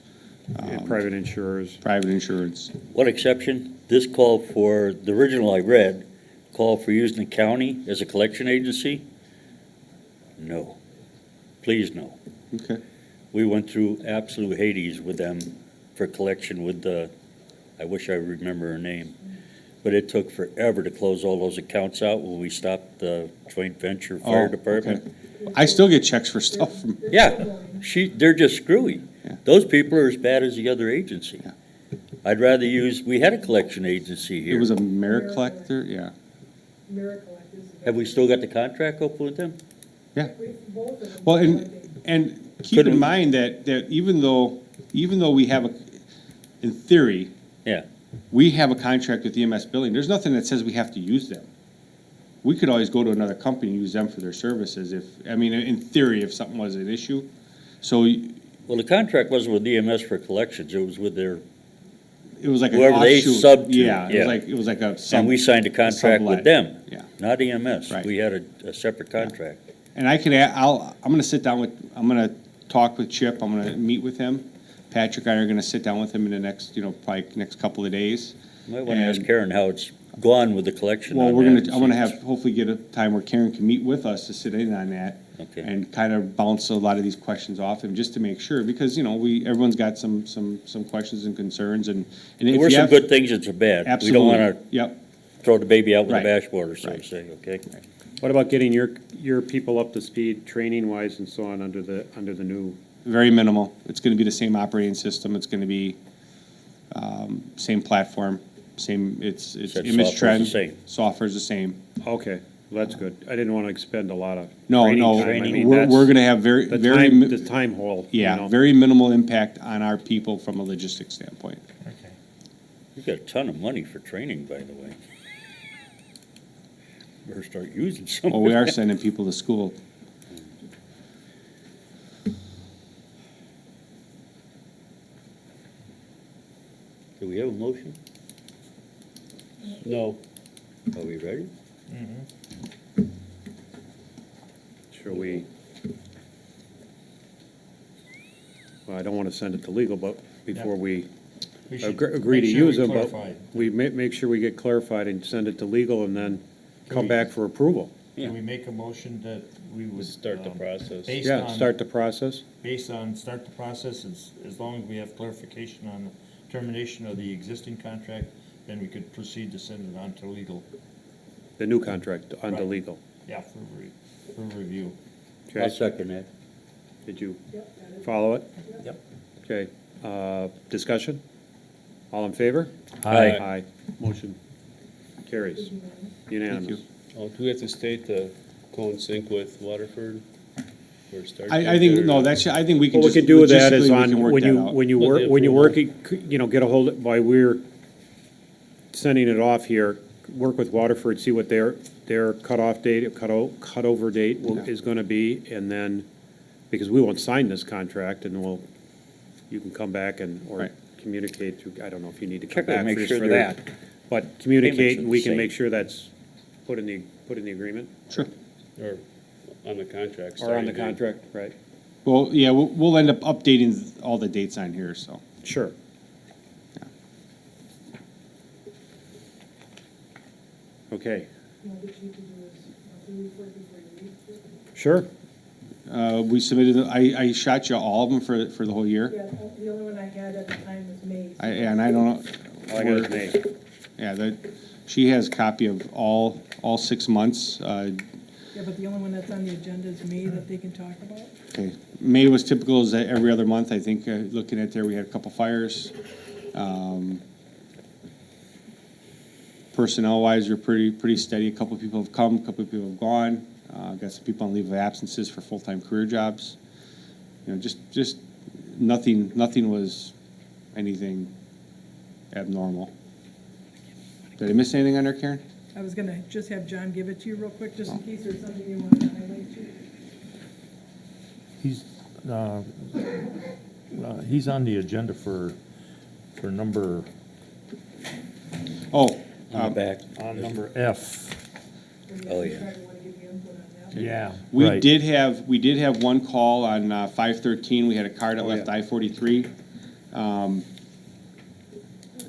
And private insurers. private insurance. What exception? This called for, the original I read, called for using the county as a collection agency? No. Please no. Okay. We went through absolute Hades with them for collection with the, I wish I remember her name. But it took forever to close all those accounts out when we stopped the joint venture fire Oh, department. okay. I still get checks for stuff from, Yeah, they're just screwy. Yeah. Those people are as bad as the other agency. Yeah. I'd rather use, we had a collection agency it here. was a merit collector, yeah. Miracle like this. Have we still got the contract open with them? Yeah. Both of them. Well, and keep Couldn't- in mind that even though we have in theory, Yeah. we have a contract with EMS Billing, there's nothing that says we have to use them. We could always go to another company and use them for their services in theory, if something was an issue. So Well, the contract wasn't with EMS for collections, it was with their, it was like an whoever they offshoot. sub to, Yeah, yeah. it was like a sub. and we signed a contract with sublet. them, Yeah. not EMS. Right. We had a separate contract. And I'm gonna sit down I'm gonna talk with Chip, I'm gonna meet with him. Patrick and I are gonna sit down with him in the next, probably next couple of days. Might want to ask And- Karen how it's gone with the collection Well, on we're that. gonna, I'm gonna have, hopefully get a time where Karen can meet with us to sit in on that. Okay. And kind of bounce a lot of these questions off him, just to make sure, because, everyone's got some questions and concerns, and There if were you some have. good things and some bad. Absolutely. We don't want to Yep, throw the baby out with the Right. bathwater, so to Right. say, okay? What about getting your people up to speed, training-wise and so on, under the new? very minimal. It's gonna be the same operating system, it's gonna be, same platform, it's Said image software's the trend. same. Software's the same. Okay, well, that's good. I didn't want to expend a lot of No, training no, time. I mean, we're that's gonna have very, the very. time, mi- the time hole. you Yeah, know. very minimal impact on our people from a logistics standpoint. You got a ton of money for training, by the way. Better start using some. Well, we are sending people to school. Do we have a motion? No. Are we ready? Shall we? Well, I don't want to send it to legal, but before we We should agree to make sure use we them, but clarify. we make sure we get clarified and send it to legal and then come we- back for approval. Yeah. Can we make a motion that we would? Start the process. based Yeah, on- start the process. Based on, start the process, as long as we have clarification on termination of the existing contract, then we could proceed to send it on to legal. The new contract onto Right. legal. Yeah, for review. Okay. I'll second that. Did you follow it? Yep. Okay, discussion? All in favor? Aye. Aye. Motion carries. Unanimous. Oh, do we have to state the co-sync with Waterford? Or start I think, date, or- no, I think we can What we just, can do with that is logistically, we on, can work when that you, out. when you With work, the when you approval. work, you know, get a hold, while we're sending it off here, work with Waterford, see what their cutoff date, cutover date is gonna be, and then, because we won't sign this contract, and you can come back or Right. communicate through, I don't know if you need to come Check that, back make for sure for their that. But communicate, payments are and the we can same. make sure that's put in the agreement, Sure. Or on the contract. or on the starting date. contract, right? Well, yeah, we'll end up updating all the dates on here, so. Sure. Okay, sure. We submitted, I shot you all of them for the whole year. Yeah, the only one I had at the time was May. And I don't know. All I got is May. Yeah, she has a copy of all 6 months. Yeah, but the only one that's on the agenda is May that they can talk about. Okay. May was typical, as every other month, I think, looking at there, we had a couple fires. Personnel-wise, we're pretty steady. A couple of people have come, a couple of people have gone. Got some people on leave of absences for full-time career jobs. You know, just nothing was anything abnormal. Did I miss anything on there, Karen? I was gonna just have John give it to you real quick, just in case there's something you wanted to highlight too. He's on the agenda for number, Oh, On the back. on number F. Oh, yeah. Probably wanna give you input on that. Yeah. we right. did have one call on 513. We had a car that Oh, left yeah. I-43.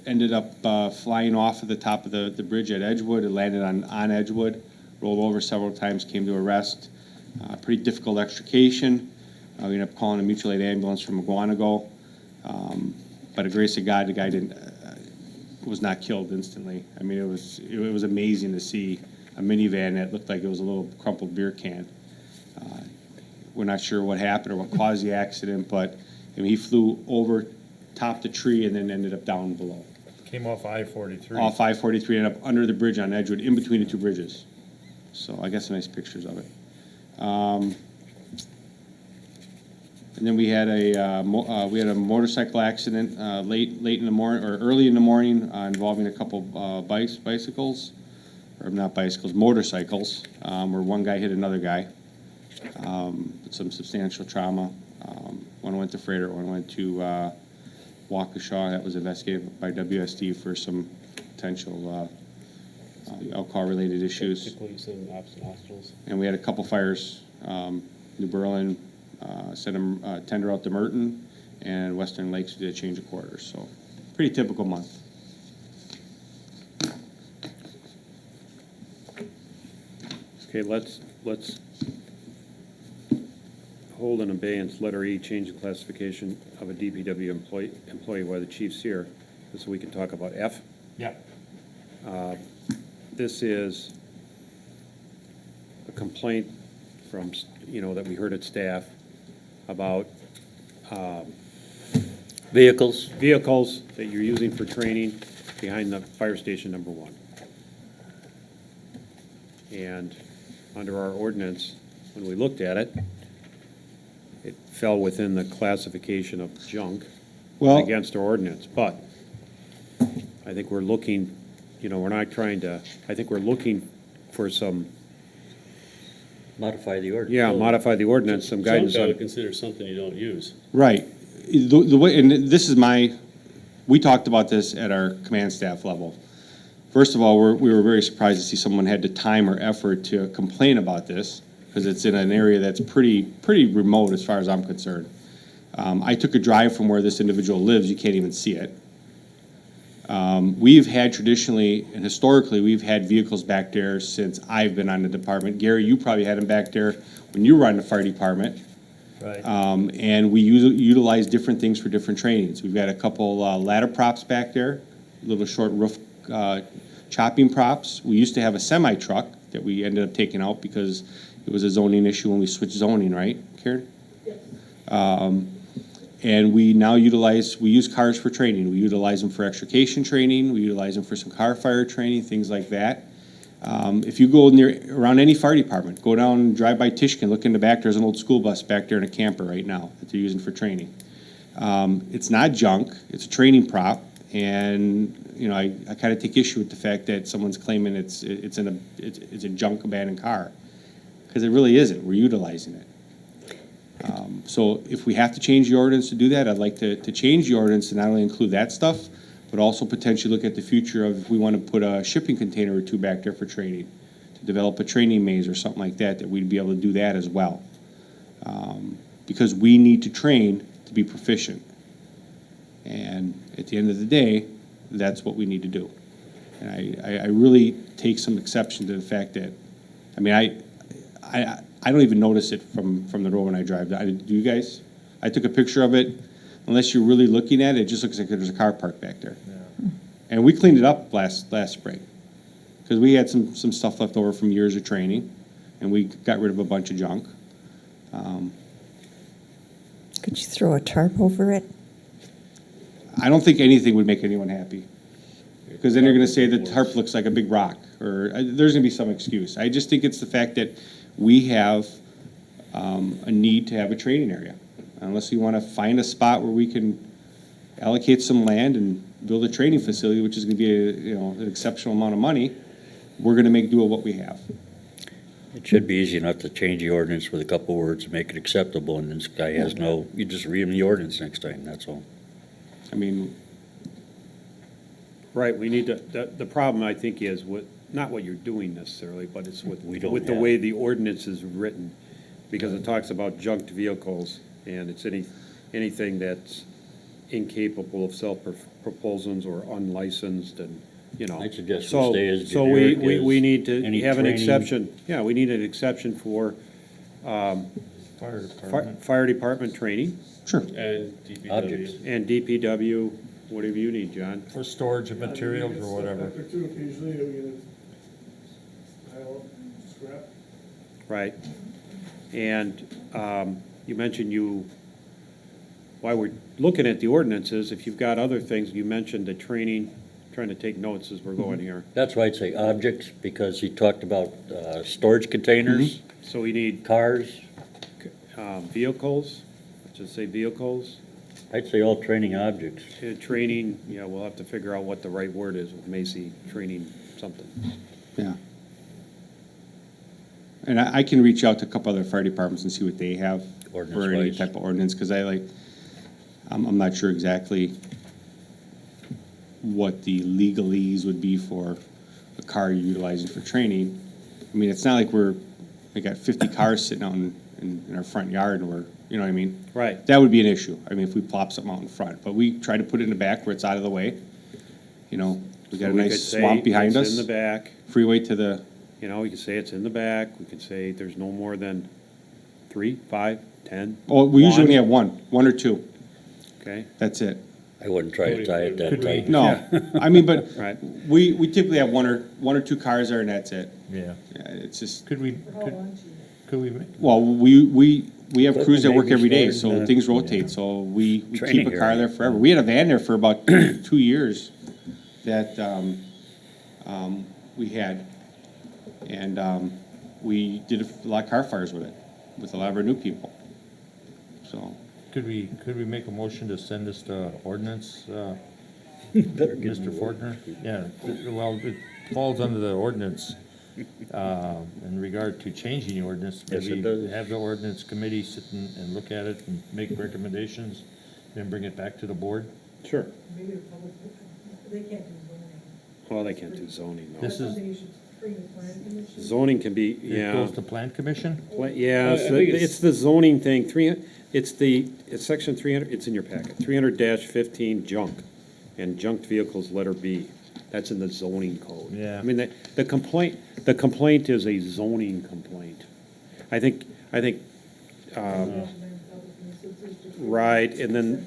Ended up flying off of the top of the bridge at Edgewood. It landed on Edgewood, rolled over several times, came to a rest. Pretty difficult extrication. We ended up calling a mutual aid ambulance from Mugwanago. By the grace of God, the guy was not killed instantly. I mean, it was amazing to see a minivan that looked like it was a little crumpled beer can. We're not sure what happened or what caused the accident, but I mean, he flew over, topped the tree, and then ended up down below. Came off I-43. Off I-43, ended up under the bridge on Edgewood, in between the two bridges. So I got some nice pictures of it. And then we had a motorcycle accident late in the morning, or early in the morning, involving a couple bicycles, or not bicycles, motorcycles, where one guy hit another guy with some substantial trauma. One went to Freighter, one went to Waukesha. That was investigated by WSD for some potential alcohol-related issues. Typically, some hospitals. And we had a couple fires, New Berlin, sent a tender out to Merton, and Western Lakes did a change of quarters, so pretty typical month. Okay, let's hold in abeyance letter E, change the classification of a DPW employee while the chief's here, so we can talk about F. Yeah. This is a complaint from, that we heard at staff about Vehicles. vehicles that you're using for training behind the fire station number 1. And under our ordinance, when we looked at it, it fell within the classification of junk Well- against our ordinance. But I think we're looking, we're not trying to, I think we're looking for some, Modify the ordinance. yeah, modify the ordinance, some guidance Junk, I on. would consider something you don't use. Right. The way, and this is we talked about this at our command staff level. First of all, we were very surprised to see someone had the time or effort to complain about this, because it's in an area that's pretty remote as far as I'm concerned. I took a drive from where this individual lives, you can't even see it. We've had traditionally and historically, we've had vehicles back there since I've been on the department. Gary, you probably had them back there when you were on the fire department. Right. And we utilize different things for different trainings. We've got a couple ladder props back there, little short roof chopping props. We used to have a semi-truck that we ended up taking out because it was a zoning issue when we switched zoning, right, Karen? And we now use cars for training. We utilize them for extrication training, we utilize them for some car fire training, things like that. If you go around any fire department, go down and drive by Tishkin, look in the back, there's an old school bus back there and a camper right now that they're using for training. It's not junk, it's a training prop, and, you know, I kind of take issue with the fact that someone's claiming it's a junk abandoned car, because it really isn't, we're utilizing it. So if we have to change the ordinance to do that, I'd like to change the ordinance to not only include that stuff, but also potentially look at the future of if we want to put a shipping container or two back there for training, to develop a training maze or something like that, that we'd be able to do that as well. Because we need to train to be proficient. And at the end of the day, that's what we need to do. And I really take some exception to the fact that, I mean, I don't even notice it from the road when I drive. Do you guys? I took a picture of it. Unless you're really looking at it, it just looks like there's a car parked back there. And we cleaned it up last spring, because we had some stuff left over from years of training, and we got rid of a bunch of junk. Could you throw a tarp over it? I don't think anything would make anyone happy, because then you're going to say the tarp looks like a big rock, or there's going to be some excuse. I just think it's the fact that we have a need to have a training area. Unless you want to find a spot where we can allocate some land and build a training facility, which is going to be an exceptional amount of money, we're going to make do with what we have. It should be easy enough to change the ordinance with a couple words and make it acceptable, and this guy has no, you just read him the ordinance next time, that's all. I mean, Right, we need to, the problem, I think, is not what you're doing necessarily, but it's with the have- way the ordinance is written. Because it talks about junked vehicles, and it's anything that's incapable of self-propulsions or unlicensed, and, you know. I suggest we So- stay as So generic we as need to any have an training. exception, yeah, we need an exception for fire department training sure. And DPW. Objects. and DPW, whatever you need, John. For storage of materials or whatever. After two, occasionally, you'll get it. Pile up, scrap. Right. And you mentioned while we're looking at the ordinances, if you've got other things, you mentioned the training, trying to take notes as we're going here. That's why I'd say objects, because he talked about storage containers, So we need cars. vehicles, let's just say vehicles. I'd say all training objects. Training, yeah, we'll have to figure out what the right word is with Macy, training something. Yeah. And I can reach out to a couple other fire departments and see what they have for any Ordinance-wise. type of ordinance, because I'm not sure exactly what the legalese would be for a car you're utilizing for training. I mean, it's not like we got 50 cars sitting out in our front yard, and you know what I mean? Right. That would be an issue, I mean, if we plop something out in front, but we try to put it in the back where it's out of the way. You know, we got So a we could nice say swamp behind it's us. in the back. Freeway to the, You know, we could say it's in the back, we could say there's no more than 3, 5, 10. oh, we usually only One. have one or two, Okay, that's it. I wouldn't try to tie it that Could we- tight. No, I mean, but right. we typically have one or two cars there, and that's it. Yeah. Yeah, it's just, Could we make? well, we have crews that work Maybe every day, starting so to- things rotate, so we Training keep a car area. there forever. We had a van there for about 2 years that we had, and we did a lot of car fires with it, with a lot of our new people, so. Could we make a motion to send this to ordinance, Better get Mr. in the Fortner? Yeah, well, it falls under the ordinance, in regard to changing the ordinance. Yes, it Maybe does. have the ordinance committee sit and look at it and make recommendations, then bring it back to the board. Sure. Maybe the public, they can't do zoning. Well, they can't do zoning, though. This is, Something you should bring the plan commission. Zoning can be, it yeah. goes to plan commission? Yeah, I think it's the zoning thing, it's section 300, it's in your packet, 300-15 junk. and junked vehicles, letter B. That's in the zoning code. Yeah. I mean, the complaint is a zoning complaint. I think, right, and then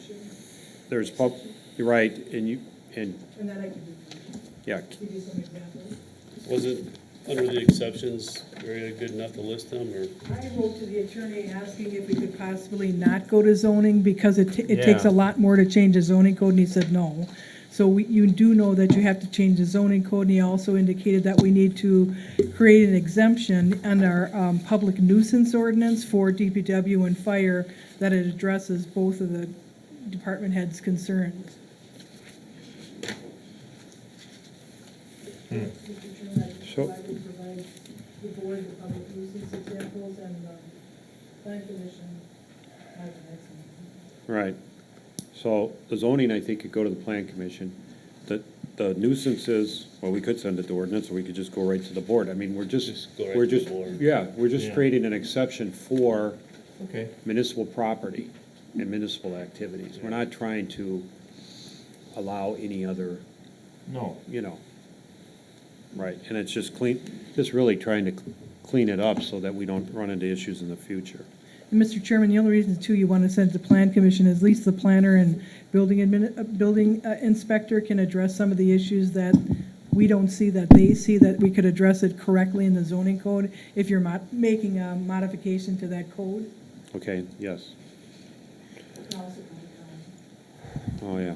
there's you're right, and And then I could yeah, give you some examples. Was it under the exceptions, very good enough to list them, or? I wrote to the attorney asking if we could possibly not go to zoning because it takes Yeah. a lot more to change a zoning code, and he said no. So you do know that you have to change the zoning code, and he also indicated that we need to create an exemption on our public nuisance ordinance for DPW and fire, that it addresses both of the department heads' concerns. Mr. Chairman, So- I would provide the board the public nuisance examples and the plan commission at the next meeting. right. So the zoning, I think, could go to the plan commission. The nuisances, well, we could send it to ordinance, or we could just go right to the board. I mean, we're just, Just go right we're to the just, board. yeah, we're just Yeah. creating an exception for Okay. municipal property and municipal activities. We're not trying to allow any other, No. you know, right, and it's just just really trying to clean it up so that we don't run into issues in the future. And Mr. Chairman, the only reason too you want to send it to plan commission is at least the planner and building inspector can address some of the issues that we don't see, that they see, that we could address it correctly in the zoning code if you're making a modification to that code. Okay, yes, oh, yeah.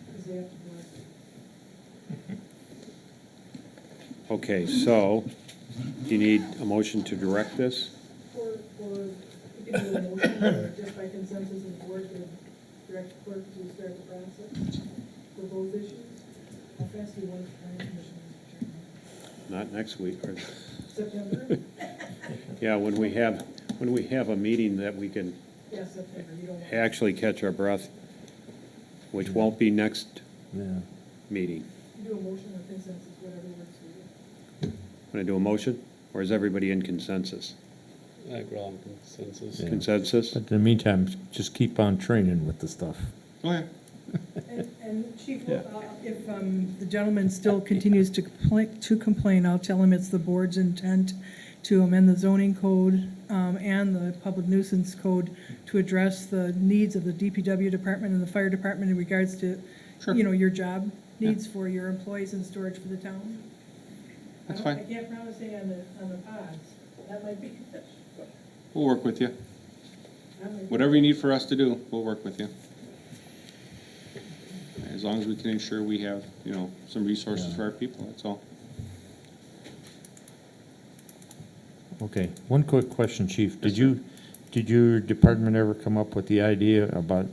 Because they have to work. Okay, so, do you need a motion to direct this? Or you can do a motion, just by consensus of the board, to direct the clerk to start the process for both issues. How fast do you want the planning commission, Mr. Chairman? Not next week, or, September? yeah, when we have a meeting that we can Yeah, September, you don't want. actually catch our breath, which won't be next Yeah. meeting. Do a motion or consensus, whatever works for you. Want to do a motion, or is everybody in consensus? I agree on consensus. Yeah. Consensus? But in the meantime, just keep on training with the stuff. Go ahead. And Chief, if the gentleman still continues to complain, I'll tell him it's the board's intent to amend the zoning code and the public nuisance code to address the needs of the DPW department and the fire department in regards to, you know, your job needs for your employees and storage for the town. That's I fine. can't promise anything on the pods. That might be. We'll work with you. that might be- Whatever you need for us to do, we'll work with you. As long as we can ensure we have, you know, some resources for our people, that's all. Okay, one quick question, Chief. Did your department ever come up with the idea about,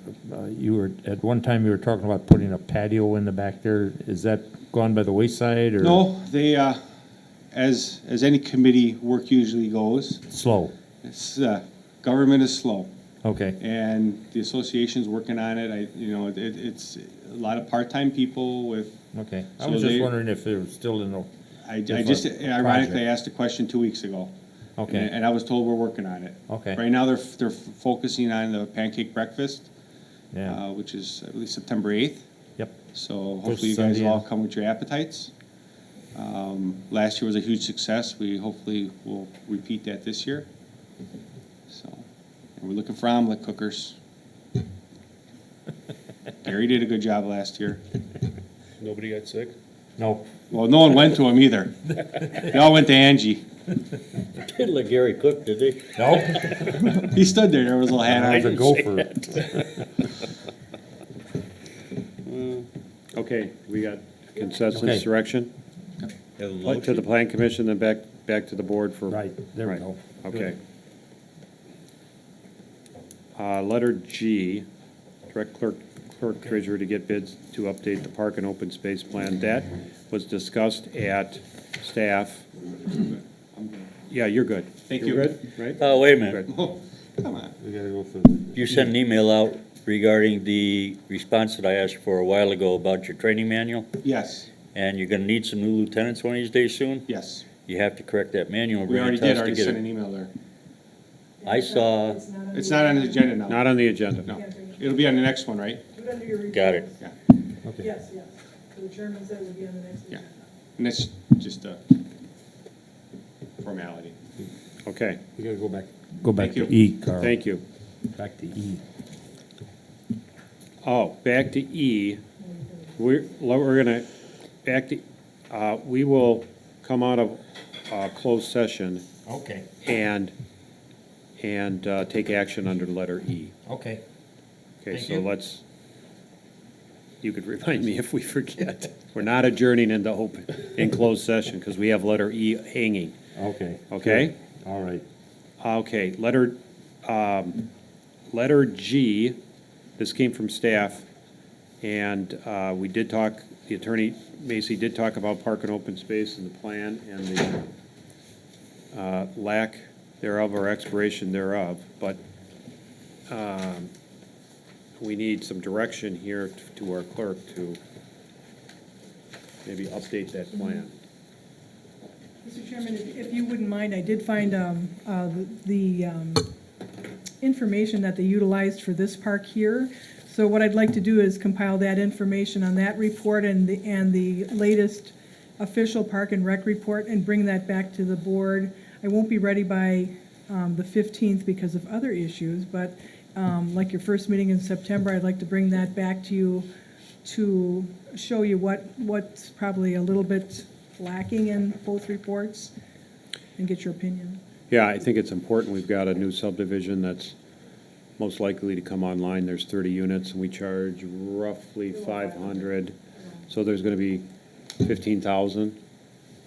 at one time you were talking about putting a patio in the back there? Is that gone by the wayside, or? No, they, as any committee work usually goes, Slow, it's, government is slow. okay. And the association's working on it. It's a lot of part-time people with, Okay, I So was just they- wondering if they were still in the. I If a just ironically project. asked a question 2 weeks ago. Okay. And I was told we're working on it. Okay. Right now, they're focusing on the pancake breakfast, Yeah, which is, I believe, September 8th. yep, So First hopefully you guys Sunday will all in. come with your appetites. Last year was a huge success. We hopefully will repeat that this year. So, and we're looking for omelet cookers. Gary did a good job last year. Nobody got sick? no, Well, no one went to him either. They all went to Angie. Didn't let Gary cook, did they? no, He stood there with his little hat I was a on. gopher. Okay, we got consensus Okay. direction? To the plan commission, then back to the board for. Right, there we Right, go. Okay. Letter G, direct clerk treasurer to get bids to update the park and open space plan. That was discussed at staff. Yeah, you're good. Thank You're you. good, right? Oh, wait a minute. Good. Oh, come on. We gotta go for the. You sent an email out regarding the response that I asked for a while ago about your training manual, Yes, and you're gonna need some new lieutenants one of these days soon? yes. You have to correct that manual. We bring it already to us did, to already get sent it. an email there. I saw, It's not on the agenda now. Not on the agenda. No. It'll be on the next one, right? Put it under your Got it. reports. Yeah. Okay. Yes, yes. So the chairman said it would be on the next Yeah. agenda. And that's just a formality. Okay, We gotta go back Thank to E, Carl. thank you. Back to E. Oh, back to E. We're gonna, we will come out of closed session Okay, and take action under letter E. okay. Okay, Thank so you. you could remind me if we forget. We're not adjourning in closed session, because we have letter E hanging, Okay. okay? All right. Okay, letter G, this came from staff, and we did talk, the attorney, Macy, did talk about park and open space in the plan and the lack thereof or expiration thereof, but we need some direction here to our clerk to maybe update that plan. Mr. Chairman, if you wouldn't mind, I did find the information that they utilized for this park here. So what I'd like to do is compile that information on that report and the latest official Park and Rec report and bring that back to the board. I won't be ready by the 15th because of other issues, but like your first meeting in September, I'd like to bring that back to you to show you what's probably a little bit lacking in both reports and get your opinion. Yeah, I think it's important. We've got a new subdivision that's most likely to come online. There's 30 units, and we charge roughly 500. So there's going to be 15,000.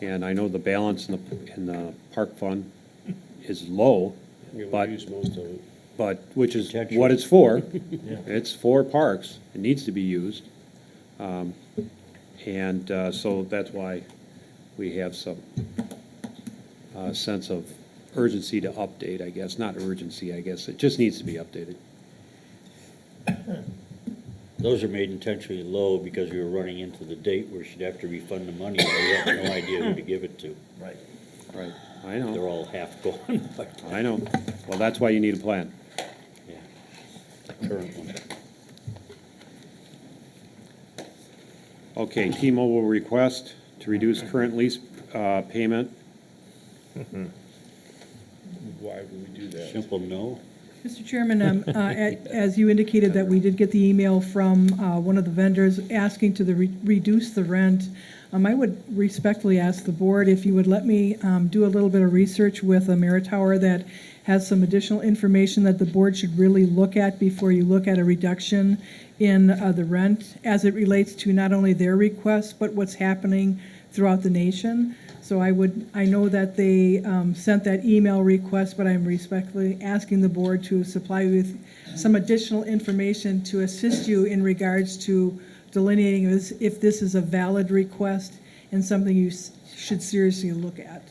And I know the balance in the park fund is low, Yeah, but, we use most of it. which is what it's for. It's for parks. It needs to be used. So that's why we have some sense of urgency to update, I guess. Not urgency, I guess. It just needs to be updated. Those are made intentionally low because we were running into the date where she'd have to refund the money, and we had no idea who to give it to. Right. Right. I know. They're all half gone, but, I know. Well, that's why you need a plan. yeah, the current one. Okay, T-Mobile request to reduce current lease payment. Why would we do that? Simple no. Mr. Chairman, as you indicated that we did get the email from one of the vendors asking to reduce the rent, I would respectfully ask the board if you would let me do a little bit of research with Ameritower that has some additional information that the board should really look at before you look at a reduction in the rent as it relates to not only their requests, but what's happening throughout the nation. So I know that they sent that email request, but I'm respectfully asking the board to supply you with some additional information to assist you in regards to delineating if this is a valid request and something you should seriously look at.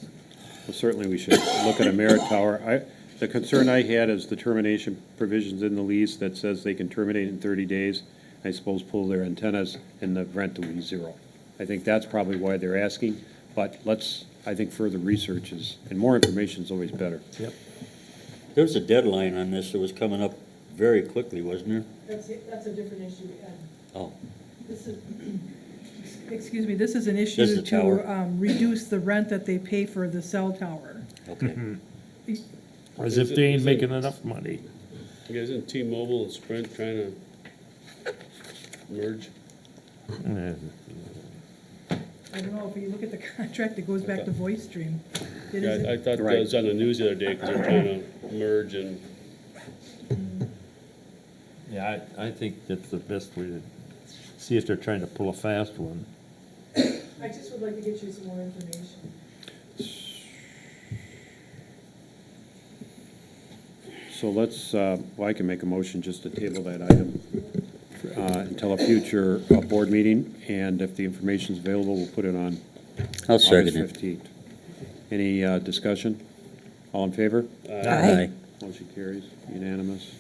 Well, certainly we should look at Ameritower. The concern I had is the termination provisions in the lease that says they can terminate in 30 days, I suppose pull their antennas, and the rent will be zero. I think that's probably why they're asking, but I think further research and more information is always better. Yep. There was a deadline on this that was coming up very quickly, wasn't there? That's a different issue, Ed. Oh, This is, excuse me, this is an Just issue the to tower. reduce the rent that they pay for the cell tower. okay. As if they ain't making enough money. Isn't T-Mobile and Sprint trying to merge? I don't know, if you look at the contract, it goes back to voice stream. It Yeah, isn't- I thought that Right. was on the news the other day, because they're trying to merge and, Yeah, I think that's the best way to see if they're trying to pull a fast one. I just would like to get you some more information. So let's, I can make a motion just to table that item until a future board meeting, and if the information's available, we'll put it on I'll August second it. 15th. Any discussion? All in favor? Aye. Motion carries, unanimous.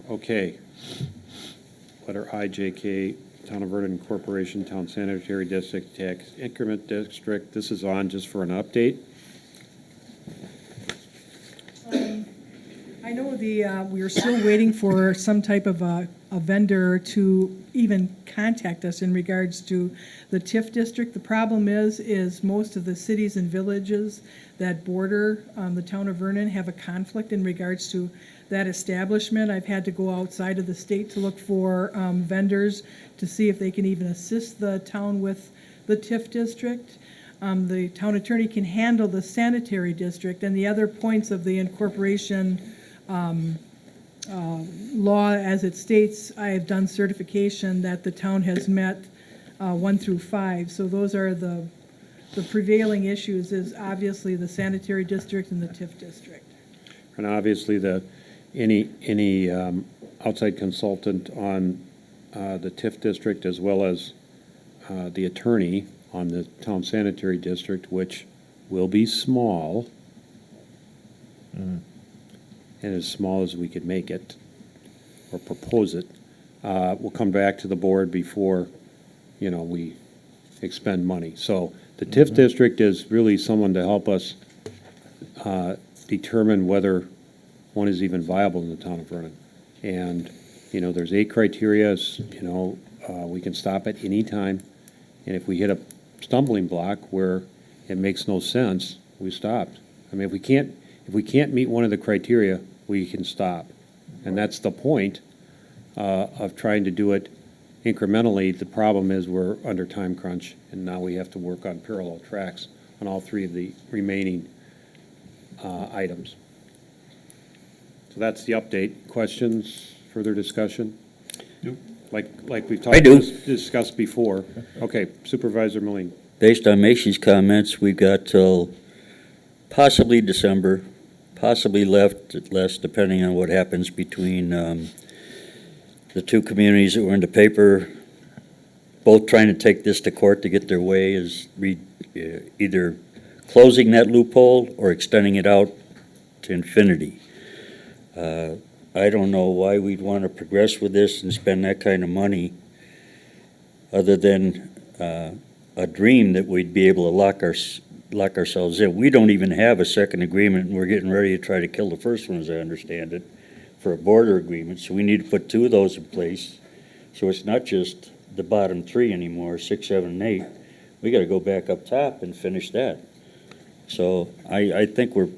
Okay. Letter I, JK, Town of Vernon Corporation, Town Sanitary District Tax Increment District. This is on just for an update. I know we are still waiting for some type of a vendor to even contact us in regards to the TIF district. The problem is most of the cities and villages that border the town of Vernon have a conflict in regards to that establishment. I've had to go outside of the state to look for vendors to see if they can even assist the town with the TIF district. The town attorney can handle the sanitary district and the other points of the incorporation law as it states. I have done certification that the town has met 1 through 5. So those are the prevailing issues is obviously the sanitary district and the TIF district. And obviously, any outside consultant on the TIF district, as well as the attorney on the town sanitary district, which will be small, and as small as we could make it, or propose it, will come back to the board before, we expend money. So the TIF district is really someone to help us determine whether one is even viable in the town of Vernon. And, there's 8 criteria, we can stop at any time. And if we hit a stumbling block where it makes no sense, we stop. I mean, if we can't meet one of the criteria, we can stop. And that's the point of trying to do it incrementally. The problem is we're under time crunch, and now we have to work on parallel tracks on all 3 of the remaining items. So that's the update. Questions, further discussion? Like we've discussed before. Okay, Supervisor Moline. Based on Macy's comments, we've got till possibly December, possibly less, depending on what happens between the 2 communities that were in the paper, both trying to take this to court to get their way, is either closing that loophole or extending it out to infinity. I don't know why we'd want to progress with this and spend that kind of money, other than a dream that we'd be able to lock ourselves in. We don't even have a second agreement, and we're getting ready to try to kill the first one, as I understand it, for a border agreement. So we need to put 2 of those in place. So it's not just the bottom 3 anymore, 6, 7, and 8. We got to go back up top and finish that. So I think we're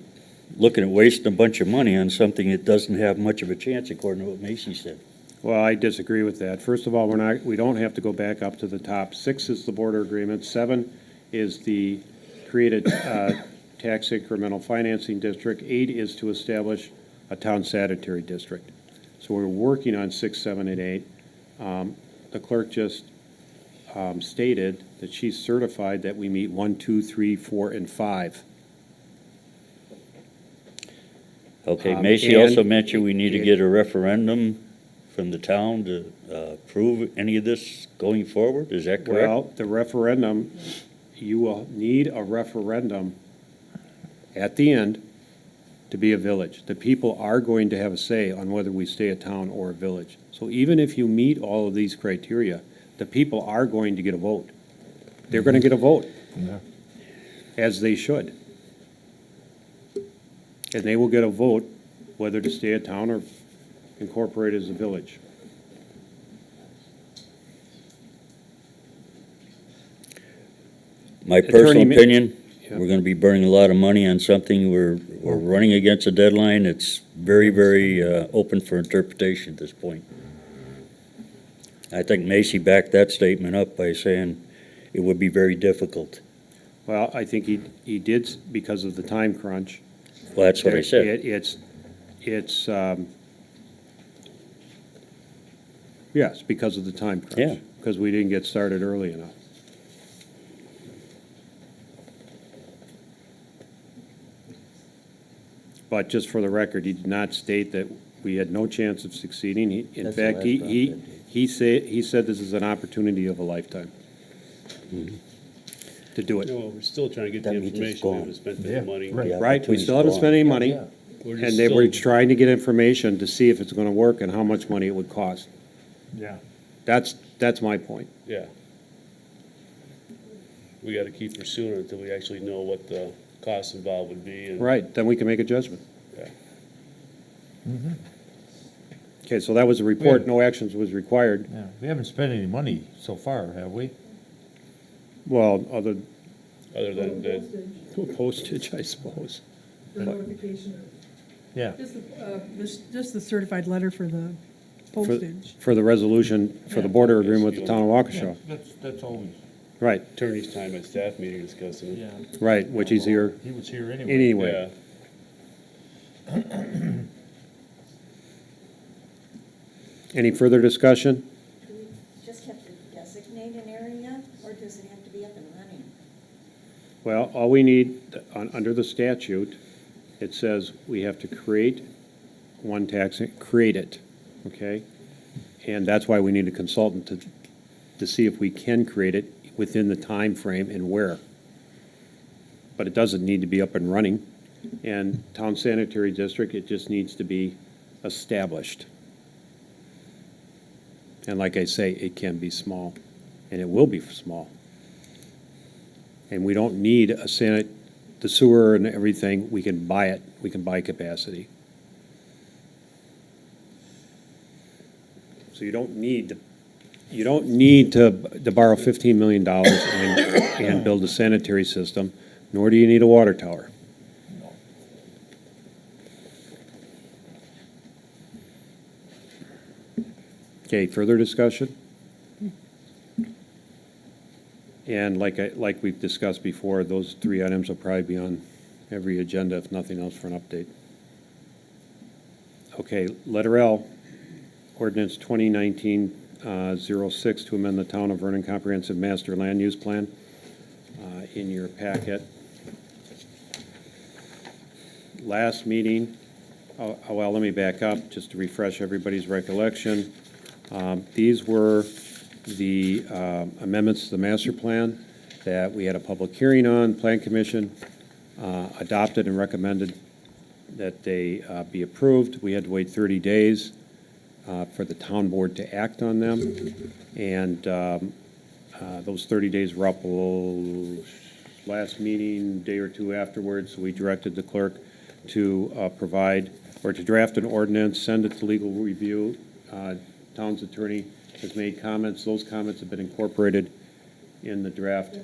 looking at wasting a bunch of money on something that doesn't have much of a chance, according to what Macy said. Well, I disagree with that. First of all, we don't have to go back up to the top. 6 is the border agreement. 7 is the created tax incremental financing district. 8 is to establish a town sanitary district. So we're working on 6, 7, and 8. The clerk just stated that she's certified that we meet 1, 2, 3, 4, and 5. Okay, Macy also mentioned we need to get a referendum from the town to approve any of this going forward. Is that correct? Well, the referendum, you will need a referendum at the end to be a village. The people are going to have a say on whether we stay a town or a village. So even if you meet all of these criteria, the people are going to get a vote. They're going to get a vote, as they should. And they will get a vote whether to stay a town or incorporate as a village. My personal opinion, we're going to be burning a lot of money on something. We're running against a deadline. It's very, very open for interpretation at this point. I think Macy backed that statement up by saying it would be very difficult. Well, I think he did because of the time crunch. Well, that's what I said. Yes, because of the time crunch. Yeah. Because we didn't get started early enough. But just for the record, he did not state that we had no chance of succeeding. In fact, he said this is an opportunity of a lifetime to do it. No, we're still trying to get the information. We haven't spent any money. Right, we still haven't spent any money, and they were trying to get information to see if it's going to work and how much money it would cost. Yeah. That's my point. Yeah. We got to keep pursuing it until we actually know what the costs involved would be. And Right, then we can make a judgment. Yeah. Okay, so that was a report, no actions was required. Yeah, we haven't spent any money so far, have we? Well, other than the postage, I suppose. The notification. Yeah. Just the certified letter for the For- postage. For the resolution, for the border agreement with the town of Waukesha. That's always, Right, attorney's time at staff meeting discussing it. yeah. right, which he's here He was here anyway. anyway. Any further discussion? Do we just have to designate an area, or does it have to be up and running? Well, all we need, under the statute, it says we have to create one tax, create it, okay? And that's why we need a consultant to see if we can create it within the time frame and where. But it doesn't need to be up and running. And town sanitary district, it just needs to be established. And like I say, it can be small, and it will be small. And we don't need the sewer and everything, we can buy it, we can buy capacity. So you don't need to borrow $15 million and build a sanitary system, nor do you need a water tower. Okay, further discussion? And like we've discussed before, those three items will probably be on every agenda, if nothing else, for an update. Okay, letter L, ordinance 2019-06 to amend the Town of Vernon Comprehensive Master Land Use Plan in your packet. Last meeting, well, let me back up just to refresh everybody's recollection. These were the amendments to the master plan that we had a public hearing on, Plan Commission adopted and recommended that they be approved. We had to wait 30 days for the town board to act on them. And those 30 days were up last meeting, day or two afterwards. So we directed the clerk to provide, or to draft an ordinance, send it to legal review. Town's attorney has made comments. Those comments have been incorporated in the draft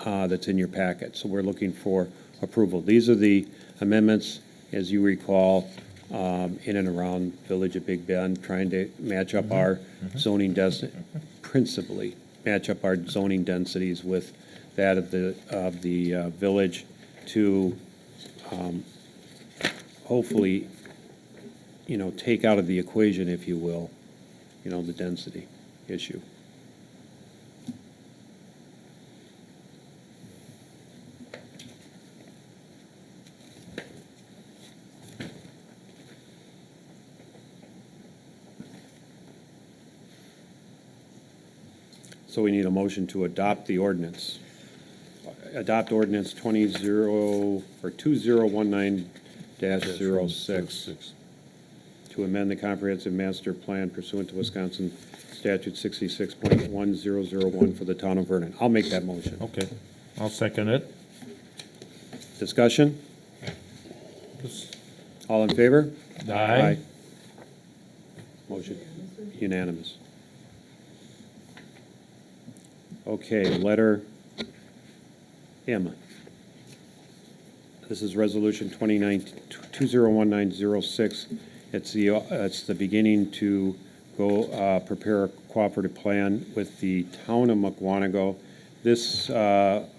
that's in your packet. So we're looking for approval. These are the amendments, as you recall, in and around Village of Big Bend, trying to match up our zoning principally match up our zoning densities with that of the village to hopefully, take out of the equation, if you will, the density issue. So we need a motion to adopt the ordinance. Adopt ordinance 2019-06 to amend the comprehensive master plan pursuant to Wisconsin statute 66.1001 for the town of Vernon. I'll make that motion. Okay, I'll second it. Discussion? All in favor? Aye. Motion unanimous. Okay, letter M. This is resolution 2019 It's the beginning to go prepare a cooperative plan with the town of Mukwonago. This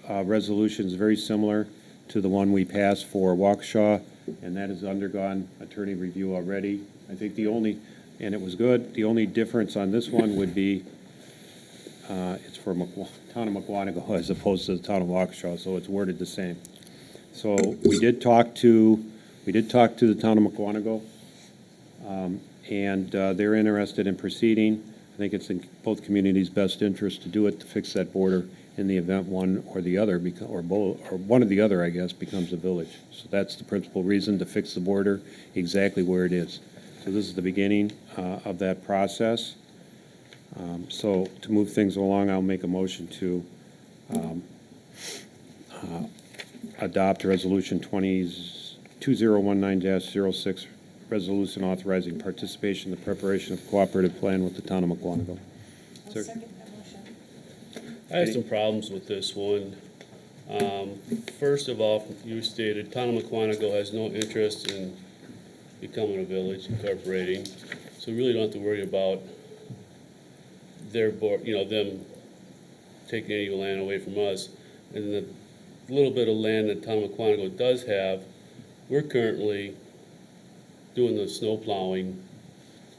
resolution is very similar to the one we passed for Waukesha, and that has undergone attorney review already. I think and it was good, the only difference on this one would be it's for town of Mukwonago as opposed to the town of Waukesha, so it's worded the same. So we did talk to the town of Mukwonago, and they're interested in proceeding. I think it's in both communities' best interest to do it, to fix that border in the event one or the other, or both, or one or the other, I guess, becomes a village. So that's the principal reason, to fix the border exactly where it is. So this is the beginning of that process. So to move things along, I'll make a motion to adopt Resolution 2019-06, resolution authorizing participation in the preparation of cooperative plan with the town of McGuanago. I'll Sir? second that motion. I have some problems with this one. First of all, you stated town of McQuanico has no interest in becoming a village, incorporating, so we really don't have to worry about their board, them taking any land away from us. And the little bit of land that town of McQuanico does have, we're currently doing the snow plowing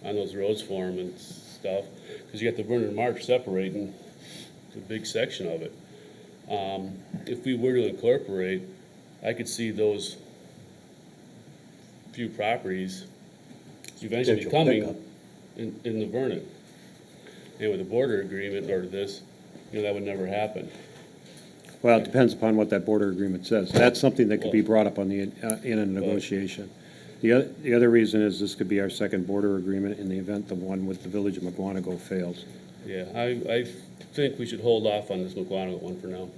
on those roads for them and stuff, because you got the Vernon Marsh separating a big section of it. If we were to incorporate, I could see those few properties eventually Potential coming pickup. in the Vernon. And with a border agreement or this, that would never happen. Well, it depends upon what that border agreement says. That's something that could be brought up on the, in a negotiation. The other reason is this could be our second border agreement in the event the one with the village of McGuanago fails. Yeah, I think we should hold off on this McGuanago one for now.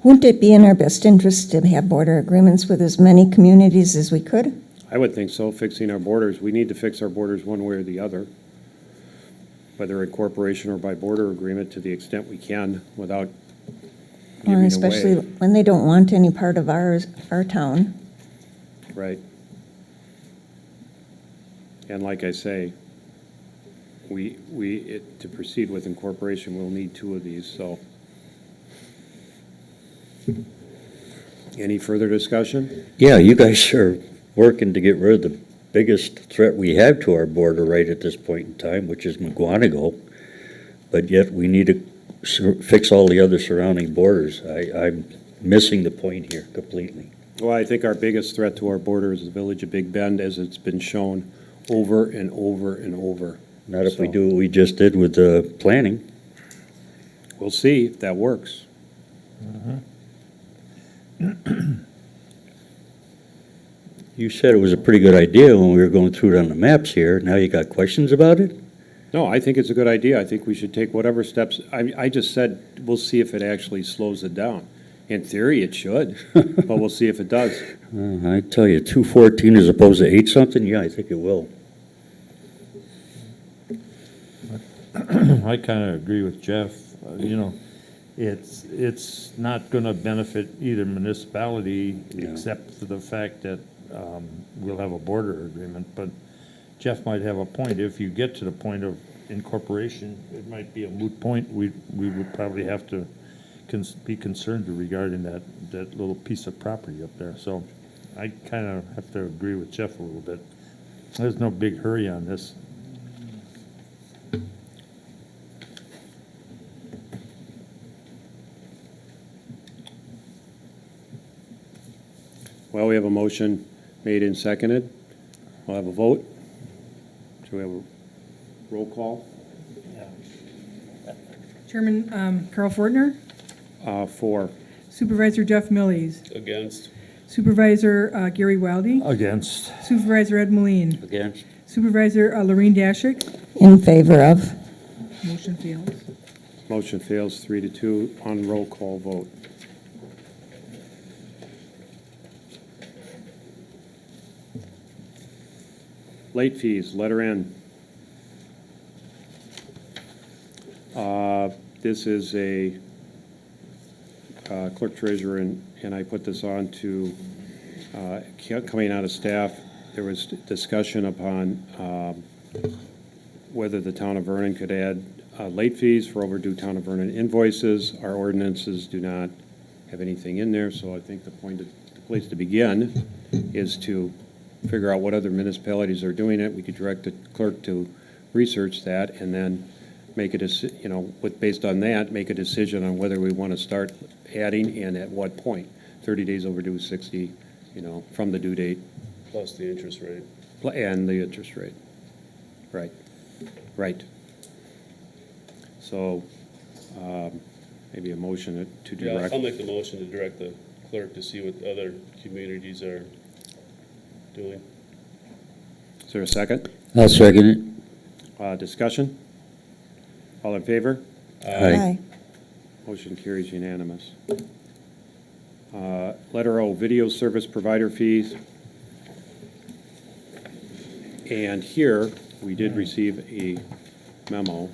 Wouldn't it be in our best interest to have border agreements with as many communities as we could? I would think so, fixing our borders. We need to fix our borders one way or the other, whether incorporation or by border agreement to the extent we can without giving away. Especially when they don't want any part of our town. Right. And like I say, to proceed with incorporation, we'll need two of these, so. Any further discussion? Yeah, you guys are working to get rid of the biggest threat we have to our border right at this point in time, which is McGuanago, but yet we need to fix all the other surrounding borders. I'm missing the point here completely. Well, I think our biggest threat to our border is the village of Big Bend, as it's been shown over and over and over. Not if we do what we just did with the planning. We'll see if that works. You said it was a pretty good idea when we were going through it on the maps here. Now you got questions about it? No, I think it's a good idea. I think we should take whatever steps. I just said, we'll see if it actually slows it down. In theory, it should, but we'll see if it does. I tell you, 214 as opposed to 8 something, yeah, I think it will. I kind of agree with Jeff. It's not going to benefit either municipality except for the fact that we'll have a border agreement. But Jeff might have a point. If you get to the point of incorporation, it might be a moot point. We would probably have to be concerned regarding that little piece of property up there. So I kind of have to agree with Jeff a little bit. There's no big hurry on this. Well, we have a motion made and seconded. We'll have a vote. Do we have a roll call? Chairman Carl Fortner, For. Supervisor Jeff Millies, Against. Supervisor Gary Wildy, Against. Supervisor Ed Moline, Against? Supervisor Lorene Dashick. In favor of. Motion fails. Motion fails 3-2 on roll call vote. Late fees, letter N. This is a clerk treasurer, and I put this on to, coming out of staff, there was discussion upon whether the town of Vernon could add late fees for overdue town of Vernon invoices. Our ordinances do not have anything in there, so I think the place to begin is to figure out what other municipalities are doing it. We could direct the clerk to research that and then make a based on that, make a decision on whether we want to start adding and at what point. 30 days overdue, 60, from the due date. Plus the interest rate. And the interest rate. Right. Right. So, maybe a motion to Yeah, direct. I'll make the motion to direct the clerk to see what other communities are doing. Is there a second? I'll second it. Discussion? All in favor? Aye. Motion carries unanimous. Letter O, video service provider fees. And here, we did receive a memo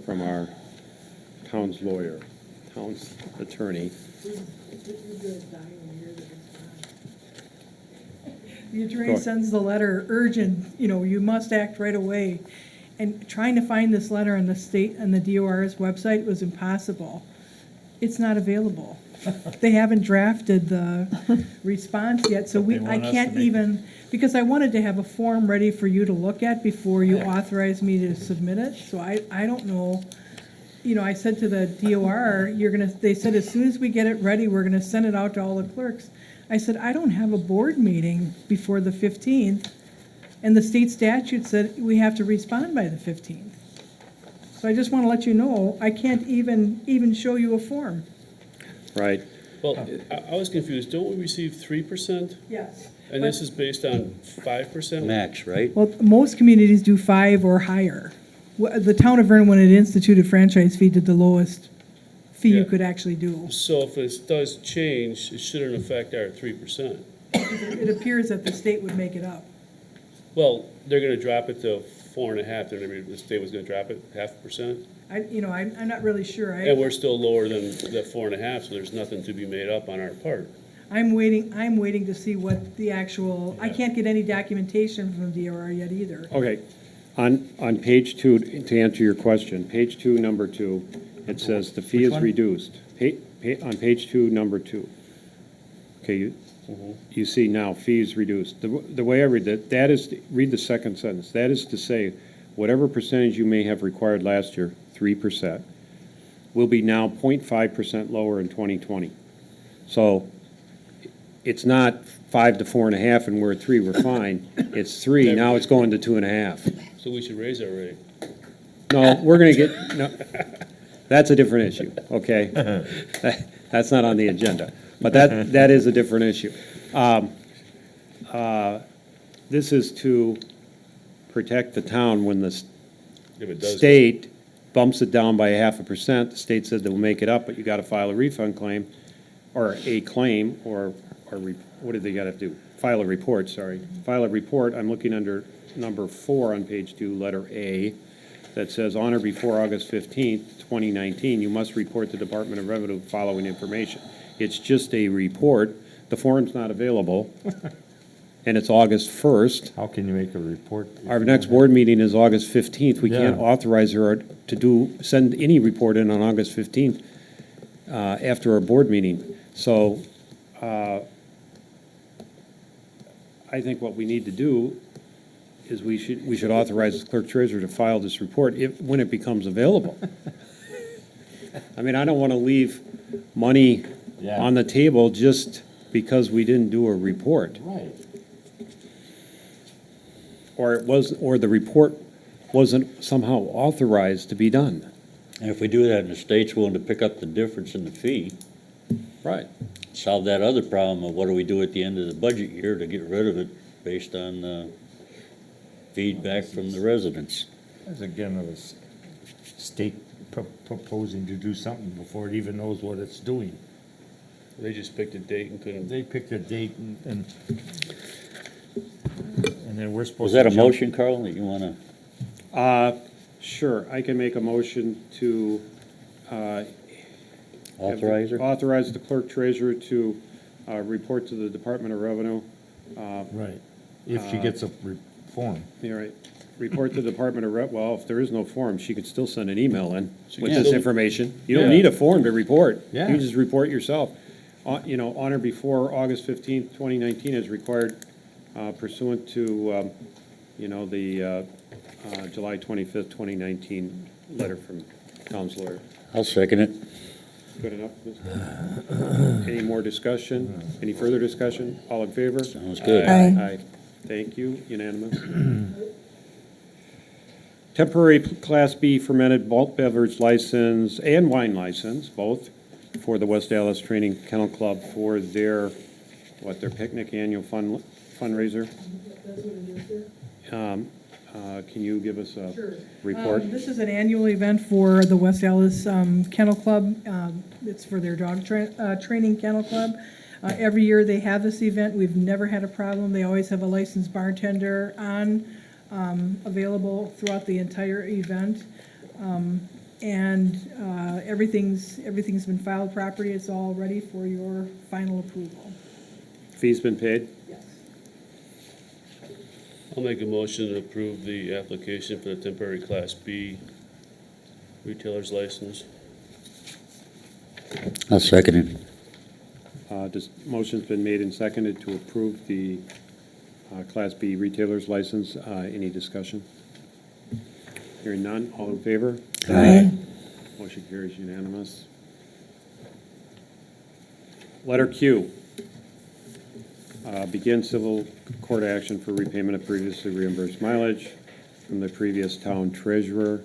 from our town's lawyer, town's attorney. The Go attorney ahead. sends the letter urgent, you must act right away. And trying to find this letter on the state and the DOR's website was impossible. It's not available. They haven't drafted the response yet, so They I want us can't to make- even, because I wanted to have a form ready for you to look at before you authorize me to submit it, so I don't know. I said to the DOR, they said as soon as we get it ready, we're gonna send it out to all the clerks. I said, I don't have a board meeting before the 15th, and the state statute said we have to respond by the 15th. So I just want to let you know, I can't even show you a form. Right. Well, I was confused. Don't we receive 3%? Yes. And this is based on 5%? Max, right? Well, most communities do 5 or higher. The town of Vernon, when it instituted franchise fee, did the lowest fee you Yeah. could actually do. So if this does change, it shouldn't affect our 3%. It appears that the state would make it up. Well, they're gonna drop it to 4.5, the state was gonna drop it 0.5%? I'm not really sure. And we're still lower than the 4.5, so there's nothing to be made up on our part. I'm waiting to see what the actual, I can't get any documentation from DOR yet either. Okay, on page 2, to answer your question, page 2, number 2, it says the fee Which is one? reduced. On page 2, number 2. Okay, you see now, fees reduced. The way I read that is, read the second sentence. That is to say, whatever percentage you may have required last year, 3%, will be now 0.5% lower in 2020. So it's not 5 to 4.5 and we're at 3, we're fine. It's 3, now it's going to 2.5. So we should raise our rate. No, we're gonna no, that's a different issue, okay? That's not on the agenda, but that is a different issue. This is to protect the town when the If it does. state bumps it down by 0.5%. The state said they'll make it up, but you gotta file a refund claim, or a claim, or what do they gotta do? File a report, sorry. File a report. I'm looking under number 4 on page 2, letter A, that says, on or before August 15th, 2019, you must report the Department of Revenue the following information. It's just a report. The form's not available, and it's August 1st. How can you make a report? Our next board meeting is August 15th. We can't Yeah. authorize her to send any report in on August 15th after our board meeting. So I think what we need to do is we should authorize the clerk treasurer to file this report when it becomes available. I mean, I don't want to leave money Yeah. on the table just because we didn't do a report. Right. Or the report wasn't somehow authorized to be done. And if we do that and the state's willing to pick up the difference in the fee, Right. solve that other problem of what do we do at the end of the budget year to get rid of it based on feedback from the residents. As again, of a state proposing to do something before it even knows what it's doing. They just picked a date and couldn't. They picked a date and then we're supposed Was to. that a jump- motion, Carl, that you want to? Sure, I can make a motion to Authorize her? authorize the clerk treasurer to report to the Department of Revenue. Right, if she gets a form. You're right. Report to the Department of well, if there is no form, she could still send an email in with can. this information. You don't Yeah. need a form to report. You Yeah. can just report yourself. On or before August 15th, 2019 is required pursuant to, the July 25th, 2019 letter from town's lawyer. I'll second it. Good enough? Ms. Any more discussion? Any further discussion? All in favor? Sounds good. Aye. Aye. Thank you, unanimous. Temporary Class B fermented malt beverage license and wine license, both, for the West Dallas Training Kennel Club for their picnic annual fundraiser. Can you give us a Sure. report? This is an annual event for the West Allis Kennel Club. It's for their dog training kennel club. Every year they have this event. We've never had a problem. They always have a licensed bartender on, available throughout the entire event. And everything's been filed properly. It's all ready for your final approval. Fees been paid? Yes. I'll make a motion to approve the application for the temporary Class B retailer's license. I'll second it. Motion's been made and seconded to approve the Class B retailer's license. Any discussion? Hearing none, all in favor? Aye. Motion carries unanimous. Letter Q. Begin civil court action for repayment of previously reimbursed mileage from the previous town treasurer,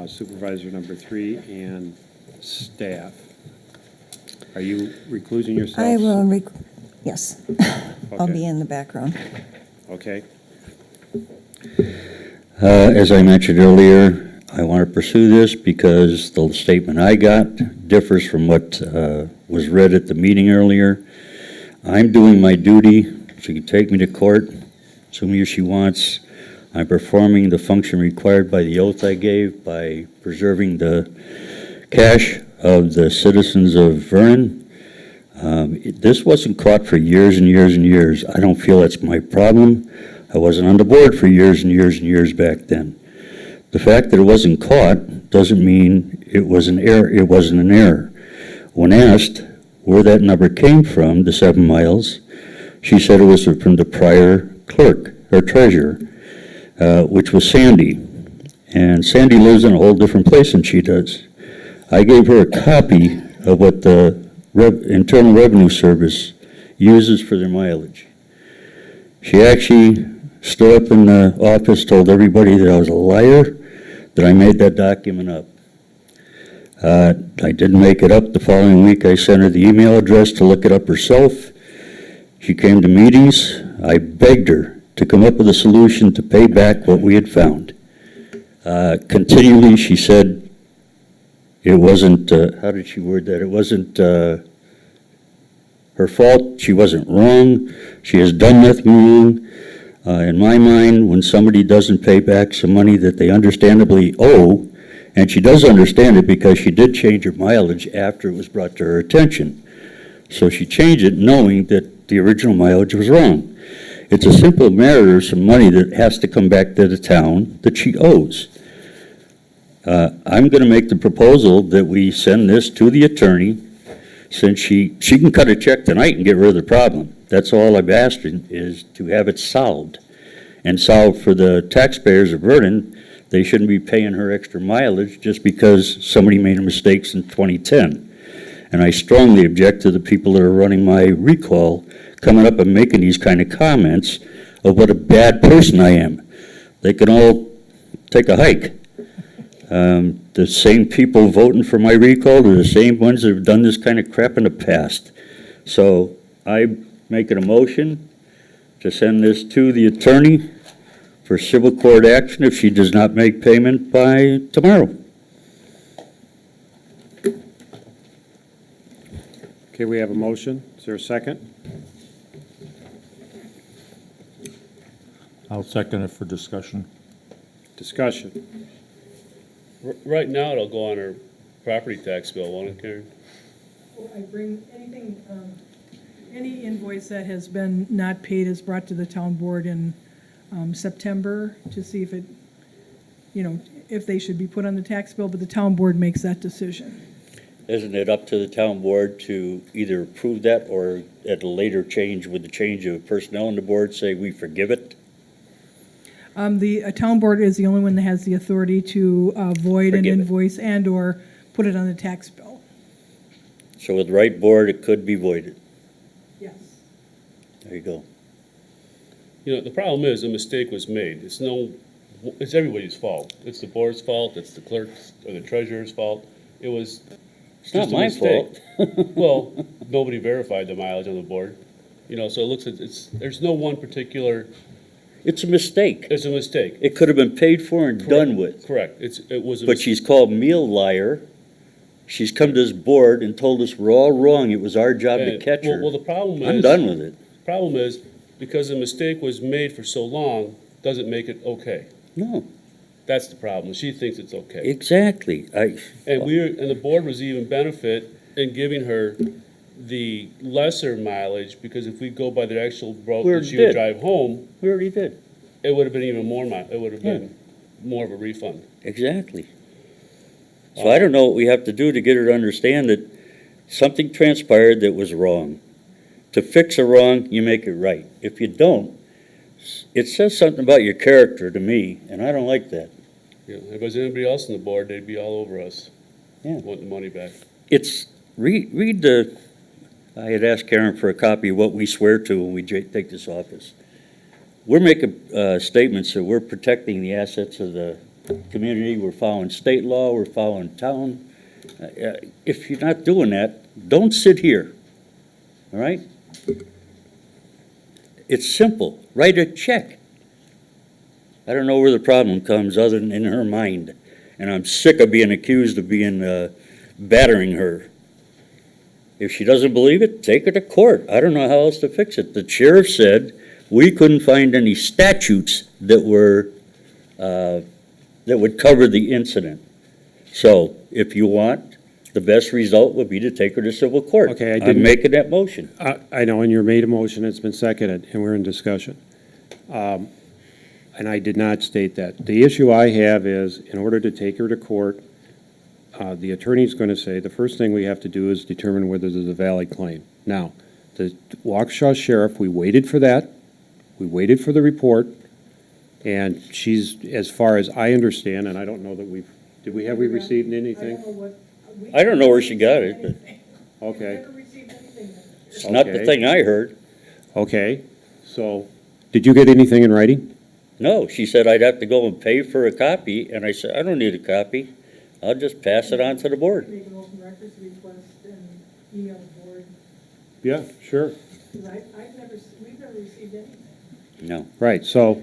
supervisor number 3, and staff. Are you reclusing yourself? I will, yes. I'll Okay. be in the background. Okay. As I mentioned earlier, I want to pursue this because the statement I got differs from what was read at the meeting earlier. I'm doing my duty. She can take me to court, sue me if she wants. I'm performing the function required by the oath I gave by preserving the cash of the citizens of Vernon. This wasn't caught for years and years and years. I don't feel that's my problem. I wasn't on the board for years and years and years back then. The fact that it wasn't caught doesn't mean it was an error. It wasn't an error. When asked where that number came from, the 7 miles, she said it was from the prior clerk or treasurer, which was Sandy. And Sandy lives in a whole different place than she does. I gave her a copy of what the Internal Revenue Service uses for their mileage. She actually stood up in the office, told everybody that I was a liar, that I made that document up. I didn't make it up. The following week, I sent her the email address to look it up herself. She came to meetings. I begged her to come up with a solution to pay back what we had found. Continually, she said it wasn't, how did she word that? It wasn't her fault. She wasn't wrong. She has done nothing wrong. In my mind, when somebody doesn't pay back some money that they understandably owe, and she does understand it because she did change her mileage after it was brought to her attention. So she changed it knowing that the original mileage was wrong. It's a simple matter of some money that has to come back to the town that she owes. I'm going to make the proposal that we send this to the attorney, since she can cut a check tonight and get rid of the problem. That's all I've asked is to have it solved. And solved for the taxpayers of Vernon. They shouldn't be paying her extra mileage just because somebody made a mistake in 2010. And I strongly object to the people that are running my recall coming up and making these kind of comments of what a bad person I am. They can all take a hike. The same people voting for my recall are the same ones that have done this kind of crap in the past. So I'm making a motion to send this to the attorney for civil court action if she does not make payment by tomorrow. Okay, we have a motion. Is there a second? I'll second it for discussion. Discussion. Right now, it'll go on her property tax bill, won't it, Karen? I bring anything, any invoice that has been not paid is brought to the town board in September to see if it, if they should be put on the tax bill, but the town board makes that decision. Isn't it up to the town board to either approve that or at a later change with the change of personnel on the board, say we forgive it? The town board is the only one that has the authority to void an Forgive it. invoice and/or put it on the tax bill. So with the right board, it could be voided. Yes. There you go. The problem is a mistake was made. It's everybody's fault. It's the board's fault, it's the clerk's or the treasurer's fault. It's It's not my fault. Well, nobody verified the mileage on the board. So it looks there's no one particular It's a mistake. It's a mistake. It could have been paid for and done with. Correct. It was a But mistake. she's called me a liar. She's come to this board and told us we're all wrong. It was our job to catch her. Well, the problem is. I'm done with it. Problem is, because the mistake was made for so long, doesn't make it okay. No. That's the problem. She thinks it's okay. Exactly. And the board was even benefit in giving her the lesser mileage, because if we go by the actual route We that already she would did. drive home, We already did. it would have been even more it would have Yeah. been more of a refund. Exactly. So I don't know what we have to do to get her to understand that something transpired that was wrong. To fix a wrong, you make it right. If you don't, it says something about your character to me, and I don't like that. You know, if it was anybody else on the board, they'd be all over us. Yeah. Wanting the money back. It's, read the, I had asked Karen for a copy of what we swear to when we take this office. We're making statements that we're protecting the assets of the community, we're following state law, we're following town. If you're not doing that, don't sit here, all right? It's simple, write a check. I don't know where the problem comes other than in her mind. And I'm sick of being accused of battering her. If she doesn't believe it, take her to court. I don't know how else to fix it. The sheriff said we couldn't find any statutes that would cover the incident. So if you want, the best result would be to take her to civil court. Okay, I'm making that motion. I know, and you made a motion, it's been seconded, and we're in discussion. And I did not state that. The issue I have is, in order to take her to court, the attorney's going to say, the first thing we have to do is determine whether there's a valid claim. Now, the Waukesha Sheriff, we waited for that, we waited for the report, and she's, as far as I understand, and I don't know that have we received anything? I don't know where she got it, but Okay. it's not the Okay. thing I heard. Okay, so, did you get anything in writing? No, she said I'd have to go and pay for a copy, and I said, I don't need a copy. I'll just pass it on to the board. Make an open records request and email the board, Yeah, sure. because we've never received anything. No. Right, so,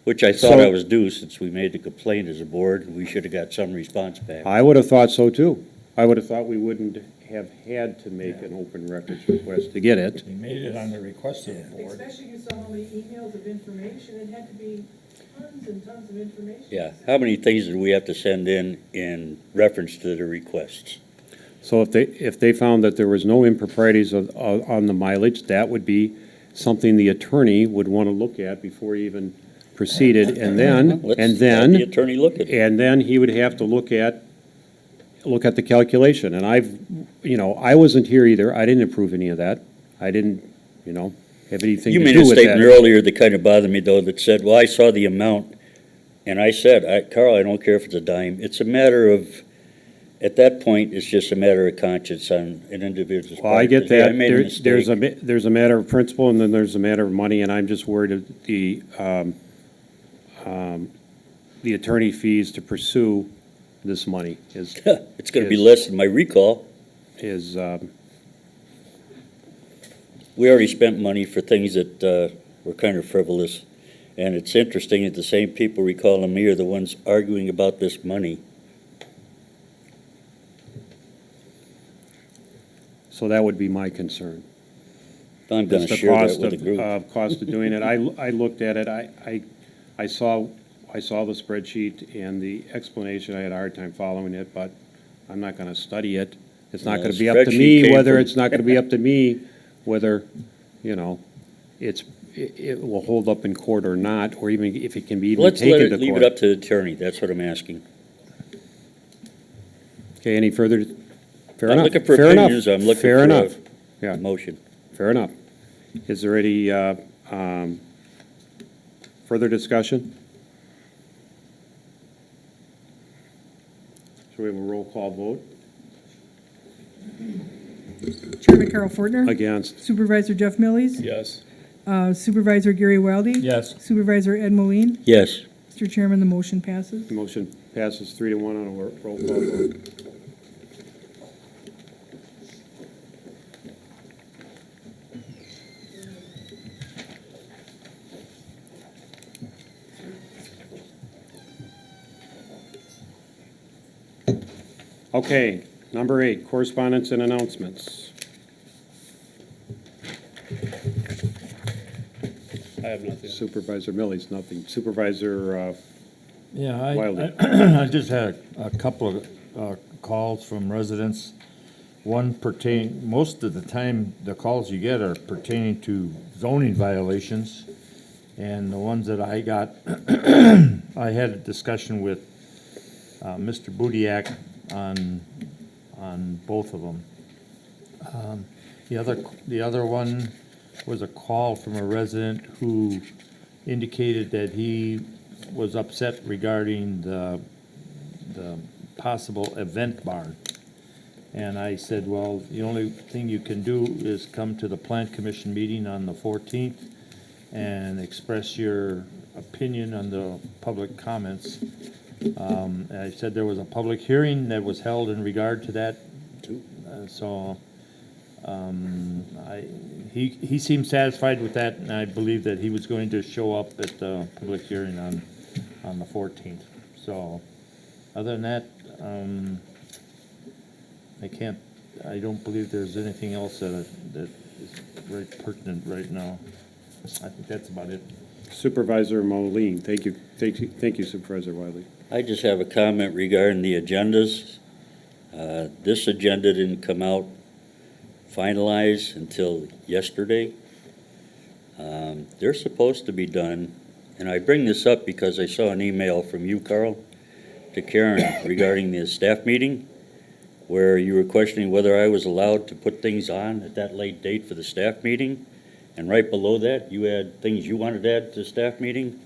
Which I thought I So- was due since we made the complaint as a board. We should have got some response back. I would have thought so too. I would have thought we wouldn't have had to make an open records request to get it. We made it on the request of the board. Especially you saw how many emails of information, it had to be tons and tons of information. Yeah, how many things did we have to send in reference to the requests? So if they found that there was no improprieties on the mileage, that would be something the attorney would want to look at before he even proceeded, and then, Let's have the attorney look at it. and then he would have to look at the calculation. And I wasn't here either. I didn't approve any of that. I didn't, have anything You to made do a with statement that. earlier that kind of bothered me, though, that said, well, I saw the amount, and I said, Carl, I don't care if it's a dime. It's a matter of, at that point, it's just a matter of conscience on an individual's part. Well, I get Yeah, I that. made a There's mistake. there's a matter of principle, and then there's a matter of money, and I'm just worried of the attorney fees to pursue this money is. It's gonna be less than my recall. Is, We already spent money for things that were kind of frivolous. And it's interesting that the same people recalling me are the ones arguing about this money. so that would be my concern. I'm gonna It's the share that cost with the group. Cost of doing it. I looked at it, I saw the spreadsheet and the explanation. I had a hard time following it, but I'm not gonna study it. It's not No, gonna the be up to spreadsheet me came whether, from- it's not gonna be up to me whether, it will hold up in court or not, or even if it can be even Let's taken to leave it court. up to the attorney. That's what I'm asking. Okay, any further? Fair Not enough. looking for Fair enough. opinions, I'm looking Fair for enough. a Yeah. motion. Fair enough. Is there any further discussion? So we have a roll call vote? Chairman Carol Fortner? Against? Supervisor Jeff Millies? Yes. Supervisor Gary Weldy? Yes. Supervisor Ed Moline? Yes. Mr. Chairman, the motion passes. The motion passes 3-1 on a roll call vote. Okay, number 8, correspondence and announcements. I have nothing. Supervisor Millie's nothing. Supervisor Yeah, Wiley. I just had a couple of calls from residents. One most of the time, the calls you get are pertaining to zoning violations. And the ones that I got, I had a discussion with Mr. Budiak on both of them. The other one was a call from a resident who indicated that he was upset regarding the possible event barn. And I said, well, the only thing you can do is come to the Plant Commission meeting on the 14th and express your opinion on the public comments. I said there was a public hearing that was held in regard to that. He seemed satisfied with that, and I believe that he was going to show up at the public hearing on the 14th. So, other than that, I don't believe there's anything else that is very pertinent right now. I think that's about it. Supervisor Moline, thank you. Thank you, Supervisor Wiley. I just have a comment regarding the agendas. This agenda didn't come out finalized until yesterday. They're supposed to be done, and I bring this up because I saw an email from you, Carl, to Karen regarding the staff meeting, where you were questioning whether I was allowed to put things on at that late date for the staff meeting. And right below that, you had things you wanted to add to the staff meeting.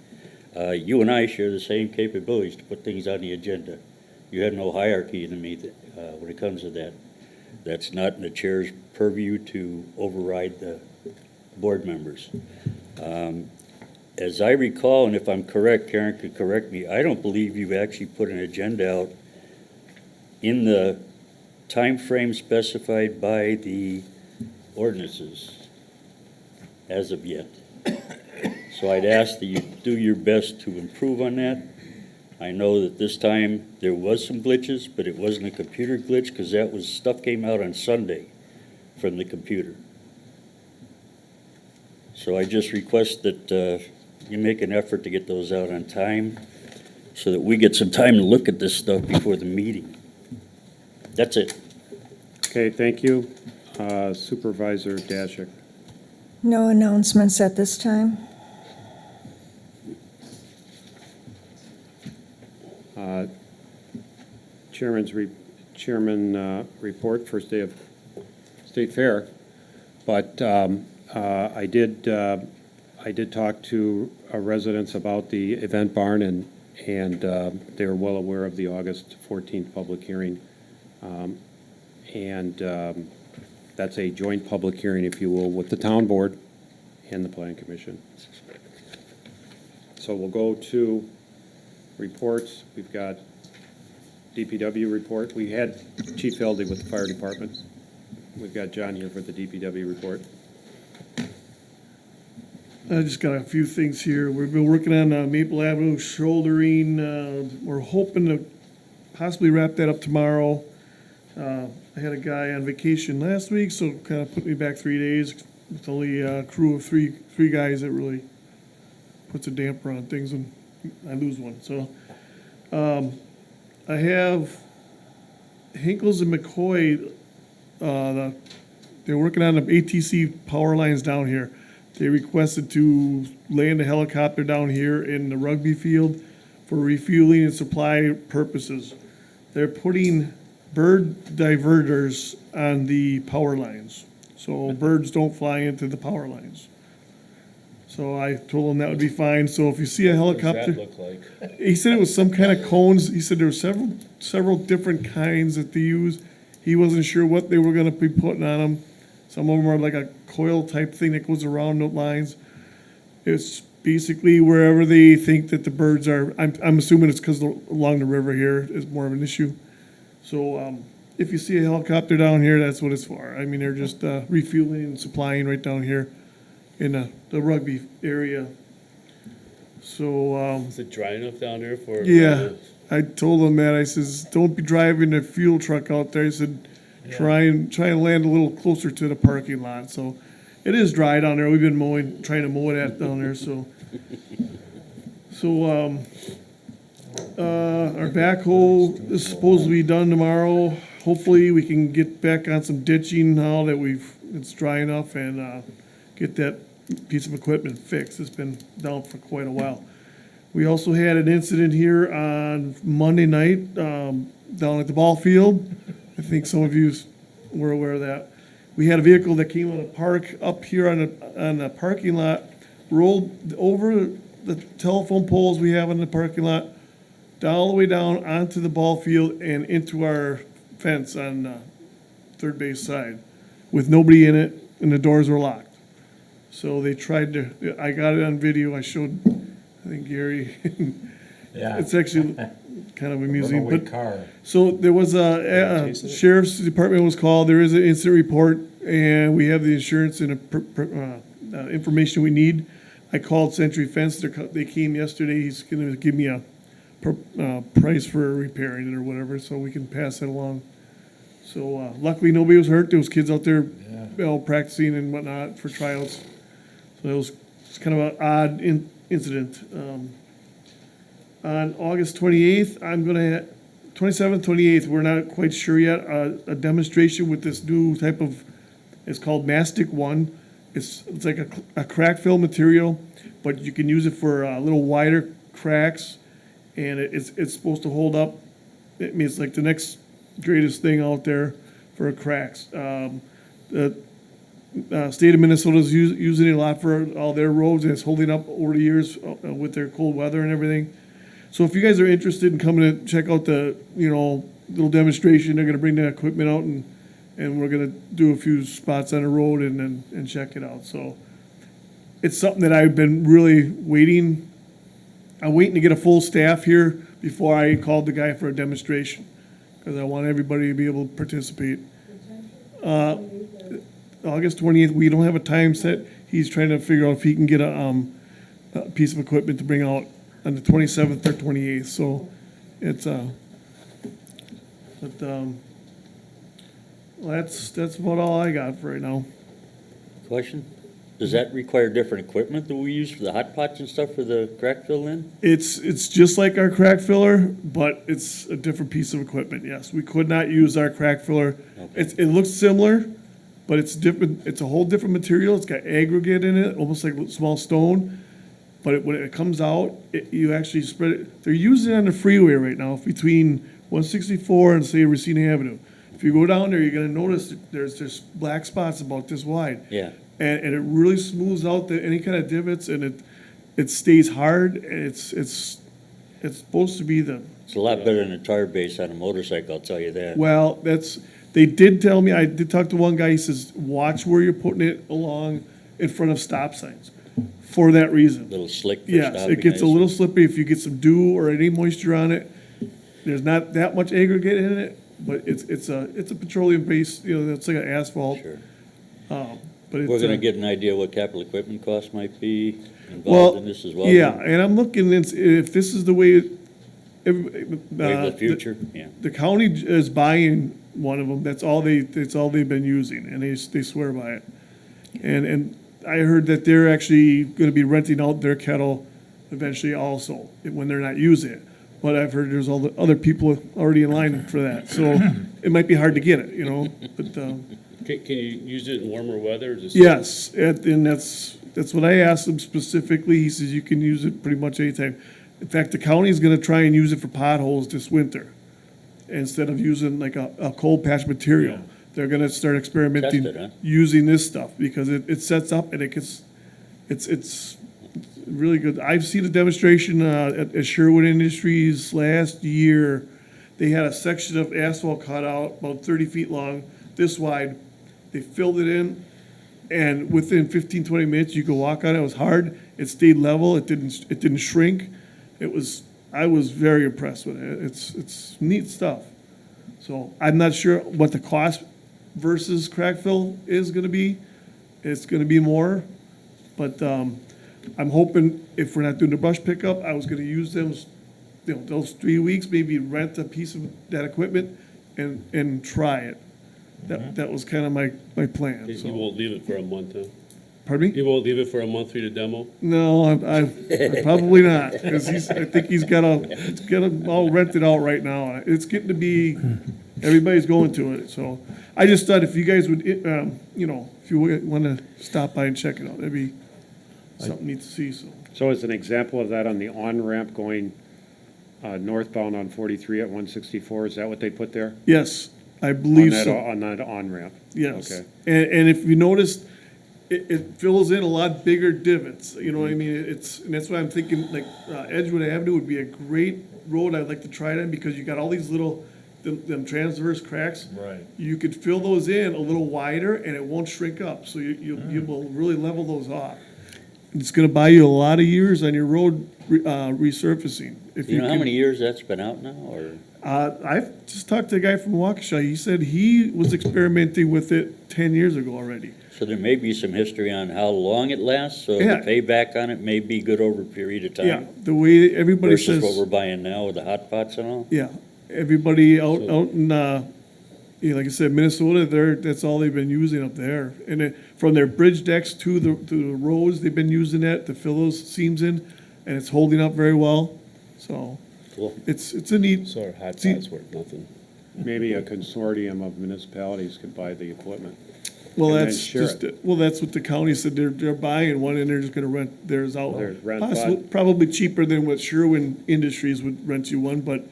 You and I share the same capabilities to put things on the agenda. You have no hierarchy in the meeting when it comes to that. That's not in the chair's purview to override the board members. As I recall, and if I'm correct, Karen could correct me, I don't believe you've actually put an agenda out in the time frame specified by the ordinances as of yet. So I'd ask that you do your best to improve on that. I know that this time there was some glitches, but it wasn't a computer glitch because that was stuff came out on Sunday from the computer. So I just request that you make an effort to get those out on time so that we get some time to look at this stuff before the meeting. That's it. Okay, thank you. Supervisor Dashik. No announcements at this time. Chairman report, first day of State Fair. But I did talk to residents about the event barn, and they were well aware of the August 14th public hearing. That's a joint public hearing, if you will, with the town board and the planning commission. So we'll go to reports. We've got DPW report. We had Chief Hildy with the fire department. We've got John here for the DPW report. I just got a few things here. We've been working on Maple Avenue shouldering. We're hoping to possibly wrap that up tomorrow. I had a guy on vacation last week, so kind of put me back 3 days. It's only a crew of three guys that really puts a damper on things when I lose one. So I have Hinkles and McCoy. They're working on the ATC power lines down here. They requested to land a helicopter down here in the rugby field for refueling and supply purposes. They're putting bird diverters on the power lines, so birds don't fly into the power lines. So I told him that would be fine. So if you see a helicopter, What does that look like? he said it was some kind of cones. He said there were several different kinds that they use. He wasn't sure what they were going to be putting on them. Some of them are like a coil type thing that goes around the lines. It's basically wherever they think that the birds are. I'm assuming it's because along the river here is more of an issue. So if you see a helicopter down here, that's what it's for. I mean, they're just refueling and supplying right down here in the rugby area. So, Is it dry enough down there for? yeah, I told him that. I says, don't be driving a fuel truck out there. I said, try and land a little closer to the parking lot. So it is dry down there. We've been trying to mow it down there, so. Our backhoe is supposed to be done tomorrow. Hopefully, we can get back on some ditching now that it's dry enough and, get that piece of equipment fixed. It's been down for quite a while. We also had an incident here on Monday night, down at the ball field. I think some of you were aware of that. We had a vehicle that came out of park up here on the parking lot, rolled over the telephone poles we have in the parking lot, all the way down onto the ball field and into our fence on the third base side with nobody in it, and the doors were locked. So they tried to, I got it on video, I showed, I think Gary. Yeah. It's actually kind of amusing, Runaway but, car. so there was a sheriff's department was called, there is an incident report, and we have the insurance and information we need. I called Century Fence, they came yesterday, he's gonna give me a price for repairing it or whatever, so we can pass it along. So luckily, nobody was hurt. There was kids out there, practicing and whatnot for tryouts. So it's kind of an odd incident. On August 28th, 27th, 28th, we're not quite sure yet, a demonstration with this new type of, it's called Mastic One. It's like a crack fill material, but you can use it for a little wider cracks, and it's supposed to hold up. I mean, it's like the next greatest thing out there for cracks. The state of Minnesota is using it a lot for all their roads, and it's holding up over the years with their cold weather and everything. So if you guys are interested in coming to check out the, little demonstration, they're gonna bring the equipment out and we're gonna do a few spots on the road and check it out. So it's something that I've been really waiting. I'm waiting to get a full staff here before I called the guy for a demonstration, because I want everybody to be able to participate. August 20th, we don't have a time set. He's trying to figure out if he can get a piece of equipment to bring out on the 27th or 28th. So it's, well, that's about all I got for right now. Question? Does that require different equipment that we use for the hot pots and stuff for the crack fill in? It's just like our crack filler, but it's a different piece of equipment, yes. We could not use our crack filler. Okay. It looks similar, but it's different. It's a whole different material. It's got aggregate in it, almost like small stone. But when it comes out, you actually spread it. They're using it on the freeway right now between 164 and, say, Racine Avenue. If you go down there, you're gonna notice that there's just black spots about this wide. Yeah. And it really smooths out any kind of divots, and it stays hard, and it's supposed to be It's a lot better than a tire base on a motorcycle, I'll tell you that. well, they did tell me, I did talk to one guy, he says, watch where you're putting it along in front of stop signs, for that reason. Little slick for Yes, stopping, it gets a I little see. slippery if you get some dew or any moisture on it. There's not that much aggregate in it, but it's a petroleum base, it's like an asphalt. Sure. But We're it's, gonna get an idea what capital equipment cost might be involved well, in this as well. yeah, and I'm looking, if this is the way, Way of the future, yeah. the county is buying one of them, that's all they've been using, and they swear by it. And I heard that they're actually gonna be renting out their kettle eventually also, when they're not using it. But I've heard there's all the other people already in line for that, so it might be hard to get it, but, Can you use it in warmer weather? Or just yes, and that's what I asked him specifically. He says you can use it pretty much anytime. In fact, the county's gonna try and use it for potholes this winter, instead of using like a cold patch material. They're gonna start experimenting Test it, huh? using this stuff, because it sets up and it's really good. I've seen a demonstration at Sherwood Industries last year. They had a section of asphalt cut out about 30 feet long, this wide. They filled it in, and within 15, 20 minutes, you could walk on it. It was hard. It stayed level. It didn't shrink. I was very impressed with it. It's neat stuff. So I'm not sure what the cost versus crack fill is gonna be. It's gonna be more, but I'm hoping if we're not doing the brush pickup, I was gonna use them, those 3 weeks, maybe rent a piece of that equipment and try it. That was kind of my plan, You so. won't leave it for a month, huh? Pardon me? You won't leave it for a month for you to demo? No, I probably not, because I think he's got them all rented out right now. It's getting to be, everybody's going to it, so. I just thought if you guys would, if you want to stop by and check it out, that'd be something neat to see, so. So as an example of that, on the on-ramp going northbound on 43 at 164, is that what they put there? Yes, I believe so. On that on-ramp? Yes. Okay. And if you noticed, it fills in a lot bigger divots, you know what I mean? And that's why I'm thinking, like, Edgewood Avenue would be a great road I'd like to try it on, because you got all these little, them transverse cracks. Right. You could fill those in a little wider, and it won't shrink up, so you will really level those off. It's gonna buy you a lot of years on your road resurfacing. If You know how can- many years that's been out now, or? I've just talked to a guy from Waukesha. He said he was experimenting with it 10 years ago already. So there may be some history on how long it lasts, so the Yeah. payback on it may be good over a period of time. Yeah, the way everybody Versus what says, we're buying now with the hot pots and all. yeah, everybody out in, like I said, Minnesota, that's all they've been using up there. And from their bridge decks to the roads, they've been using that to fill those seams in, and it's holding up very well. So Cool. it's a neat. So our hot See- pots worth nothing. Maybe a consortium of municipalities could buy the equipment. Well, and then that's share just, it. well, that's what the county said, they're buying one and they're just gonna rent theirs out. They're rent Possibly, bought. probably cheaper than what Sherwin Industries would rent you one, but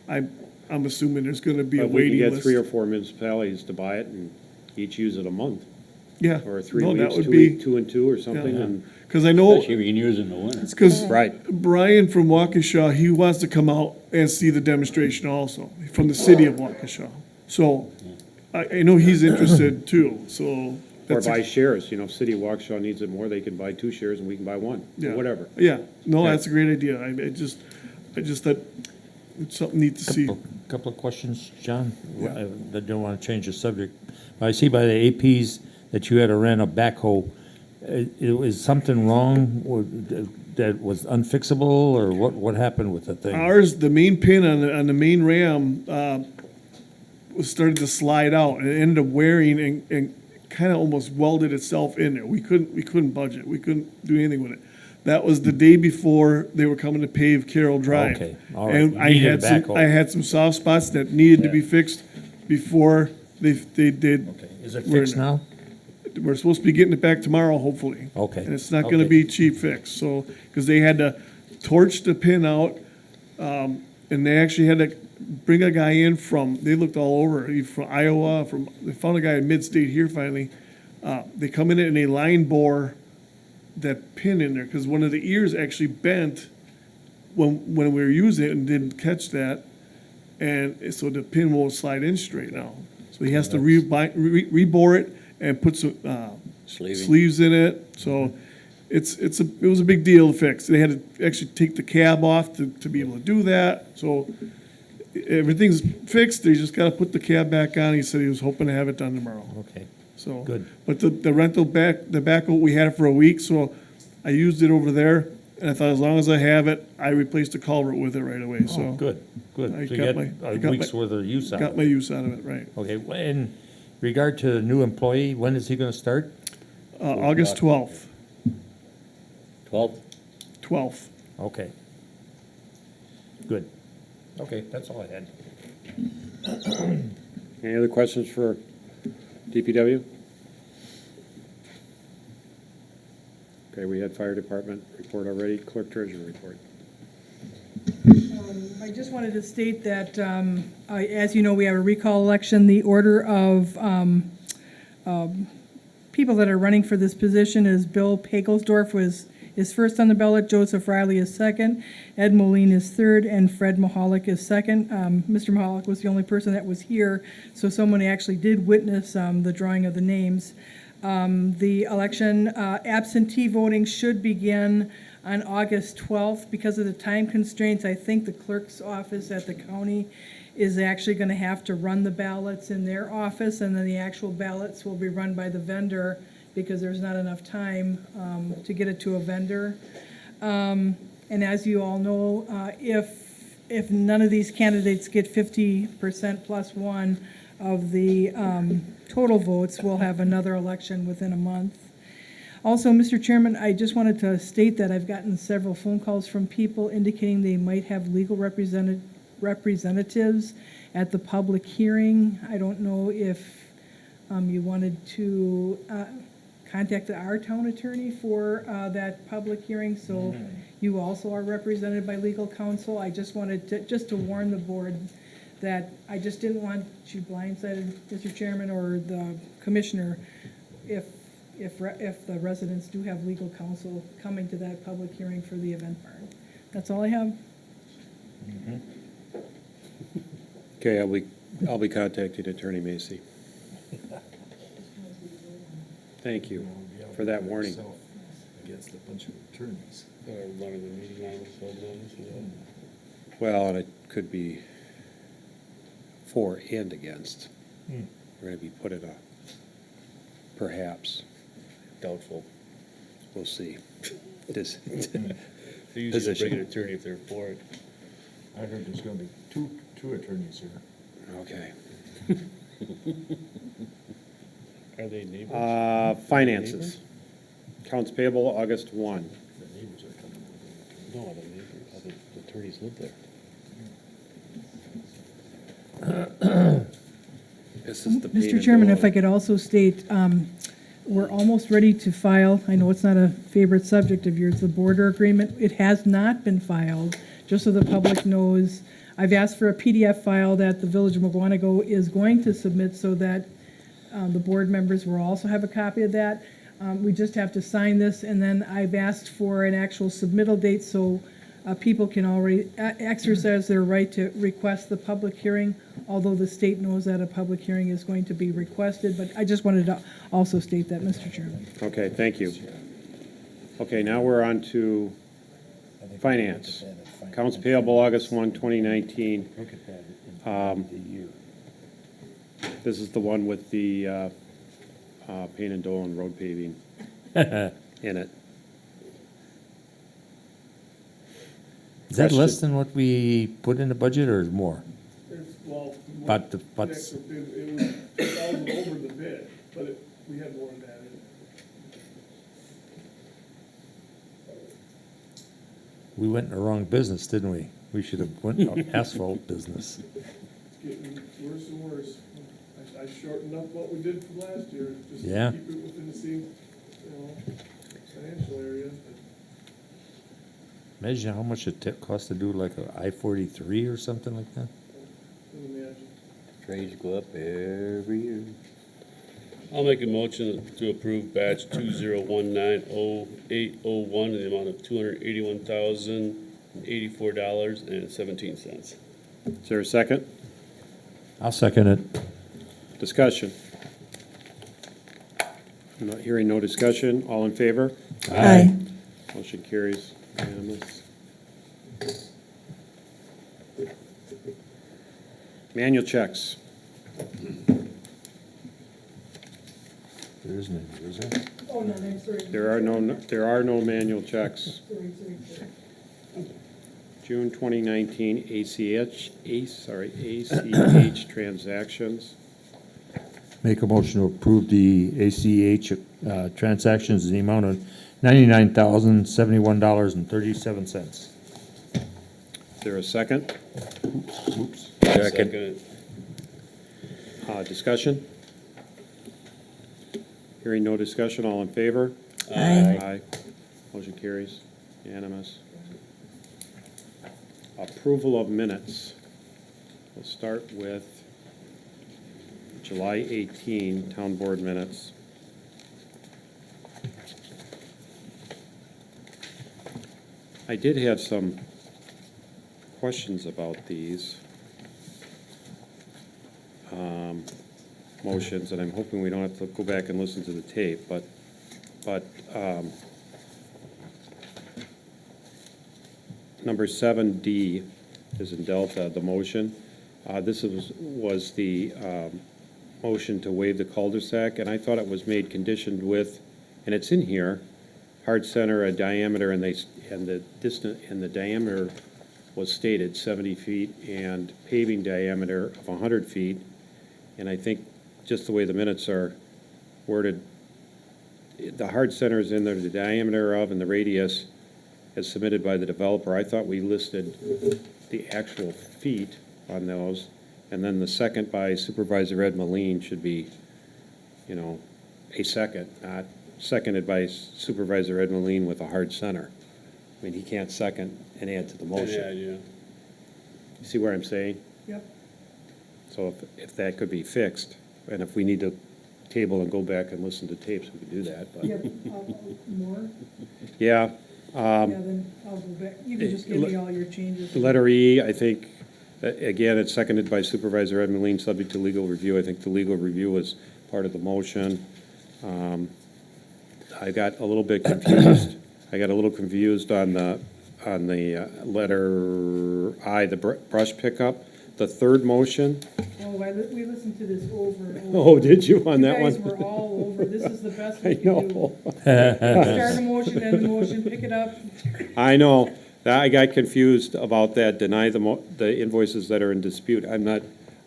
I'm assuming there's gonna be a But we can waiting get list. 3 or 4 municipalities to buy it and each use it a month, Yeah. or 3 No, that weeks, would 2 be- week, 2 and 2 or something, Yeah. and Cause I know, Especially if you can use it in the winter. it's cause Right. Brian from Waukesha, he wants to come out and see the demonstration also, from the city of Waukesha. So, I know he's interested too, so. or that's buy shares. If City of Waukesha needs it more, they can buy 2 shares and we can buy 1, Yeah. or whatever. Yeah, no, Yeah. that's a great idea. I just thought it's something neat to see. Couple of questions, John. Yeah. I don't want to change the subject. I see by the APs that you had to rent a backhoe. Is something wrong that was unfixable, or what happened with the thing? Ours, the main pin on the main ram, was started to slide out and it ended up wearing and kind of almost welded itself in there. We couldn't budge it. We couldn't do anything with it. That was the day before they were coming to pave Carroll Drive. Okay, all right. And You I needed had a backhoe. I had some soft spots that needed to be fixed before they did. Okay. Is it we're fixed in there. now? We're supposed to be getting it back tomorrow, hopefully. Okay. And it's not gonna Okay. be cheap fix, so, because they had to torch the pin out, and they actually had to bring a guy in they looked all over, from Iowa, they found a guy at Mid-State here finally. They come in and they line bore that pin in there, because one of the ears actually bent when we were using it and didn't catch that, and so the pin won't slide in straight now. So he has to rebore it and put some Sleeving. sleeves in it, so it was a big deal to fix. They had to actually take the cab off to be able to do that, so everything's fixed, they just gotta put the cab back on. He said he was hoping to have it done tomorrow, Okay, so. good. But the rental the backhoe, we had it for a week, so I used it over there, and I thought as long as I have it, I replaced the culvert with it right away, so. Oh, good, good. I So you got get my- I a got week's my- worth of use out Got of my it. use out of it, right. Okay, in regard to the new employee, when is he gonna start? August 12th, 12th? Okay. Good. Okay, that's all I had. Any other questions for DPW? Okay, we had fire department report already, clerk treasurer report. I just wanted to state that, as you know, we have a recall election. The order of people that are running for this position is Bill Pagelsdorf is first on the ballot, Joseph Riley is second, Ed Moline is third, and Fred Mahalik is second. Mr. Mahalik was the only person that was here, so someone actually did witness the drawing of the names. The election, absentee voting should begin on August 12th. Because of the time constraints, I think the clerk's office at the county is actually going to have to run the ballots in their office, and then the actual ballots will be run by the vendor because there's not enough time to get it to a vendor. And as you all know, if none of these candidates get 50% plus one of the total votes, we'll have another election within a month. Also, Mr. Chairman, I just wanted to state that I've gotten several phone calls from people indicating they might have legal representatives at the public hearing. I don't know if you wanted to contact our town attorney for that public hearing, so you also are represented by legal counsel. I just wanted to warn the board that I just didn't want you blindsided, Mr. Chairman, or the commissioner, if the residents do have legal counsel coming to that public hearing for the event barn. That's all I have. Okay, I'll be contacting Attorney Macy. Thank you for that warning. Against a bunch of attorneys. Well, and it could be for and against. We're going to be put at a perhaps. Doubtful. We'll see. They usually bring an attorney if they're for it. I heard there's gonna be two attorneys here. Okay. Are they neighbors? Finances. Accounts payable, August 1. The neighbors are coming with No, the neighbors, the attorneys live there. This is the Mr. Chairman, if I could also state, we're almost ready to file, I know it's not a favorite subject of yours, the border agreement. It has not been filed, just so the public knows. I've asked for a PDF file that the Village of Mukwonago is going to submit so that the board members will also have a copy of that. We just have to sign this, and then I've asked for an actual submittal date so people can already exercise their right to request the public hearing, although the state knows that a public hearing is going to be requested. But I just wanted to also state that, Mr. Chairman. Okay, thank you. Okay, now we're on to finance. Accounts payable, August 1, 2019. Look at that in the year. This is the one with the Payne and Dolan road paving in it. Is that less Question. than what we put in the budget or more? It's, well, But the- the but- actual bid, it was 2,000 over the bid, but we had more than that in it. We went in the wrong business, didn't we? We should have went asphalt business. It's getting worse and worse. I shortened up what we did from last year, just Yeah. to keep it within the same, financial area. Imagine how much it costs to do like a I-43 or something like that. Couldn't imagine. Trades go up every year. I'll make a motion to approve batch 20190801 in the amount of $281,084.17. Is there a second? I'll second it. Discussion. Not hearing no discussion. All in favor? Aye. Motion carries unanimous. Manual checks. There isn't any, is there? Oh, no, next, sorry. There are no manual checks. Sorry. June 2019 ACH transactions. Make a motion to approve the ACH transactions in the amount of $99,071.37. Is there a second? Oops. Second. Discussion? Hearing no discussion, all in favor? Aye. Aye. Motion carries, unanimous. Approval of minutes. We'll start with July 18, Town Board minutes. I did have some questions about these motions, and I'm hoping we don't have to go back and listen to the tape, but number 7D is in Delta, the motion. This was the motion to waive the cul-de-sac, and I thought it was made conditioned with, and it's in here, hard center, a diameter, and the distance, and the diameter was stated 70 feet, and paving diameter of 100 feet. And I think, just the way the minutes are worded, the hard center is in there, the diameter of, and the radius as submitted by the developer. I thought we listed the actual feet on those, and then the second by Supervisor Ed Moline should be, you know, a second, not seconded by Supervisor Ed Moline with a hard center. I mean, he can't second and add to the motion. Yeah, yeah. You see where I'm saying? Yep. So if that could be fixed, and if we need to table and go back and listen to tapes, we could do that, but. Yep, more? Yeah. Yeah, then I'll go back. You can just give me all your changes. Letter E, I think, again, it's seconded by Supervisor Ed Moline, subject to legal review. I think the legal review was part of the motion. I got a little bit confused. I got a little confused on the letter I, the brush pickup. The third motion. Oh, we listened to this over and over. Oh, did you on that one? You guys were all over. This is the best we I can know. do. Start a motion, end a motion, pick it up. I know. I got confused about that, deny the invoices that are in dispute. I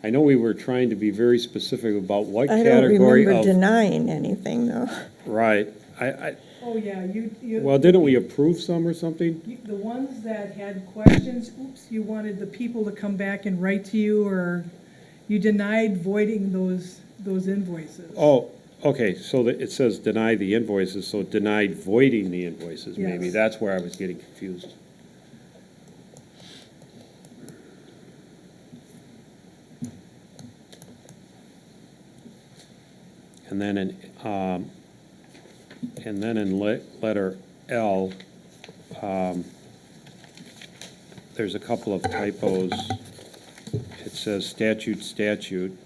know we were trying to be very specific about what I don't category of. remember denying anything, though. Right. Oh, yeah, you. Well, didn't we approve some or something? The ones that had questions, oops, you wanted the people to come back and write to you, or you denied voiding those invoices. Oh, okay, so it says deny the invoices, so denied voiding the invoices, maybe. Yes. That's where I was getting confused. And then in letter L, there's a couple of typos. It says statute, and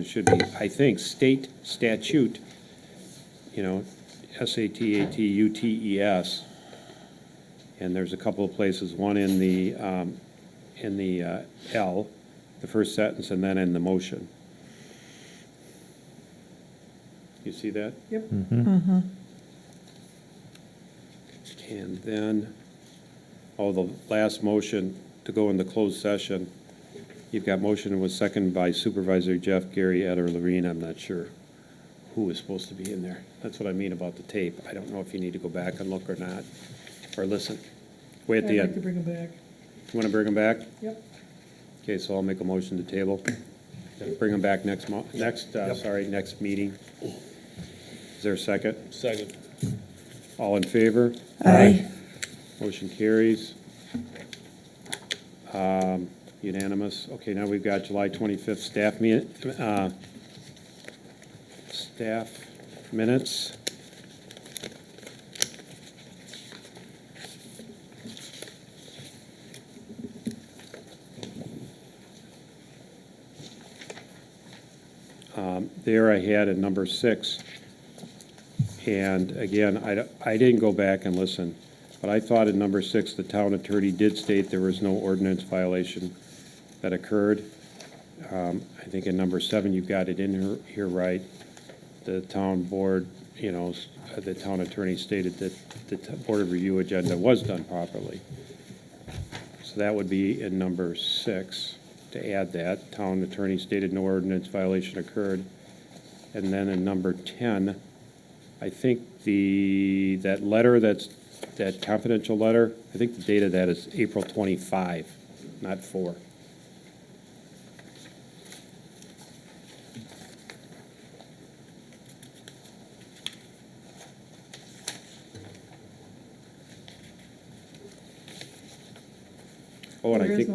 it should be, I think, state statute, you know, SATATUTES. And there's a couple of places, one in the L, the first sentence, and then in the motion. You see that? Yep. Mm-hmm. And then, the last motion to go into closed session, you've got motion was seconded by Supervisor Jeff, Gary, Ed, or Lorene. I'm not sure who is supposed to be in there. That's what I mean about the tape. I don't know if you need to go back and look or not, or listen. Way at the I'd like to end. bring them back. You want to bring them back? Yep. Okay, so I'll make a motion to table. Bring them back next meeting. Is there a second? Second. All in favor? Aye. Motion carries. Unanimous. Okay, now we've got July 25th staff minutes. There I had a number 6. And again, I didn't go back and listen, but I thought in number 6, the town attorney did state there was no ordinance violation that occurred. I think in number 7, you've got it in here right. The town board, you know, the town attorney stated that the board of review agenda was done properly. So that would be in number 6, to add that. Town attorney stated no ordinance violation occurred. And then in number 10, I think that letter, that confidential letter, I think the date of that is April 25, not 4. Oh, and I think.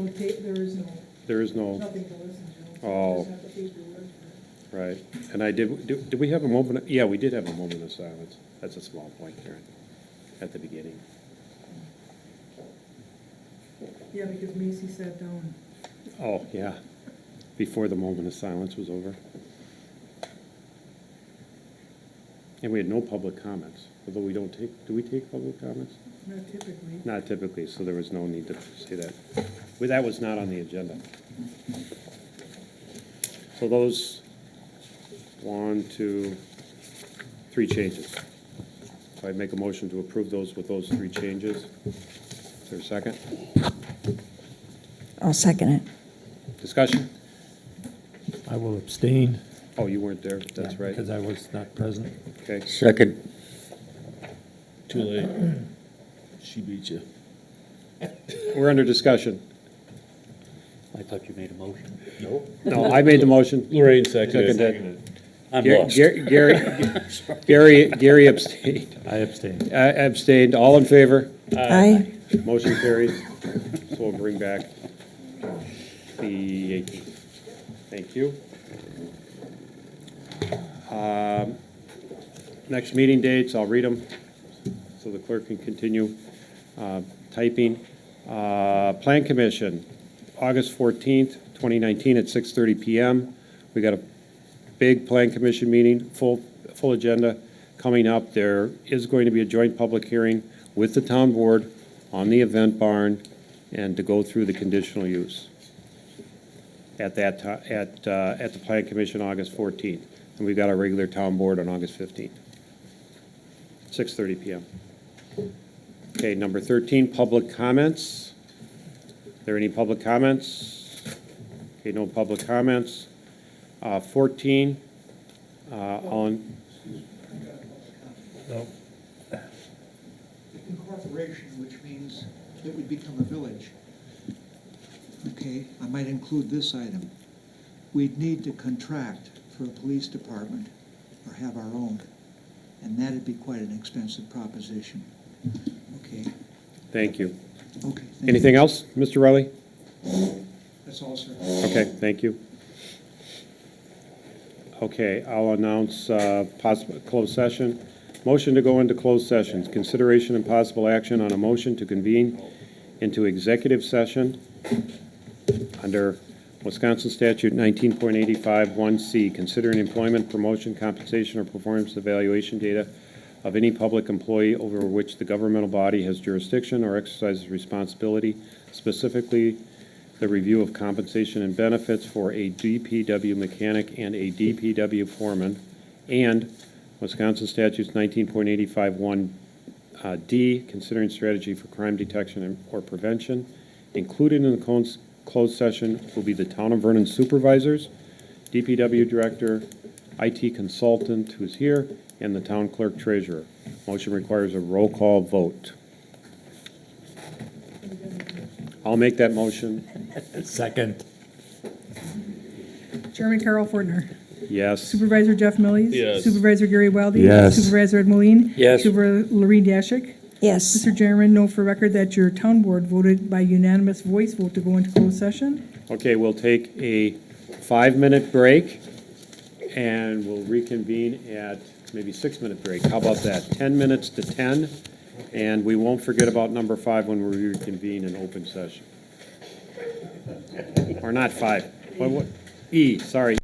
There is no. Nothing to listen to. Oh. Just have to take your word for it. Right, and did we have a moment, yeah, we did have a moment of silence. That's a small point, Karen, at the beginning. Yeah, because Macy sat down. Oh, yeah, before the moment of silence was over. And we had no public comments, although we don't take, do we take public comments? Not typically. Not typically, so there was no need to say that. Well, that was not on the agenda. So those, 1, 2, 3 changes. So I make a motion to approve those with those 3 changes. Is there a second? I'll second it. Discussion? I will abstain. Oh, you weren't there, that's Yeah, right. because I was not present. Okay. Second. Too late. She beat you. We're under discussion. I thought you made a motion. No, I made the motion. Lorraine seconded. Seconded. I'm Gar- lost. Gary abstained. I abstain. Abstained. All in favor? Aye. Motion carries. So we'll bring back the 18th. Thank you. Next meeting dates, I'll read them so the clerk can continue typing. Plan Commission, August 14th, 2019 at 6:30 PM. We got a big Plan Commission meeting, full agenda coming up. There is going to be a joint public hearing with the town board on the event barn and to go through the conditional use at that time, at the Plan Commission, August 14th. And we've got our regular town board on August 15th, 6:30 PM. Okay, number 13, public comments. Are there any public comments? Okay, no public comments. 14, on, No. Incorporation, which means it would become a village. Okay, I might include this item. We'd need to contract for a police department or have our own, and that'd be quite an expensive proposition. Okay, thank you. okay. thank Anything you. else, Mr. Riley? That's all, sir. Okay, thank you. Okay, I'll announce possible closed session. Motion to go into closed sessions. Consideration and possible action on a motion to convene into executive session under Wisconsin Statute 19.85 1C, considering employment, promotion, compensation, or performance evaluation data of any public employee over which the governmental body has jurisdiction or exercises responsibility, specifically the review of compensation and benefits for a DPW mechanic and a DPW foreman, and Wisconsin Statutes 19.85 1D, considering strategy for crime detection or prevention. Included in the closed session will be the Town of Vernon supervisors, DPW director, IT consultant who's here, and the town clerk treasurer. Motion requires a roll call vote. I'll make that motion. Second. Chairman Carl Fortner. Yes. Supervisor Jeff Millies. Yes. Supervisor Gary Weldy. Yes. Supervisor Ed Moline. Yes. Supervisor Lorene Dashik. Yes. Mr. Chairman, know for record that your town board voted by unanimous voice vote to go into closed session. Okay, we'll take a 5-minute break, and we'll reconvene at maybe 6-minute break. How about that? 10 minutes to 10, and we won't forget about number 5 when we reconvene in open session. Or not 5. What? E, sorry.